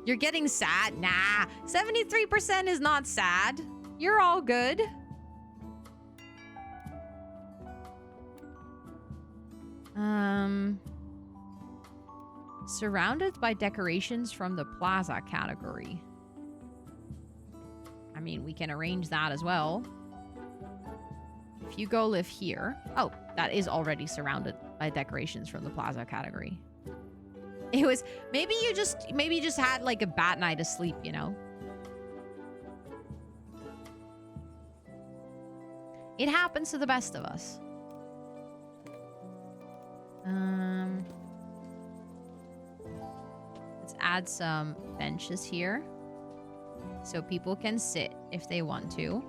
You're getting sad? Nah, 73% is not sad. You're all good. Surrounded by decorations from the plaza category. I mean, we can arrange that as well. If you go live here... Oh, that is already surrounded by decorations from the plaza category. It was... Maybe you just had like a bad night of sleep, you know? It happens to the best of us. Let's add some benches here. So people can sit if they want to.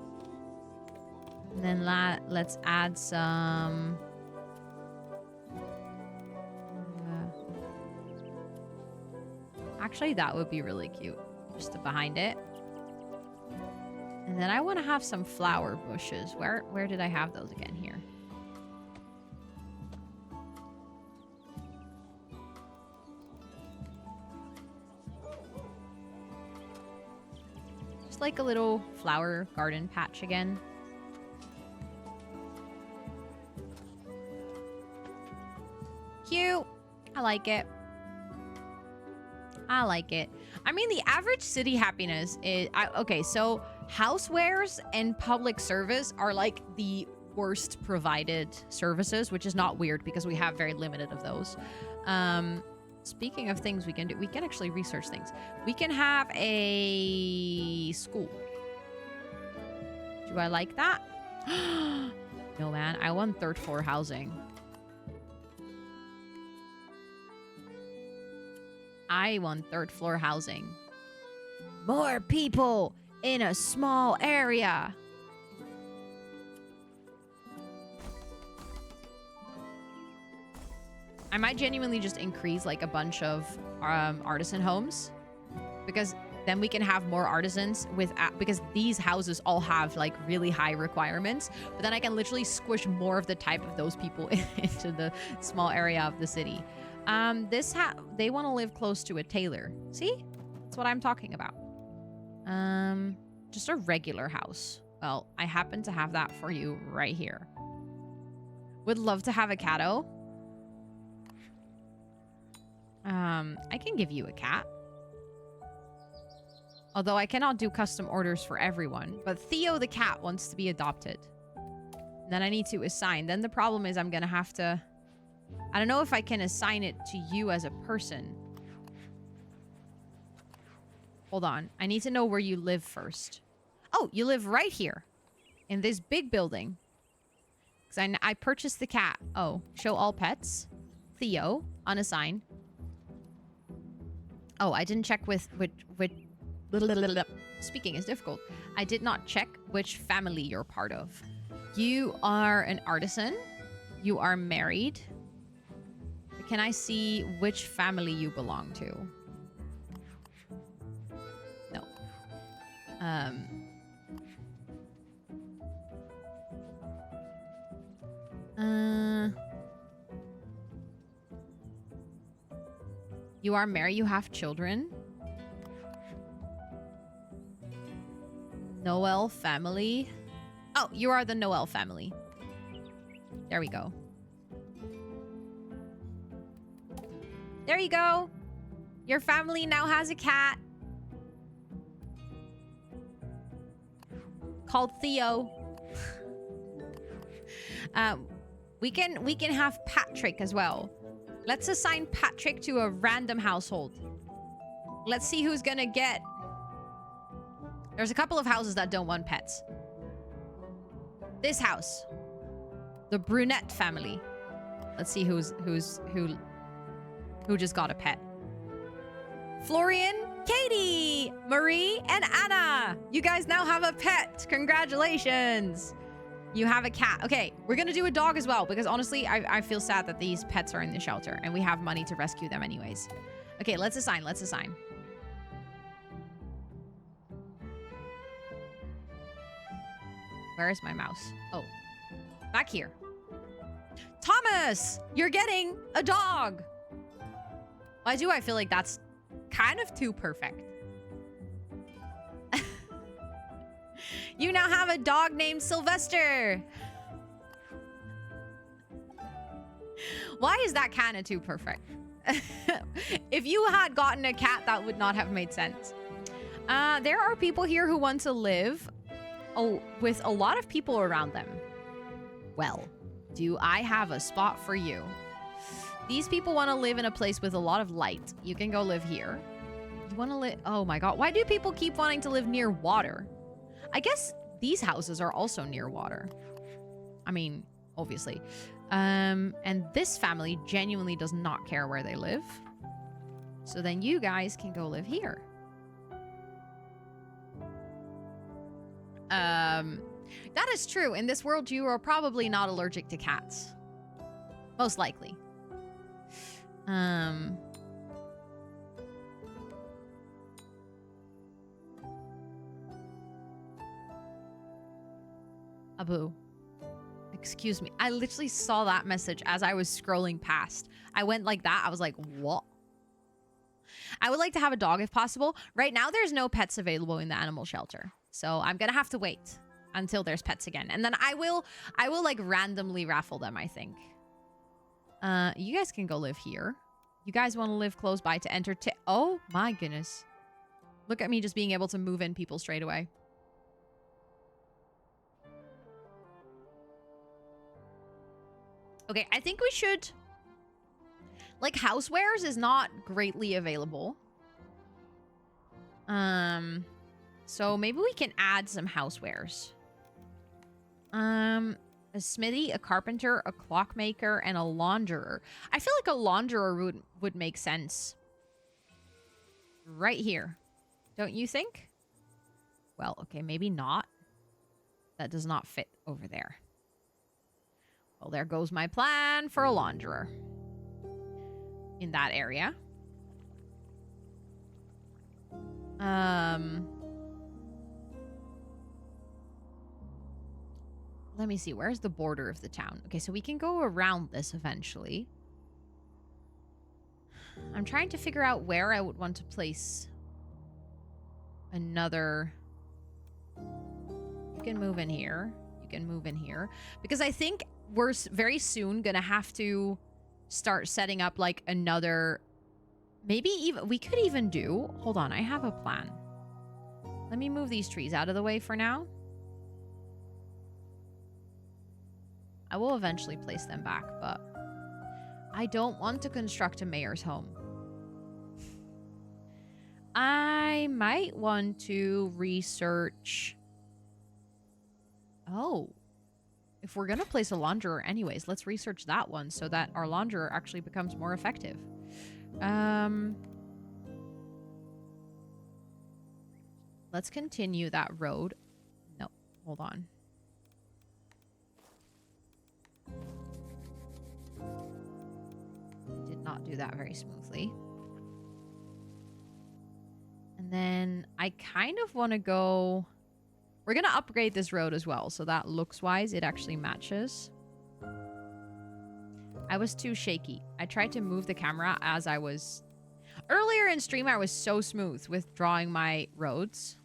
And then let's add some... Actually, that would be really cute. Just behind it. And then I want to have some flower bushes. Where did I have those again? Here. Just like a little flower garden patch again. Cute. I like it. I like it. I mean, the average city happiness is... okay, so housewares and public service are like the worst provided services, which is not weird because we have very limited of those. Speaking of things we can do, we can actually research things. We can have a school. Do I like that? No, man. I want third floor housing. I want third floor housing. More people in a small area. I might genuinely just increase like a bunch of artisan homes, because then we can have more artisans with because these houses all have like really high requirements, but then I can literally squish more of the type of those people into the small area of the city. They want to live close to a tailor. See? That's what I'm talking about. Just a regular house. Well, I happen to have that for you right here. Would love to have a catto. I can give you a cat. Although I cannot do custom orders for everyone. But Theo the cat wants to be adopted. Then I need to assign. Then the problem is I'm gonna have to... I don't know if I can assign it to you as a person. Hold on. I need to know where you live first. Oh, you live right here. In this big building. Because I purchased the cat. Oh, show all pets. Theo, unassigned. Oh, I didn't check with speaking is difficult. I did not check which family you're part of. You are an artisan. You are married. Can I see which family you belong to? No. You are married, you have children. Noel family. Oh, you are the Noel family. There we go. There you go. Your family now has a cat. Called Theo. We can have Patrick as well. Let's assign Patrick to a random household. Let's see who's gonna get... There's a couple of houses that don't want pets. This house. The Brunette family. Let's see who just got a pet. Florian, Katie, Marie, and Anna. You guys now have a pet. Congratulations. You have a cat. Okay, we're gonna do a dog as well, because honestly, I feel sad that these pets are in the shelter and we have money to rescue them anyways. Okay, let's assign. Where is my mouse? Oh, back here. Thomas, you're getting a dog. Why do I feel like that's kind of too perfect? You now have a dog named Sylvester. Why is that kind of too perfect? If you had gotten a cat, that would not have made sense. There are people here who want to live with a lot of people around them. Well, do I have a spot for you? These people want to live in a place with a lot of light. You can go live here. You want to live... Oh my god. Why do people keep wanting to live near water? I guess these houses are also near water. I mean, obviously. And this family genuinely does not care where they live. So then you guys can go live here. That is true. In this world, you are probably not allergic to cats. Most likely. Abu. Excuse me. I literally saw that message as I was scrolling past. I went like that. I was like, what? I would like to have a dog if possible. Right now, there's no pets available in the animal shelter. So I'm going to have to wait until there's pets again. And then I will like randomly raffle them, I think. You guys can go live here. You guys want to live close by to entertain. Oh my goodness. Look at me just being able to move in people straight away. Okay, I think we should... Like, housewares is not greatly available. So maybe we can add some housewares. A smithy, a carpenter, a clockmaker, and a launderer. I feel like a launderer would make sense. Right here. Don't you think? Well, okay, maybe not. That does not fit over there. Well, there goes my plan for a launderer. In that area. Let me see. Where's the border of the town? Okay, so we can go around this eventually. I'm trying to figure out where I would want to place another... You can move in here. You can move in here. Because I think we're very soon gonna have to start setting up like another... Maybe even... We could even do... Hold on, I have a plan. Let me move these trees out of the way for now. I will eventually place them back, but I don't want to construct a mayor's home. I might want to research... Oh. If we're going to place a launderer anyways, let's research that one so that our launderer actually becomes more effective. Let's continue that road. No, hold on. I did not do that very smoothly. And then I kind of want to go... We're going to upgrade this road as well, so that looks-wise, it actually matches. I was too shaky. I tried to move the camera as I was... Earlier in stream, I was so smooth with drawing my roads.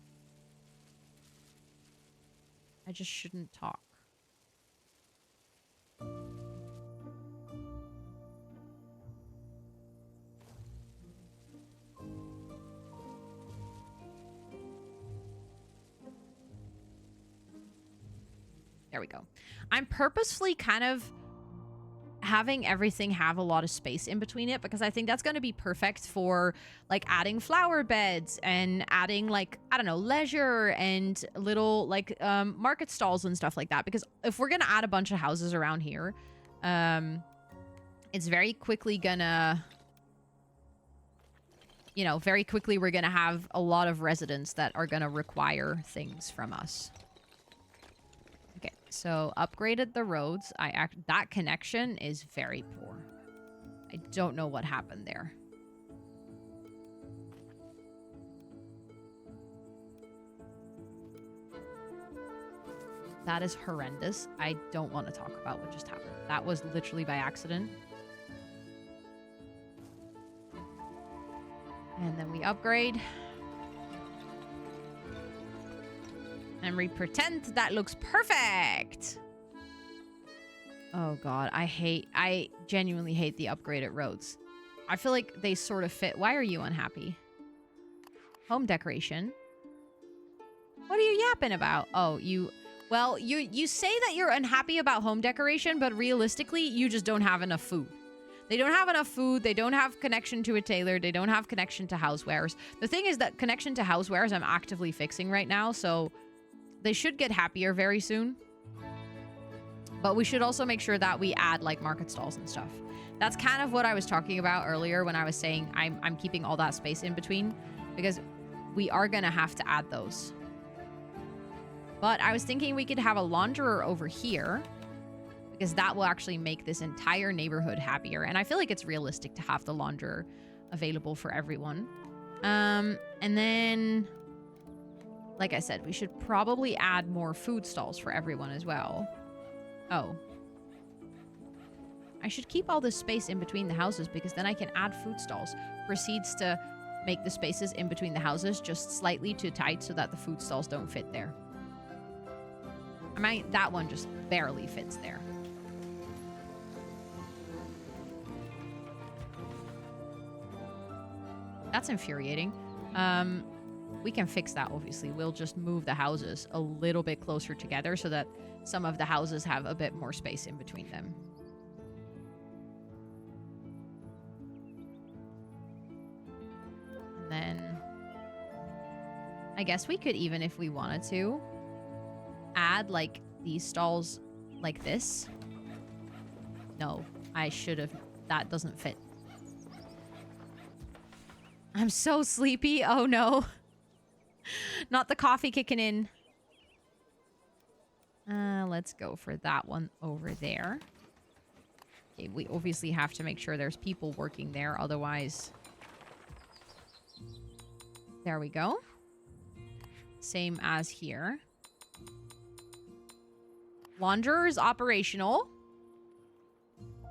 I just shouldn't talk. There we go. I'm purposefully kind of having everything have a lot of space in between it because I think that's going to be perfect for like adding flower beds and adding like, I don't know, leisure and little like market stalls and stuff like that. Because if we're going to add a bunch of houses around here, it's very quickly gonna, you know, very quickly we're going to have a lot of residents that are going to require things from us. So, upgraded the roads. That connection is very poor. I don't know what happened there. That is horrendous. I don't want to talk about what just happened. That was literally by accident. And then we upgrade. And we pretend that looks perfect. Oh god, I genuinely hate the upgraded roads. I feel like they sort of fit. Why are you unhappy? Home decoration. What are you yapping about? Oh, well, you say that you're unhappy about home decoration, but realistically, you just don't have enough food. They don't have enough food. They don't have connection to a tailor. They don't have connection to housewares. The thing is that connection to housewares I'm actively fixing right now, so they should get happier very soon. But we should also make sure that we add like market stalls and stuff. That's kind of what I was talking about earlier when I was saying I'm keeping all that space in between, because we are going to have to add those. But I was thinking we could have a launderer over here, because that will actually make this entire neighborhood happier. And I feel like it's realistic to have the launderer available for everyone. And then, like I said, we should probably add more food stalls for everyone as well. Oh. I should keep all this space in between the houses, because then I can add food stalls. Proceeds to make the spaces in between the houses just slightly too tight so that the food stalls don't fit there. That one just barely fits there. That's infuriating. We can fix that, obviously. We'll just move the houses a little bit closer together so that some of the houses have a bit more space in between them. And then I guess we could, even if we wanted to, add like these stalls like this. No, I should have. That doesn't fit. I'm so sleepy. Oh no. Not the coffee kicking in. Let's go for that one over there. Okay, we obviously have to make sure there's people working there, otherwise. There we go. Same as here. Launderer is operational.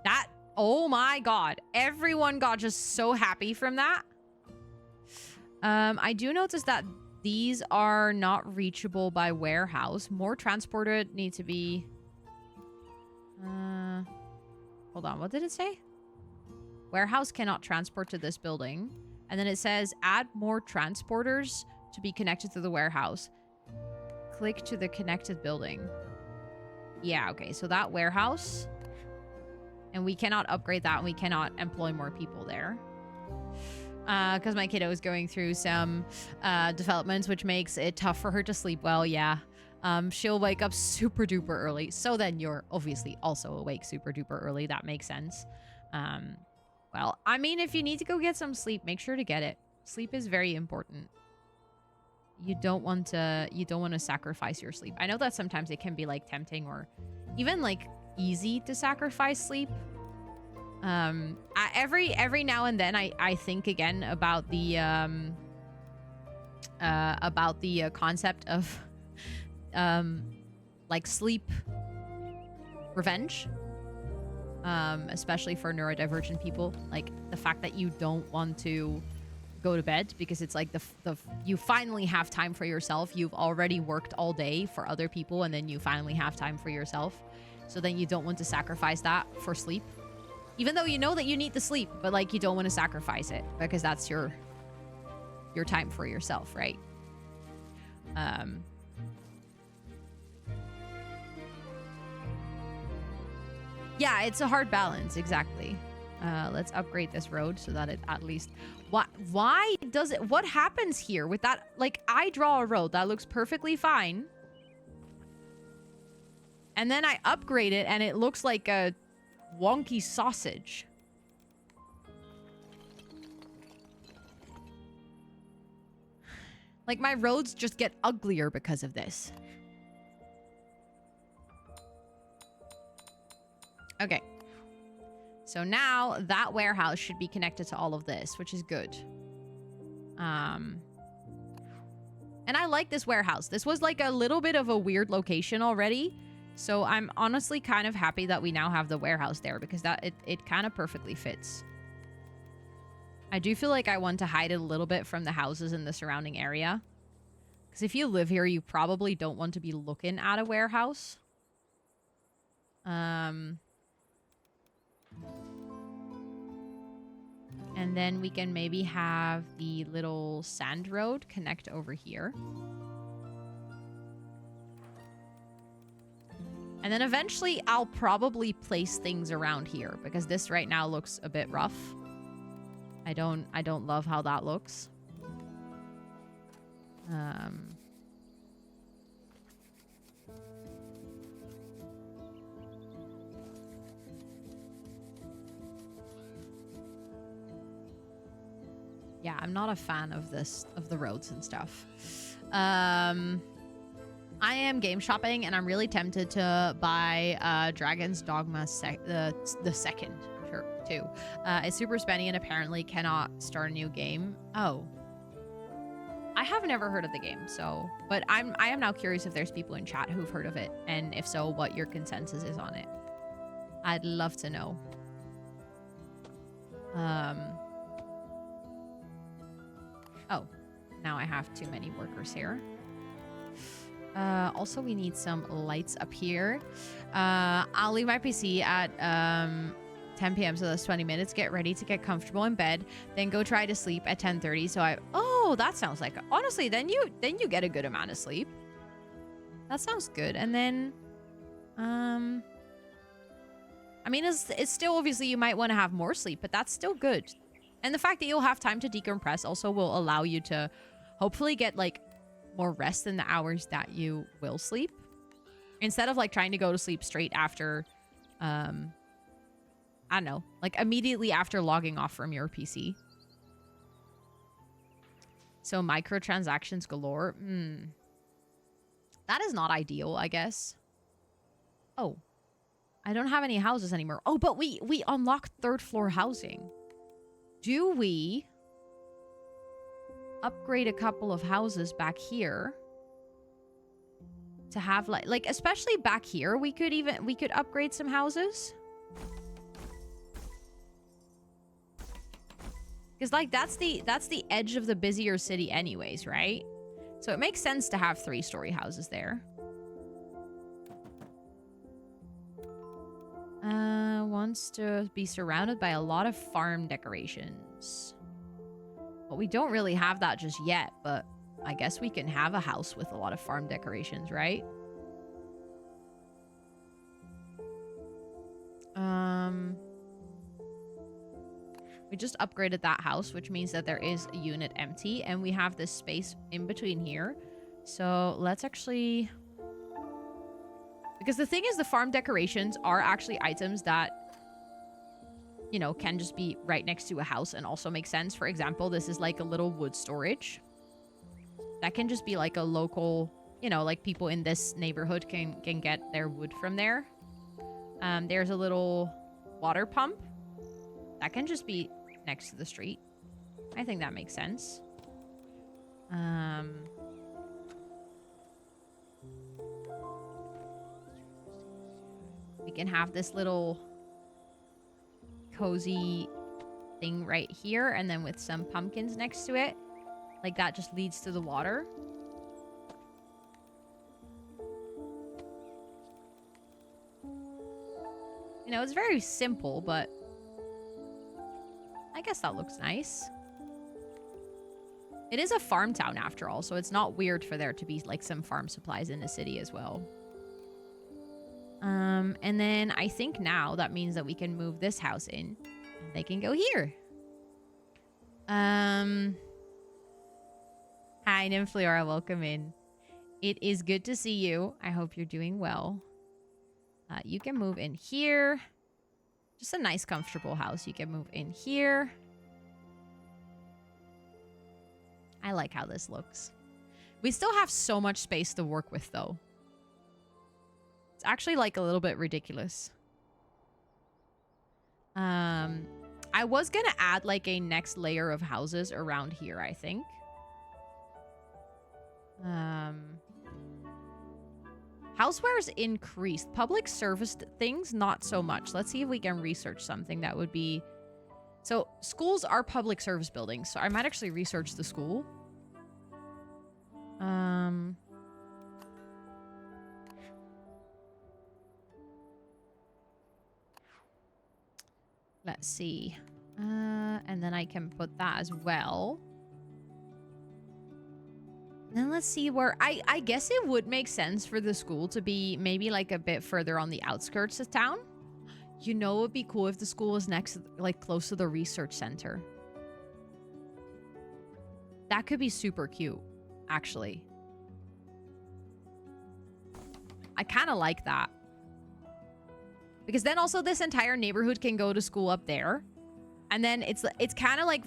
That, oh my god. Everyone got just so happy from that. I do notice that these are not reachable by warehouse. More transported need to be... hold on, what did it say? Warehouse cannot transport to this building. And then it says, add more transporters to be connected to the warehouse. Click to the connected building. Yeah, okay, so that warehouse. And we cannot upgrade that, and we cannot employ more people there. Because my kiddo is going through some developments, which makes it tough for her to sleep well, yeah. She'll wake up super duper early. So then you're obviously also awake super duper early. That makes sense. Well, I mean, if you need to go get some sleep, make sure to get it. Sleep is very important. You don't want to sacrifice your sleep. I know that sometimes it can be like tempting or even like easy to sacrifice sleep. Every now and then I think again about the concept of like sleep revenge, especially for neurodivergent people. Like the fact that you don't want to go to bed because it's like you finally have time for yourself. You've already worked all day for other people, and then you finally have time for yourself. So then you don't want to sacrifice that for sleep. Even though you know that you need the sleep, but like you don't want to sacrifice it because that's your time for yourself, right? Yeah, it's a hard balance, exactly. Let's upgrade this road so that it at least... Why does it... What happens here with that? Like, I draw a road that looks perfectly fine. And then I upgrade it and it looks like a wonky sausage. Like, my roads just get uglier because of this. Okay. So now that warehouse should be connected to all of this, which is good. And And I like this warehouse. This was like a little bit of a weird location already. So I'm honestly kind of happy that we now have the warehouse there because it kind of perfectly fits. I do feel like I want to hide it a little bit from the houses in the surrounding area. Because if you live here, you probably don't want to be looking at a warehouse. And then we can maybe have the little sand road connect over here. And then eventually I'll probably place things around here because this right now looks a bit rough. I don't love how that looks. Yeah, I'm not a fan of the roads and stuff. I am game shopping, and I'm really tempted to buy Dragon's Dogma the second, sure, too. It's super spenny and apparently cannot start a new game. Oh. I have never heard of the game, so... But I am now curious if there's people in chat who've heard of it, and if so, what your consensus is on it. I'd love to know. Oh. Now I have too many workers here. Also, we need some lights up here. I'll leave my PC at 10 p.m. so that's 20 minutes. Get ready to get comfortable in bed. Then go try to sleep at 10:30. So oh, that sounds like... Honestly, then you get a good amount of sleep. That sounds good. And then... I mean, it's still obviously you might want to have more sleep, but that's still good. And the fact that you'll have time to decompress also will allow you to hopefully get, like, more rest in the hours that you will sleep. Instead of, like, trying to go to sleep straight after, I don't know, like, immediately after logging off from your PC. So, microtransactions galore. That is not ideal, I guess. Oh. I don't have any houses anymore. Oh, but we unlocked third floor housing. Do we upgrade a couple of houses back here to have like especially back here we could upgrade some houses? Because like that's the edge of the busier city anyways, right? So it makes sense to have 3-story houses there. Wants to be surrounded by a lot of farm decorations. Well, we don't really have that just yet, but I guess we can have a house with a lot of farm decorations, right? We just upgraded that house, which means that there is a unit empty, and we have this space in between here. So let's actually... Because the thing is, the farm decorations are actually items that, you know, can just be right next to a house and also make sense. For example, this is like a little wood storage. That can just be like a local, you know, like people in this neighborhood can get their wood from there. There's a little water pump. That can just be next to the street. I think that makes sense. We can have this little cozy thing right here, and then with some pumpkins next to it. Like that just leads to the water. You know, it's very simple, but I guess that looks nice. It is a farm town after all, so it's not weird for there to be like some farm supplies in the city as well. And then I think now that means that we can move this house in. And they can go here. Hi, Nymphleora, welcome in. It is good to see you. I hope you're doing well. You can move in here. Just a nice, comfortable house. You can move in here. I like how this looks. We still have so much space to work with, though. It's actually, like, a little bit ridiculous. I was gonna add, like, a next layer of houses around here, I think. Housewares increased. Public service things, not so much. Let's see if we can research something that would be... So, schools are public service buildings, so I might actually research the school. Let's see. And then I can put that as well. Then let's see where... I guess it would make sense for the school to be maybe like a bit further on the outskirts of town. You know, it would be cool if the school was next, like close to the research center. That could be super cute, actually. I kind of like that. Because then also this entire neighborhood can go to school up there. And then it's kind of like,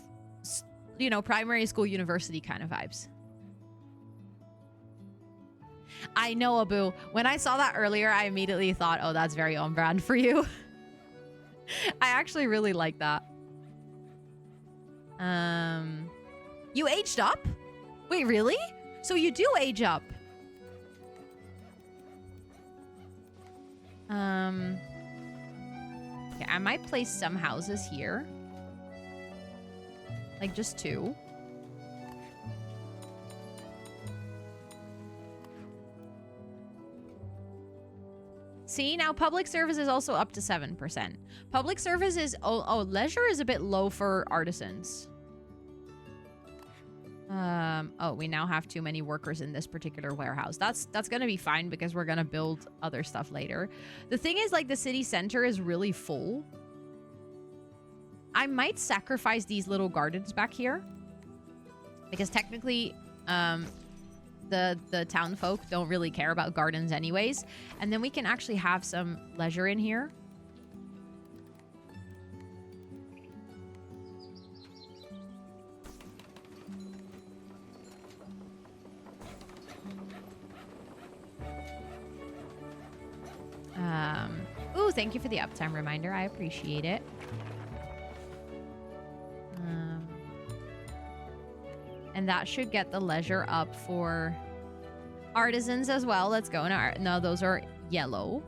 you know, primary school, university kind of vibes. I know, Abu. When I saw that earlier, I immediately thought, oh, that's very on brand for you. I actually really like that. You aged up? Wait, really? So you do age up? Okay, I might place some houses here. Like just 2. See, now public service is also up to 7%. Public service is... Oh, leisure is a bit low for artisans. Oh, we now have too many workers in this particular warehouse. That's going to be fine because we're going to build other stuff later. The thing is, like, the city center is really full. I might sacrifice these little gardens back here. Because technically, the town folk don't really care about gardens anyways. And then we can actually have some leisure in here. Ooh, thank you for the uptime reminder. I appreciate it. And that should get the leisure up for artisans as well. Let's go. No, those are yellow.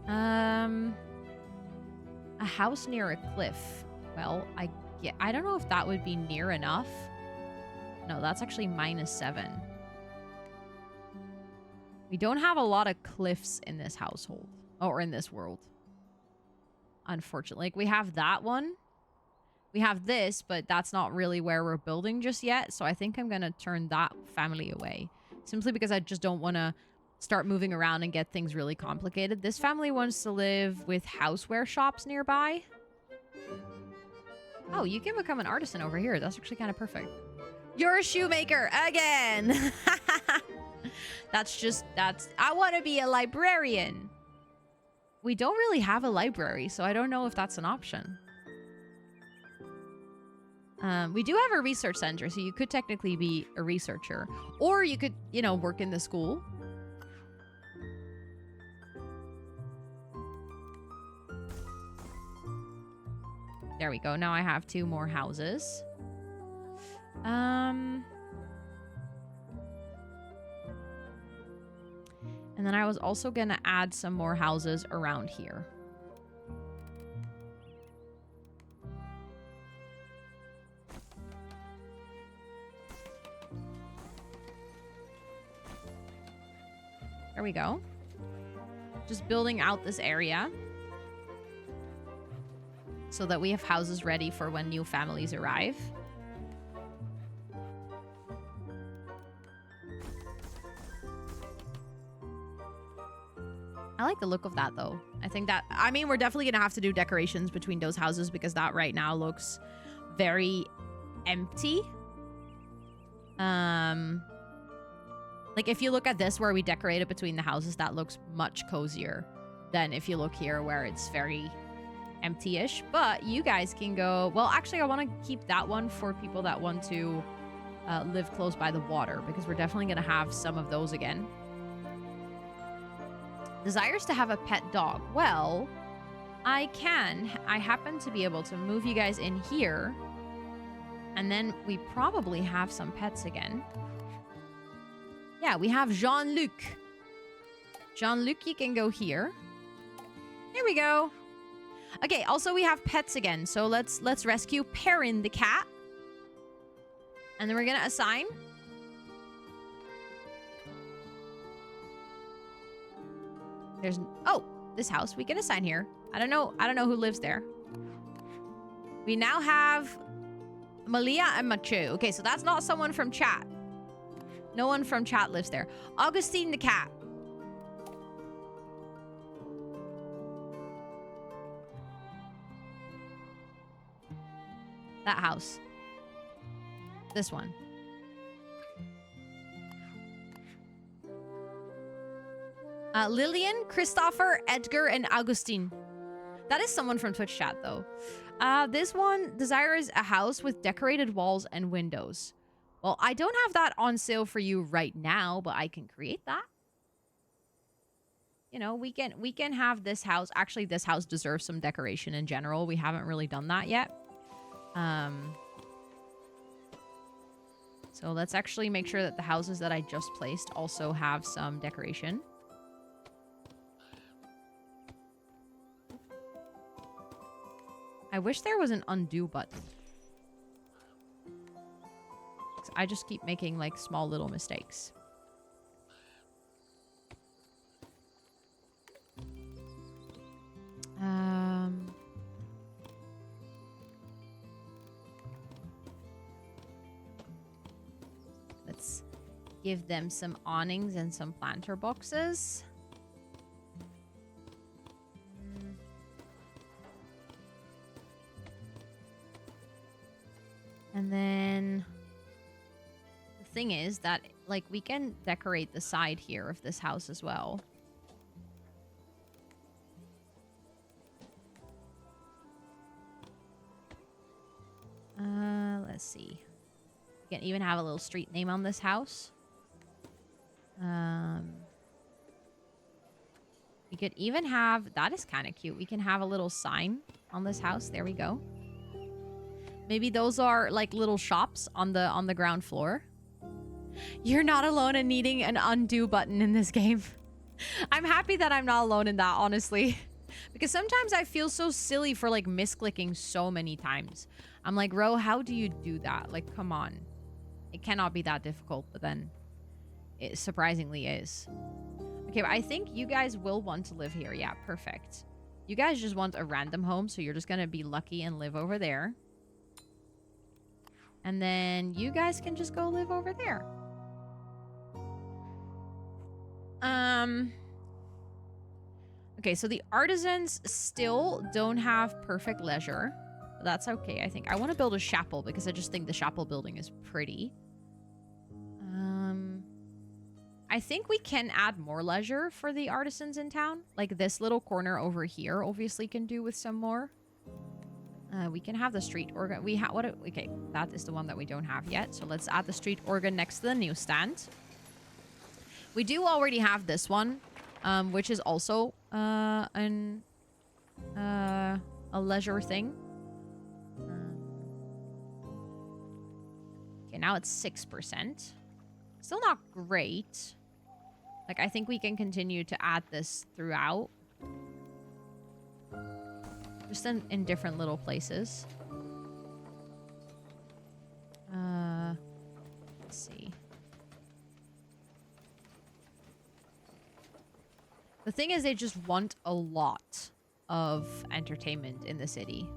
A house near a cliff. Well, I don't know if that would be near enough. No, that's actually -7. We don't have a lot of cliffs in this household. Or in this world. Unfortunately. Like, we have that one. We have this, but that's not really where we're building just yet. So I think I'm going to turn that family away. Simply because I just don't want to start moving around and get things really complicated. This family wants to live with houseware shops nearby. Oh, you can become an artisan over here. That's actually kind of perfect. You're a shoemaker again. I want to be a librarian. We don't really have a library, so I don't know if that's an option. We do have a research center, so you could technically be a researcher. Or you could, you know, work in the school. There we go. Now I have 2 more houses. And then I was also going to add some more houses around here. There we go. Just building out this area so that we have houses ready for when new families arrive. I like the look of that, though. I think that... I mean, we're definitely going to have to do decorations between those houses because that right now looks very empty. Like, if you look at this where we decorated between the houses, that looks much cozier than if you look here where it's very empty-ish. But you guys can go... Well, actually, I want to keep that one for people that want to live close by the water because we're definitely going to have some of those again. Desires to have a pet dog. Well, I happen to be able to move you guys in here. And then we probably have some pets again. Yeah, we have Jean-Luc. Jean-Luc, you can go here. There we go. Okay, also we have pets again. So let's rescue Perrin the cat. And then we're gonna assign. There's this house we can assign here. I don't know who lives there. We now have Malia and Machu. Okay, so that's not someone from chat. No one from chat lives there. Augustine the cat. That house. This one. Lillian, Christopher, Edgar, and Augustine. That is someone from Twitch chat, though. This one desires a house with decorated walls and windows. Well, I don't have that on sale for you right now, but I can create that. You know, we can have this house. Actually, this house deserves some decoration in general. We haven't really done that yet. So let's actually make sure that the houses that I just placed also have some decoration. I wish there was an undo button. I just keep making like small little mistakes. Let's give them some awnings and some planter boxes. And then the thing is that, like, we can decorate the side here of this house as well. Let's see. We can even have a little street name on this house. We could even have, that is kind of cute. We can have a little sign on this house. There we go. Maybe those are like little shops on the ground floor. You're not alone in needing an undo button in this game. I'm happy that I'm not alone in that, honestly. Because sometimes I feel so silly for like misclicking so many times. I'm like, Ro, how do you do that? Like, come on. It cannot be that difficult, but then it surprisingly is. Okay, but I think you guys will want to live here. Yeah, perfect. You guys just want a random home, so you're just gonna be lucky and live over there. And then you guys can just go live over there. Okay, so the artisans still don't have perfect leisure. That's okay, I think. I want to build a chapel because I just think the chapel building is pretty. I think we can add more leisure for the artisans in town. Like this little corner over here obviously can do with some more. We can have the street organ. Okay, that is the one that we don't have yet. So let's add the street organ next to the newsstand. We do already have this one, which is also a leisure thing. Okay, now it's 6%. Still not great. Like, I think we can continue to add this throughout. Just in different little places. Let's see. The thing is, they just want a lot of entertainment in the city.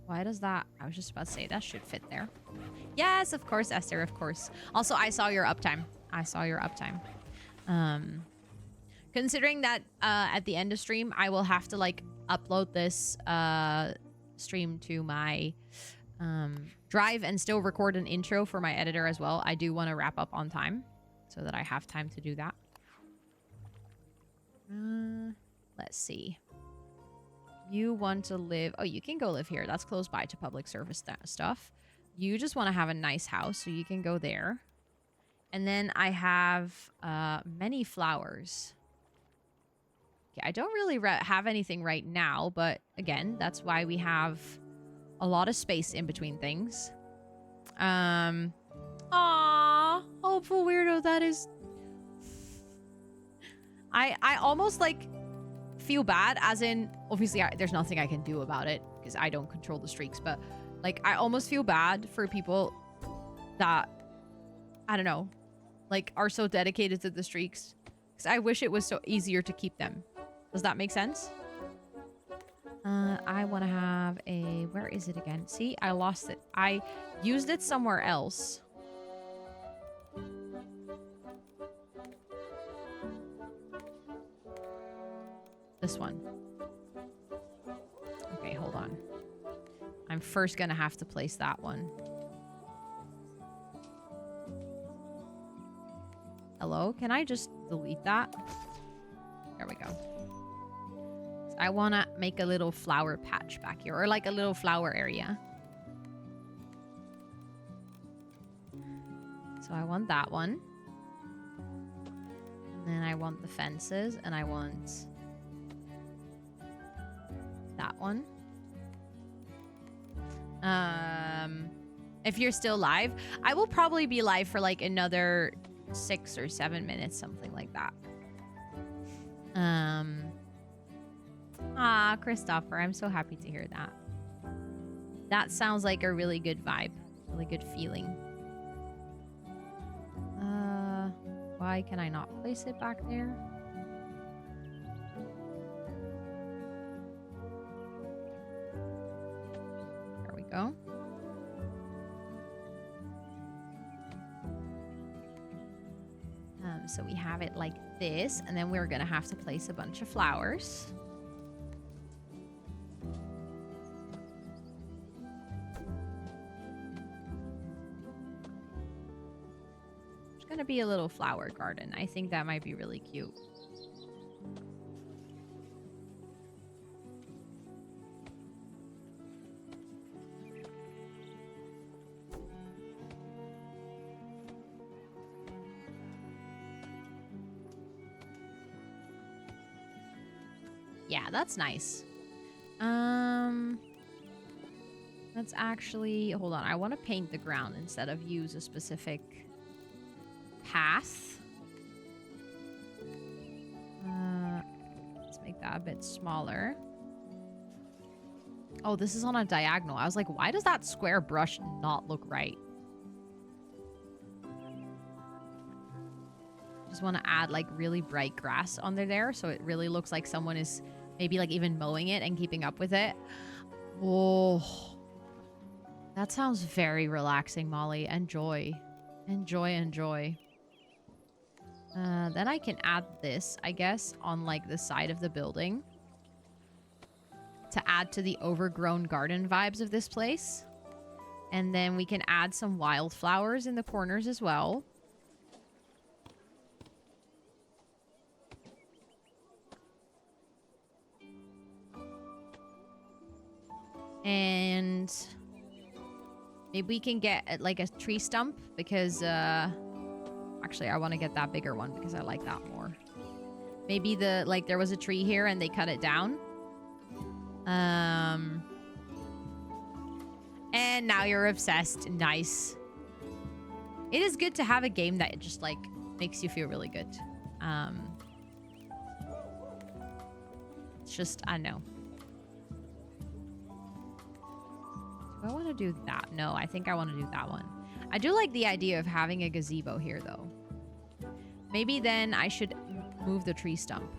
Why does that... I was just about to say, that should fit there. Yes, of course, Esther, of course. Also, I saw your uptime. I saw your uptime. Considering that at the end of stream, I will have to, like, upload this stream to my drive and still record an intro for my editor as well. I do want to wrap up on time so that I have time to do that. Let's see. You want to live... Oh, you can go live here. That's close by to public service stuff. You just want to have a nice house, so you can go there. And then I have many flowers. Okay, I don't really have anything right now, but again, that's why we have a lot of space in between things. Aww. Oh, helpful weirdo. That is... I almost, like, feel bad, as in, obviously, there's nothing I can do about it, because I don't control the streaks, but, like, I almost feel bad for people that, I don't know, like, are so dedicated to the streaks. Because I wish it was so easier to keep them. Does that make sense? I want to have a... Where is it again? See, I lost it. I used it somewhere else. This one. Okay, hold on. I'm first gonna have to place that one. Hello? Can I just delete that? There we go. So I want to make a little flower patch back here. Or like a little flower area. So I want that one. And then I want the fences. And I want... that one. If you're still live, I will probably be live for like another 6 or 7 minutes, something like that. Christopher, I'm so happy to hear that. That sounds like a really good vibe, really good feeling. Why can I not place it back there? There we go. So we have it like this, and then we're gonna have to place a bunch of flowers. There's gonna be a little flower garden. I think that might be really cute. Yeah, that's nice. Let's actually... Hold on. I want to paint the ground instead of use a specific path. Let's make that a bit smaller. Oh, this is on a diagonal. I was like, why does that square brush not look right? Just want to add like really bright grass under there so it really looks like someone is maybe like even mowing it and keeping up with it. Oh, that sounds very relaxing, Molly. Enjoy. Enjoy, enjoy. Then I can add this, I guess, on like the side of the building to add to the overgrown garden vibes of this place. And then we can add some wildflowers in the corners as well. And maybe we can get like a tree stump because actually I want to get that bigger one because I like that more. Maybe there was a tree here and they cut it down. And now you're obsessed. Nice. It is good to have a game that just like makes you feel really good. It's just, I don't know. Do I want to do that? No, I think I want to do that one. I do like the idea of having a gazebo here, though. Maybe then I should move the tree stump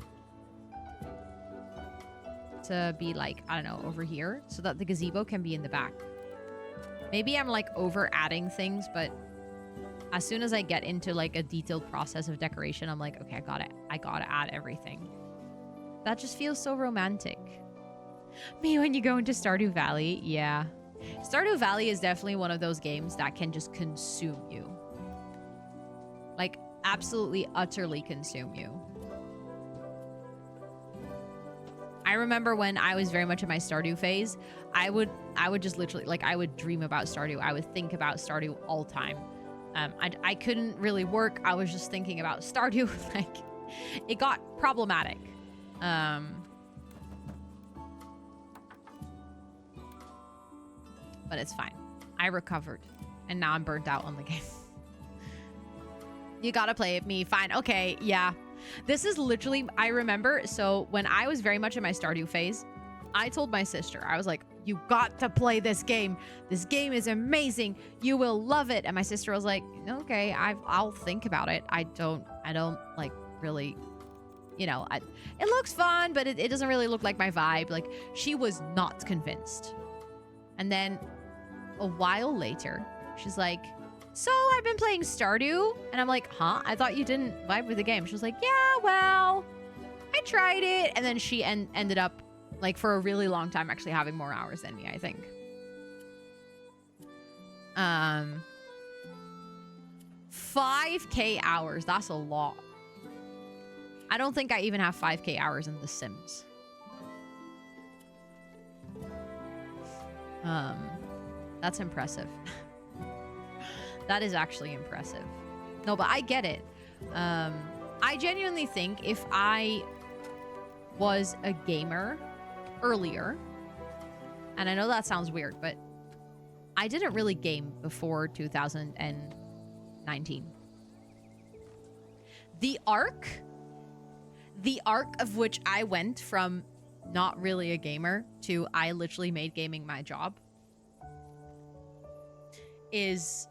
to be like, I don't know, over here so that the gazebo can be in the back. Maybe I'm like over adding things, but as soon as I get into like a detailed process of decoration, I'm like, okay, I gotta add everything. That just feels so romantic. Me when you go into Stardew Valley, yeah. Stardew Valley is definitely one of those games that can just consume you. Like, absolutely, utterly consume you. I remember when I was very much in my Stardew phase, I would just literally, like, I would dream about Stardew. I would think about Stardew all the time. I couldn't really work. I was just thinking about Stardew. Like, it got problematic. But it's fine. I recovered. And now I'm burnt out on the game. You gotta play with me. Fine. Okay, yeah. This is literally, I remember, so when I was very much in my Stardew phase, I told my sister, I was like, you got to play this game. This game is amazing. You will love it. And my sister was like, okay, I'll think about it. I don't like really, you know, it looks fun, but it doesn't really look like my vibe. Like, she was not convinced. And then a while later, she's like, so I've been playing Stardew. And I'm like, huh? I thought you didn't vibe with the game. She was like, yeah, well, I tried it. And then she ended up, like, for a really long time, actually having more hours than me, I think. 5K hours. That's a lot. I don't think I even have 5K hours in The Sims. That's impressive. That is actually impressive. No, but I get it. I genuinely think if I was a gamer earlier, and I know that sounds weird, but I didn't really game before 2019. The arc of which I went from not really a gamer to I literally made gaming my job it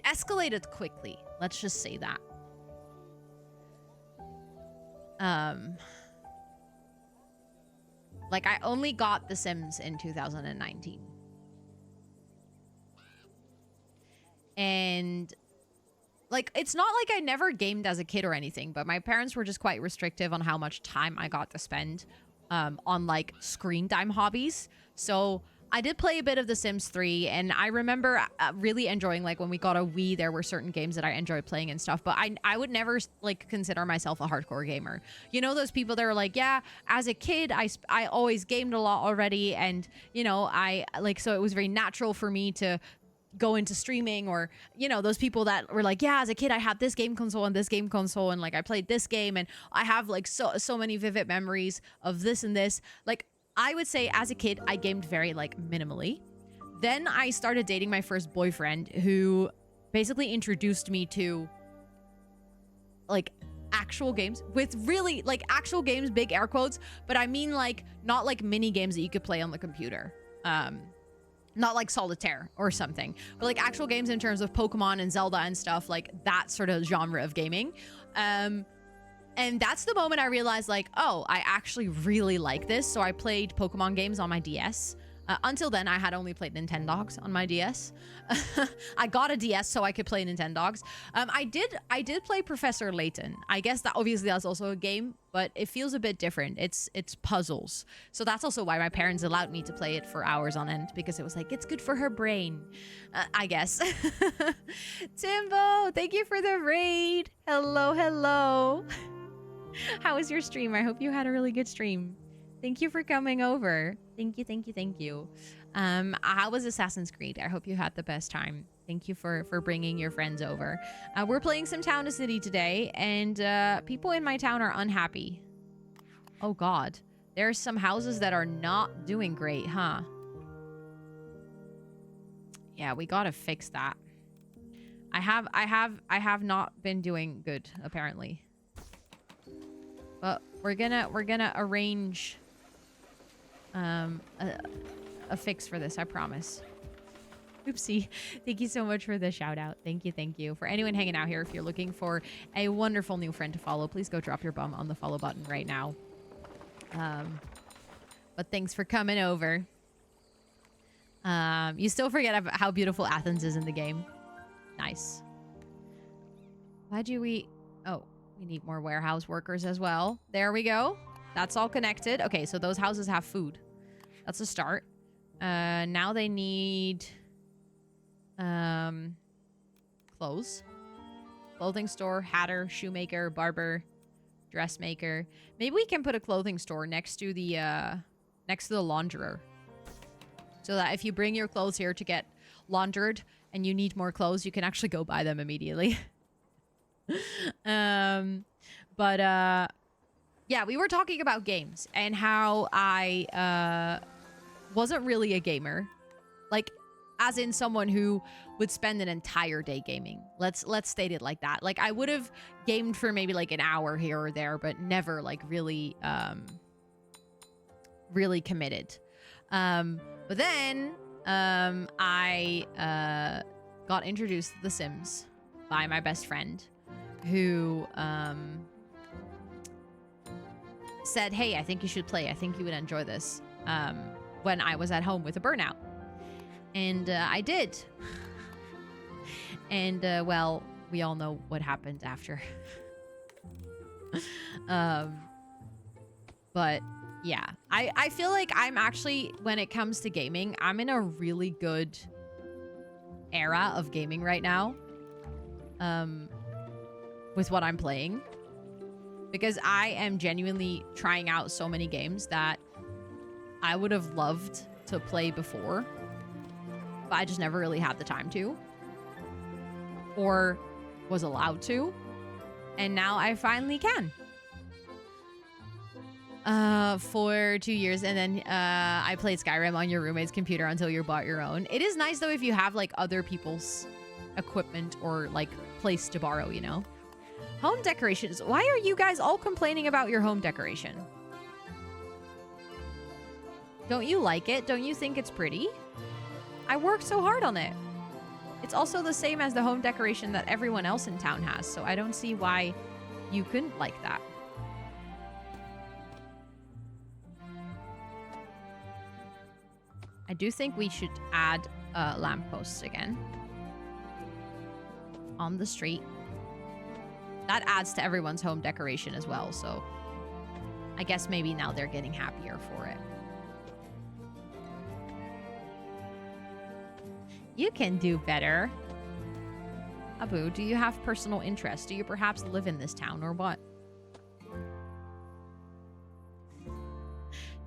escalated quickly. Let's just say that. Like, I only got The Sims in 2019. And, like, it's not like I never gamed as a kid or anything, but my parents were just quite restrictive on how much time I got to spend on, like, screen time hobbies. So I did play a bit of The Sims 3, and I remember really enjoying, like, when we got a Wii, there were certain games that I enjoyed playing and stuff, but I would never, like, consider myself a hardcore gamer. You know, those people that are like, yeah, as a kid, I always gamed a lot already, and, you know, so it was very natural for me to go into streaming, or, you know, those people that were like, yeah, as a kid I had this game console and this game console, and, like, I played this game, and I have, like, so many vivid memories of this and this. Like, I would say as a kid, I gamed very, like, minimally. Then I started dating my first boyfriend, who basically introduced me to, like, actual games, with really, like, actual games, big air quotes, but I mean, like, not like mini games that you could play on the computer. Not like Solitaire or something, but like actual games in terms of Pokemon and Zelda and stuff, like that sort of genre of gaming. And that's the moment I realized, like, oh, I actually really like this. So I played Pokemon games on my DS. Until then, I had only played Nintendogs on my DS. I got a DS so I could play Nintendogs. I did play Professor Layton. I guess that obviously that's also a game, but it feels a bit different. It's puzzles. So that's also why my parents allowed me to play it for hours on end, because it was like, it's good for her brain, I guess. Timbo, thank you for the raid. Hello, hello. How was your stream? I hope you had a really good stream. Thank you for coming over. Thank you, thank you, thank you. How was Assassin's Creed? I hope you had the best time. Thank you for bringing your friends over. We're playing some Town to City today, and people in my town are unhappy. Oh God, there's some houses that are not doing great, huh? Yeah, we gotta fix that. I have not been doing good, apparently. But we're gonna arrange a fix for this, I promise. Oopsie. Thank you so much for the shout out. Thank you, thank you. For anyone hanging out here, if you're looking for a wonderful new friend to follow, please go drop your bum on the follow button right now. But thanks for coming over. You still forget how beautiful Athens is in the game. Nice. Why do we... Oh, we need more warehouse workers as well. There we go. That's all connected. Okay, so those houses have food. That's a start. Now they need... clothes. Clothing store, hatter, shoemaker, barber, dressmaker. Maybe we can put a clothing store next to the launderer. So that if you bring your clothes here to get laundered and you need more clothes, you can actually go buy them immediately. Yeah, we were talking about games and how I wasn't really a gamer. Like, as in someone who would spend an entire day gaming. Let's state it like that. Like I would have gamed for maybe like an hour here or there, but never like really really committed. But then I got introduced to The Sims by my best friend, who said, hey, I think you should play. I think you would enjoy this, when I was at home with a burnout. And I did. And, well, we all know what happened after. But, yeah. I feel like I'm actually, when it comes to gaming, I'm in a really good era of gaming right now. With what I'm playing. Because I am genuinely trying out so many games that I would have loved to play before, but I just never really had the time to. Or was allowed to. And now I finally can. For 2 years, and then I played Skyrim on your roommate's computer until you bought your own. It is nice, though, if you have, like, other people's equipment or, like, place to borrow, you know? Home decorations. Why are you guys all complaining about your home decoration? Don't you like it? Don't you think it's pretty? I worked so hard on it. It's also the same as the home decoration that everyone else in town has, so I don't see why you couldn't like that. I do think we should add lampposts again on the street. That adds to everyone's home decoration as well, so I guess maybe now they're getting happier for it. You can do better. Abu, do you have personal interests? Do you perhaps live in this town or what?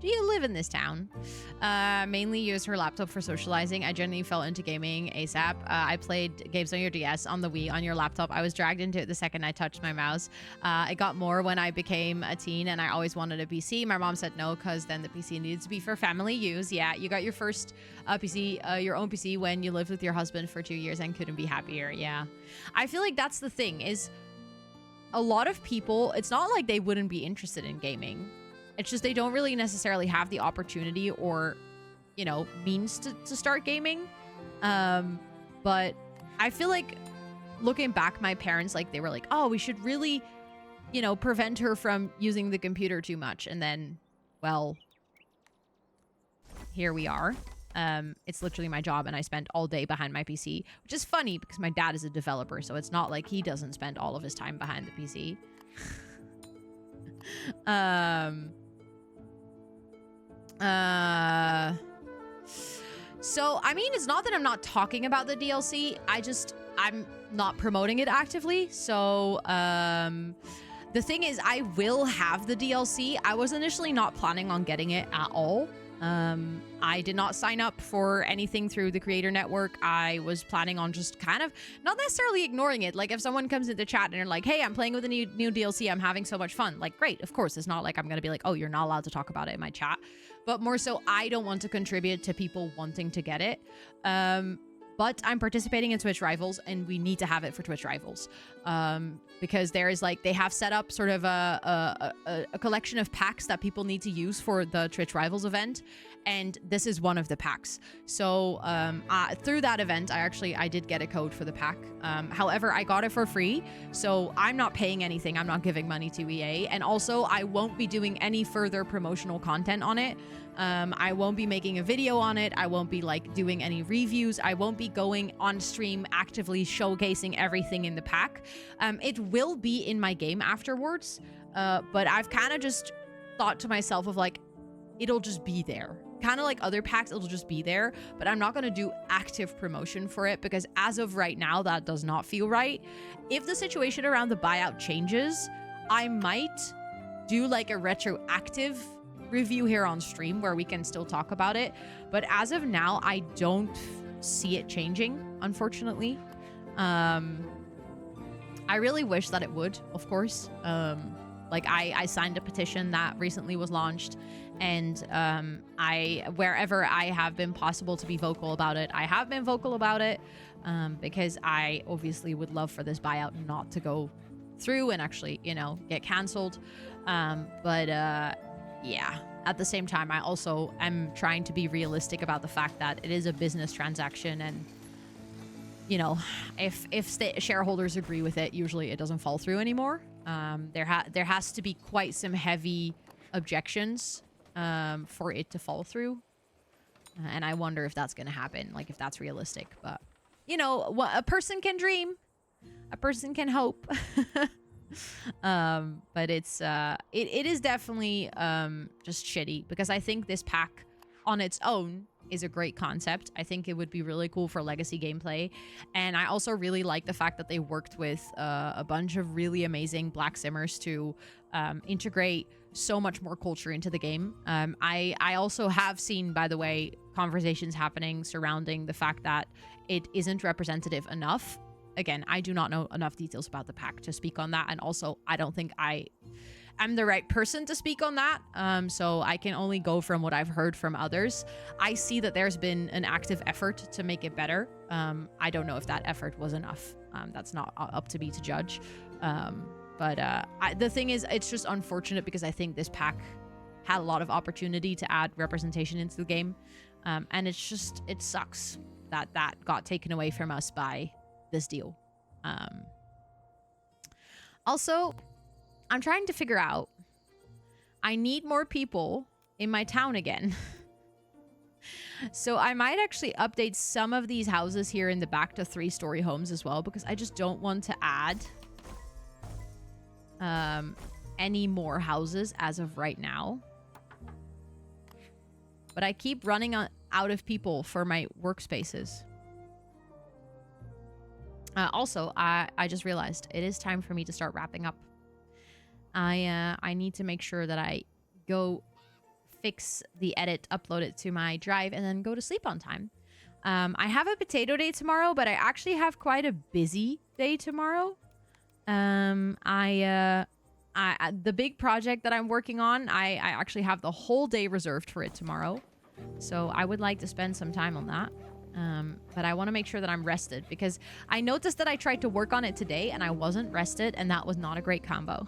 Do you live in this town? Mainly use her laptop for socializing. I generally fell into gaming ASAP. I played games on your DS, on the Wii, on your laptop. I was dragged into it the second I touched my mouse. It got more when I became a teen and I always wanted a PC. My mom said no, because then the PC needs to be for family use. Yeah, you got your first PC, your own PC when you lived with your husband for 2 years and couldn't be happier. Yeah. I feel like that's the thing, is a lot of people, it's not like they wouldn't be interested in gaming. It's just they don't really necessarily have the opportunity or, you know, means to start gaming. But I feel like looking back, my parents, like, they were like, oh, we should really, you know, prevent her from using the computer too much. And then, well, here we are. It's literally my job and I spend all day behind my PC, which is funny because my dad is a developer. So it's not like he doesn't spend all of his time behind the PC. So, I mean, it's not that I'm not talking about the DLC. I'm not promoting it actively. So, the thing is, I will have the DLC. I was initially not planning on getting it at all. I did not sign up for anything through the Creator Network. I was planning on just kind of not necessarily ignoring it. Like, if someone comes into chat and they're like, hey, I'm playing with a new DLC, I'm having so much fun. Like, great, of course. It's not like I'm going to be like, oh, you're not allowed to talk about it in my chat. But more so, I don't want to contribute to people wanting to get it. But I'm participating in Twitch Rivals, and we need to have it for Twitch Rivals. Because there is, like, they have set up sort of a collection of packs that people need to use for the Twitch Rivals event. And this is one of the packs. So through that event, I did get a code for the pack. However, I got it for free. So I'm not paying anything. I'm not giving money to EA. And also, I won't be doing any further promotional content on it. I won't be making a video on it. I won't be, like, doing any reviews. I won't be going on stream actively showcasing everything in the pack. It will be in my game afterwards. But I've kind of just thought to myself of, like, it'll just be there. Kind of like other packs, it'll just be there. But I'm not going to do active promotion for it because as of right now, that does not feel right. If the situation around the buyout changes, I might do, like, a retroactive review here on stream where we can still talk about it. But as of now, I don't see it changing, unfortunately. I really wish that it would, of course. Like I signed a petition that recently was launched, and wherever I have been possible to be vocal about it, I have been vocal about it, because I obviously would love for this buyout not to go through and actually, you know, get canceled. Yeah, at the same time, I also am trying to be realistic about the fact that it is a business transaction, and you know, if shareholders agree with it, usually it doesn't fall through anymore. There has to be quite some heavy objections for it to fall through, and I wonder if that's going to happen, like if that's realistic. But you know, a person can dream, a person can hope. But it is definitely just shitty, because I think this pack on its own is a great concept. I think it would be really cool for legacy gameplay, and I also really like the fact that they worked with a bunch of really amazing black simmers to integrate so much more culture into the game. I also have seen, by the way, conversations happening surrounding the fact that it isn't representative enough. Again, I do not know enough details about the pack to speak on that, and also I don't think I am the right person to speak on that, so I can only go from what I've heard from others. I see that there's been an active effort to make it better. I don't know if that effort was enough. That's not up to me to judge. The thing is, it's just unfortunate, because I think this pack had a lot of opportunity to add representation into the game, and it sucks that got taken away from us by this deal. Also, I'm trying to figure out, I need more people in my town again. So I might actually update some of these houses here in the back to 3-story homes as well, because I just don't want to add any more houses as of right now. But I keep running out of people for my workspaces. Also, I just realized it is time for me to start wrapping up. I need to make sure that I go fix the edit, upload it to my drive, and then go to sleep on time. I have a potato day tomorrow, but I actually have quite a busy day tomorrow. The big project that I'm working on, I actually have the whole day reserved for it tomorrow. So I would like to spend some time on that. But I want to make sure that I'm rested, because I noticed that I tried to work on it today and I wasn't rested, and that was not a great combo.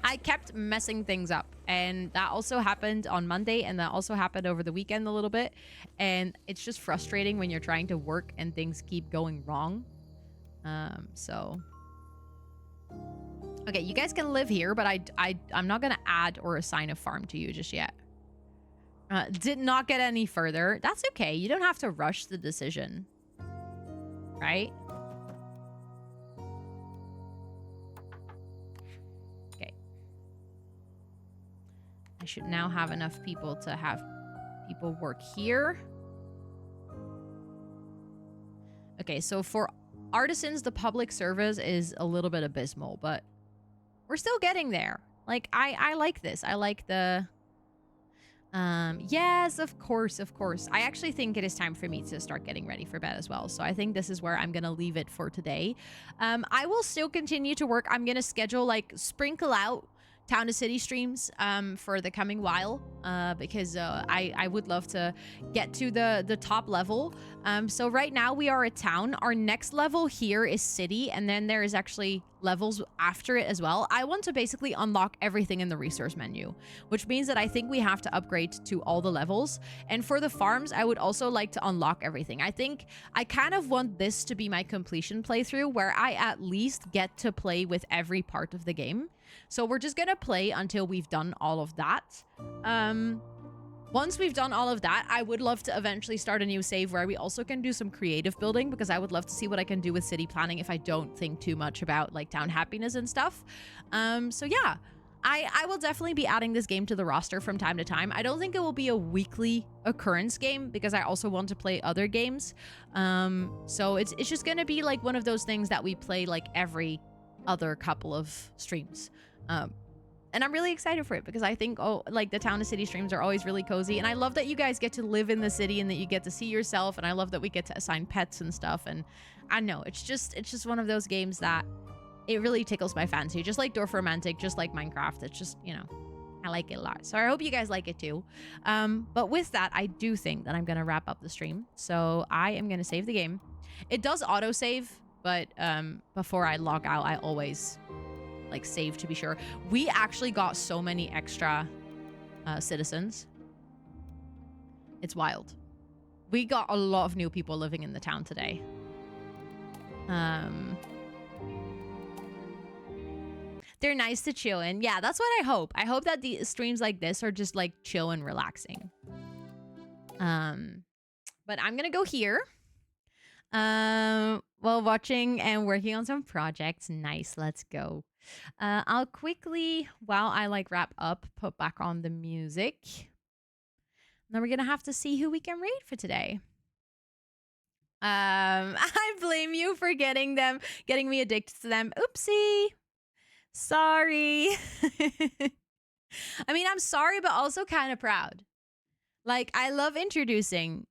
I kept messing things up, and that also happened on Monday, and that also happened over the weekend a little bit, and it's just frustrating when you're trying to work and things keep going wrong. Okay, you guys can live here, but I'm not gonna add or assign a farm to you just yet. Did not get any further. That's okay. You don't have to rush the decision. Right? Okay. I should now have enough people to have people work here. Okay, so for artisans, the public service is a little bit abysmal, but we're still getting there. Like, I like this. I like the... yes, of course. I actually think it is time for me to start getting ready for bed as well. So I think this is where I'm going to leave it for today. I will still continue to work. I'm going to schedule, like, sprinkle out Town to City streams for the coming while, because I would love to get to the top level. So right now we are at town. Our next level here is city, and then there is actually levels after it as well. I want to basically unlock everything in the resource menu, which means that I think we have to upgrade to all the levels. And for the farms, I would also like to unlock everything. I think I kind of want this to be my completion playthrough, where I at least get to play with every part of the game. So we're just gonna play until we've done all of that. Once we've done all of that, I would love to eventually start a new save where we also can do some creative building, because I would love to see what I can do with city planning if I don't think too much about, like, town happiness and stuff. So yeah, I will definitely be adding this game to the roster from time to time. I don't think it will be a weekly occurrence game, because I also want to play other games. So it's just gonna be like one of those things that we play like every other couple of streams. And I'm really excited for it, because I think, like, the Town to City streams are always really cozy, and I love that you guys get to live in the city and that you get to see yourself, and I love that we get to assign pets and stuff. And I know it's just one of those games that it really tickles my fancy. Just like Dwarf Romantic, just like Minecraft. It's just, you know, I like it a lot. So I hope you guys like it too. But with that, I do think that I'm going to wrap up the stream. So I am going to save the game. It does autosave, but before I log out, I always like save to be sure. We actually got so many extra citizens. It's wild. We got a lot of new people living in the town today. They're nice to chill in. Yeah, that's what I hope. I hope that the streams like this are just like chill and relaxing. But I'm gonna go here. While watching and working on some projects. Nice, let's go. I'll quickly, while I like wrap up, put back on the music. Then we're gonna have to see who we can raid for today. I blame you for getting me addicted to them. Oopsie. Sorry. I mean, I'm sorry, but also kind of proud. Like, I love introducing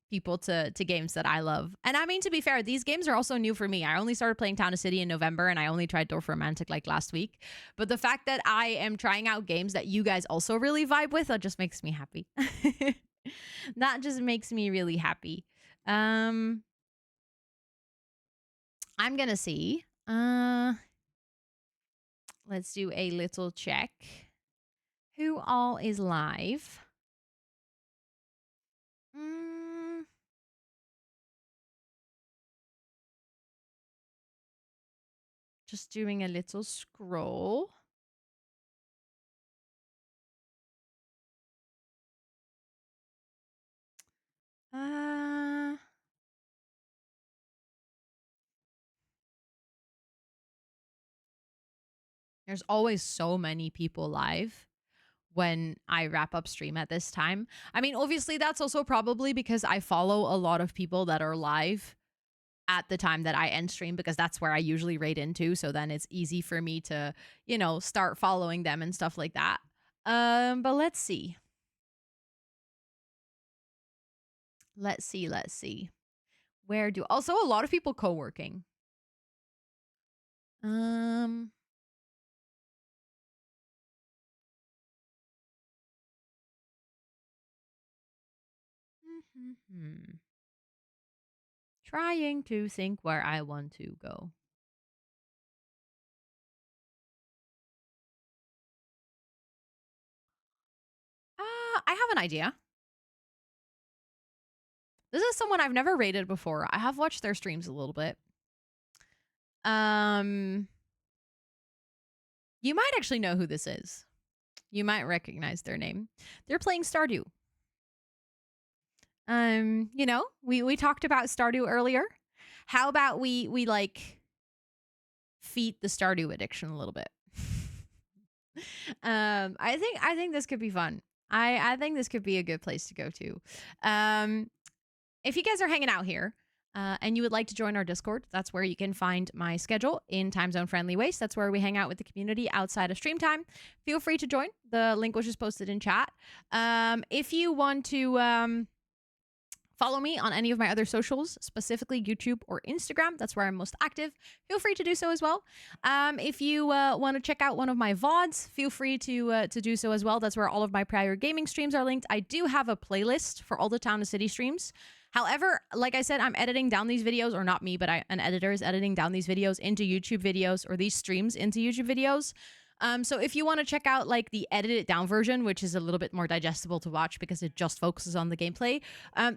people to games that I love. And I mean, to be fair, these games are also new for me. I only started playing Town and City in November, and I only tried Dwarf Romantic like last week. But the fact that I am trying out games that you guys also really vibe with, that just makes me happy. That just makes me really happy. I'm gonna see. Let's do a little check. Who all is live? Just doing a little scroll. There's always so many people live when I wrap up stream at this time. I mean, obviously, that's also probably because I follow a lot of people that are live at the time that I end stream, because that's where I usually raid into. So then it's easy for me to, you know, start following them and stuff like that. But let's see. Let's see. Where do... Also, a lot of people co-working. Trying to think where I want to go. I have an idea. This is someone I've never rated before. I have watched their streams a little bit. You might actually know who this is. You might recognize their name. They're playing Stardew. You know, we talked about Stardew earlier. How about we like feed the Stardew addiction a little bit? I think this could be fun. I think this could be a good place to go to. If you guys are hanging out here and you would like to join our Discord, that's where you can find my schedule in time zone friendly ways. That's where we hang out with the community outside of stream time. Feel free to join. The link was just posted in chat. If you want to follow me on any of my other socials, specifically YouTube or Instagram, that's where I'm most active, feel free to do so as well. If you want to check out one of my VODs, feel free to do so as well. That's where all of my prior gaming streams are linked. I do have a playlist for all the Town and City streams. However, like I said, I'm editing down these videos, or not me, but an editor is editing down these videos into YouTube videos, or these streams into YouTube videos. So if you want to check out like the edited down version, which is a little bit more digestible to watch because it just focuses on the gameplay,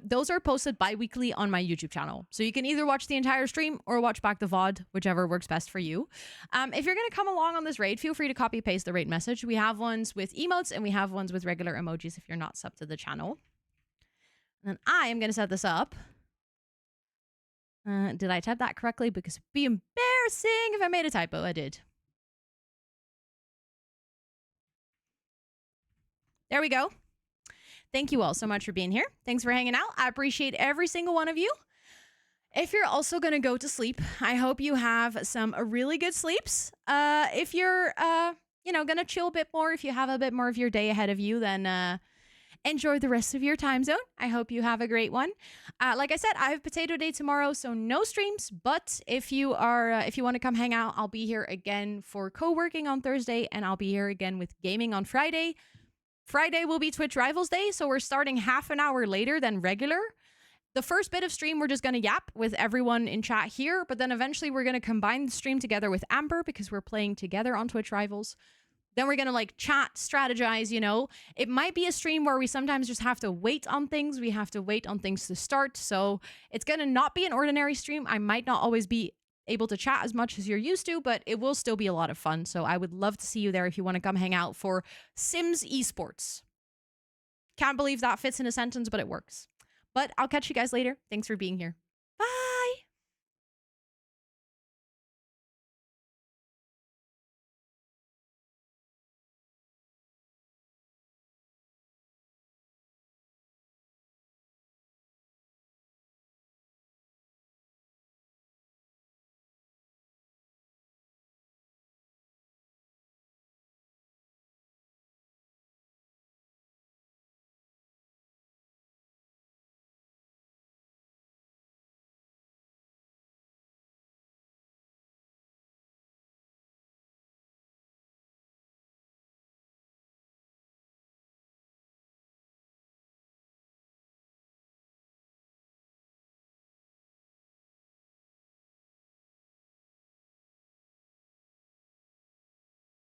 those are posted bi-weekly on my YouTube channel. So you can either watch the entire stream or watch back the VOD, whichever works best for you. If you're going to come along on this raid, feel free to copy paste the raid message. We have ones with emotes and we have ones with regular emojis if you're not subbed to the channel. And then I am going to set this up. Did I type that correctly? Because it'd be embarrassing if I made a typo. I did. There we go. Thank you all so much for being here. Thanks for hanging out. I appreciate every single one of you. If you're also going to go to sleep, I hope you have some really good sleeps. If you're, you know, going to chill a bit more, if you have a bit more of your day ahead of you, then Enjoy the rest of your time zone. I hope you have a great one. Like I said, I have Potato Day tomorrow, so no streams. But if you want to come hang out, I'll be here again for co-working on Thursday, and I'll be here again with gaming on Friday. Friday will be Twitch Rivals Day, so we're starting half an hour later than regular. The first bit of stream, we're just going to yap with everyone in chat here, but then eventually we're going to combine the stream together with Amber because we're playing together on Twitch Rivals. Then we're going to like chat, strategize, you know. It might be a stream where we sometimes just have to wait on things. We have to wait on things to start. So it's going to not be an ordinary stream. I might not always be able to chat as much as you're used to, but it will still be a lot of fun. So I would love to see you there if you want to come hang out for Sims Esports. Can't believe that fits in a sentence, but it works. But I'll catch you guys later. Thanks for being here.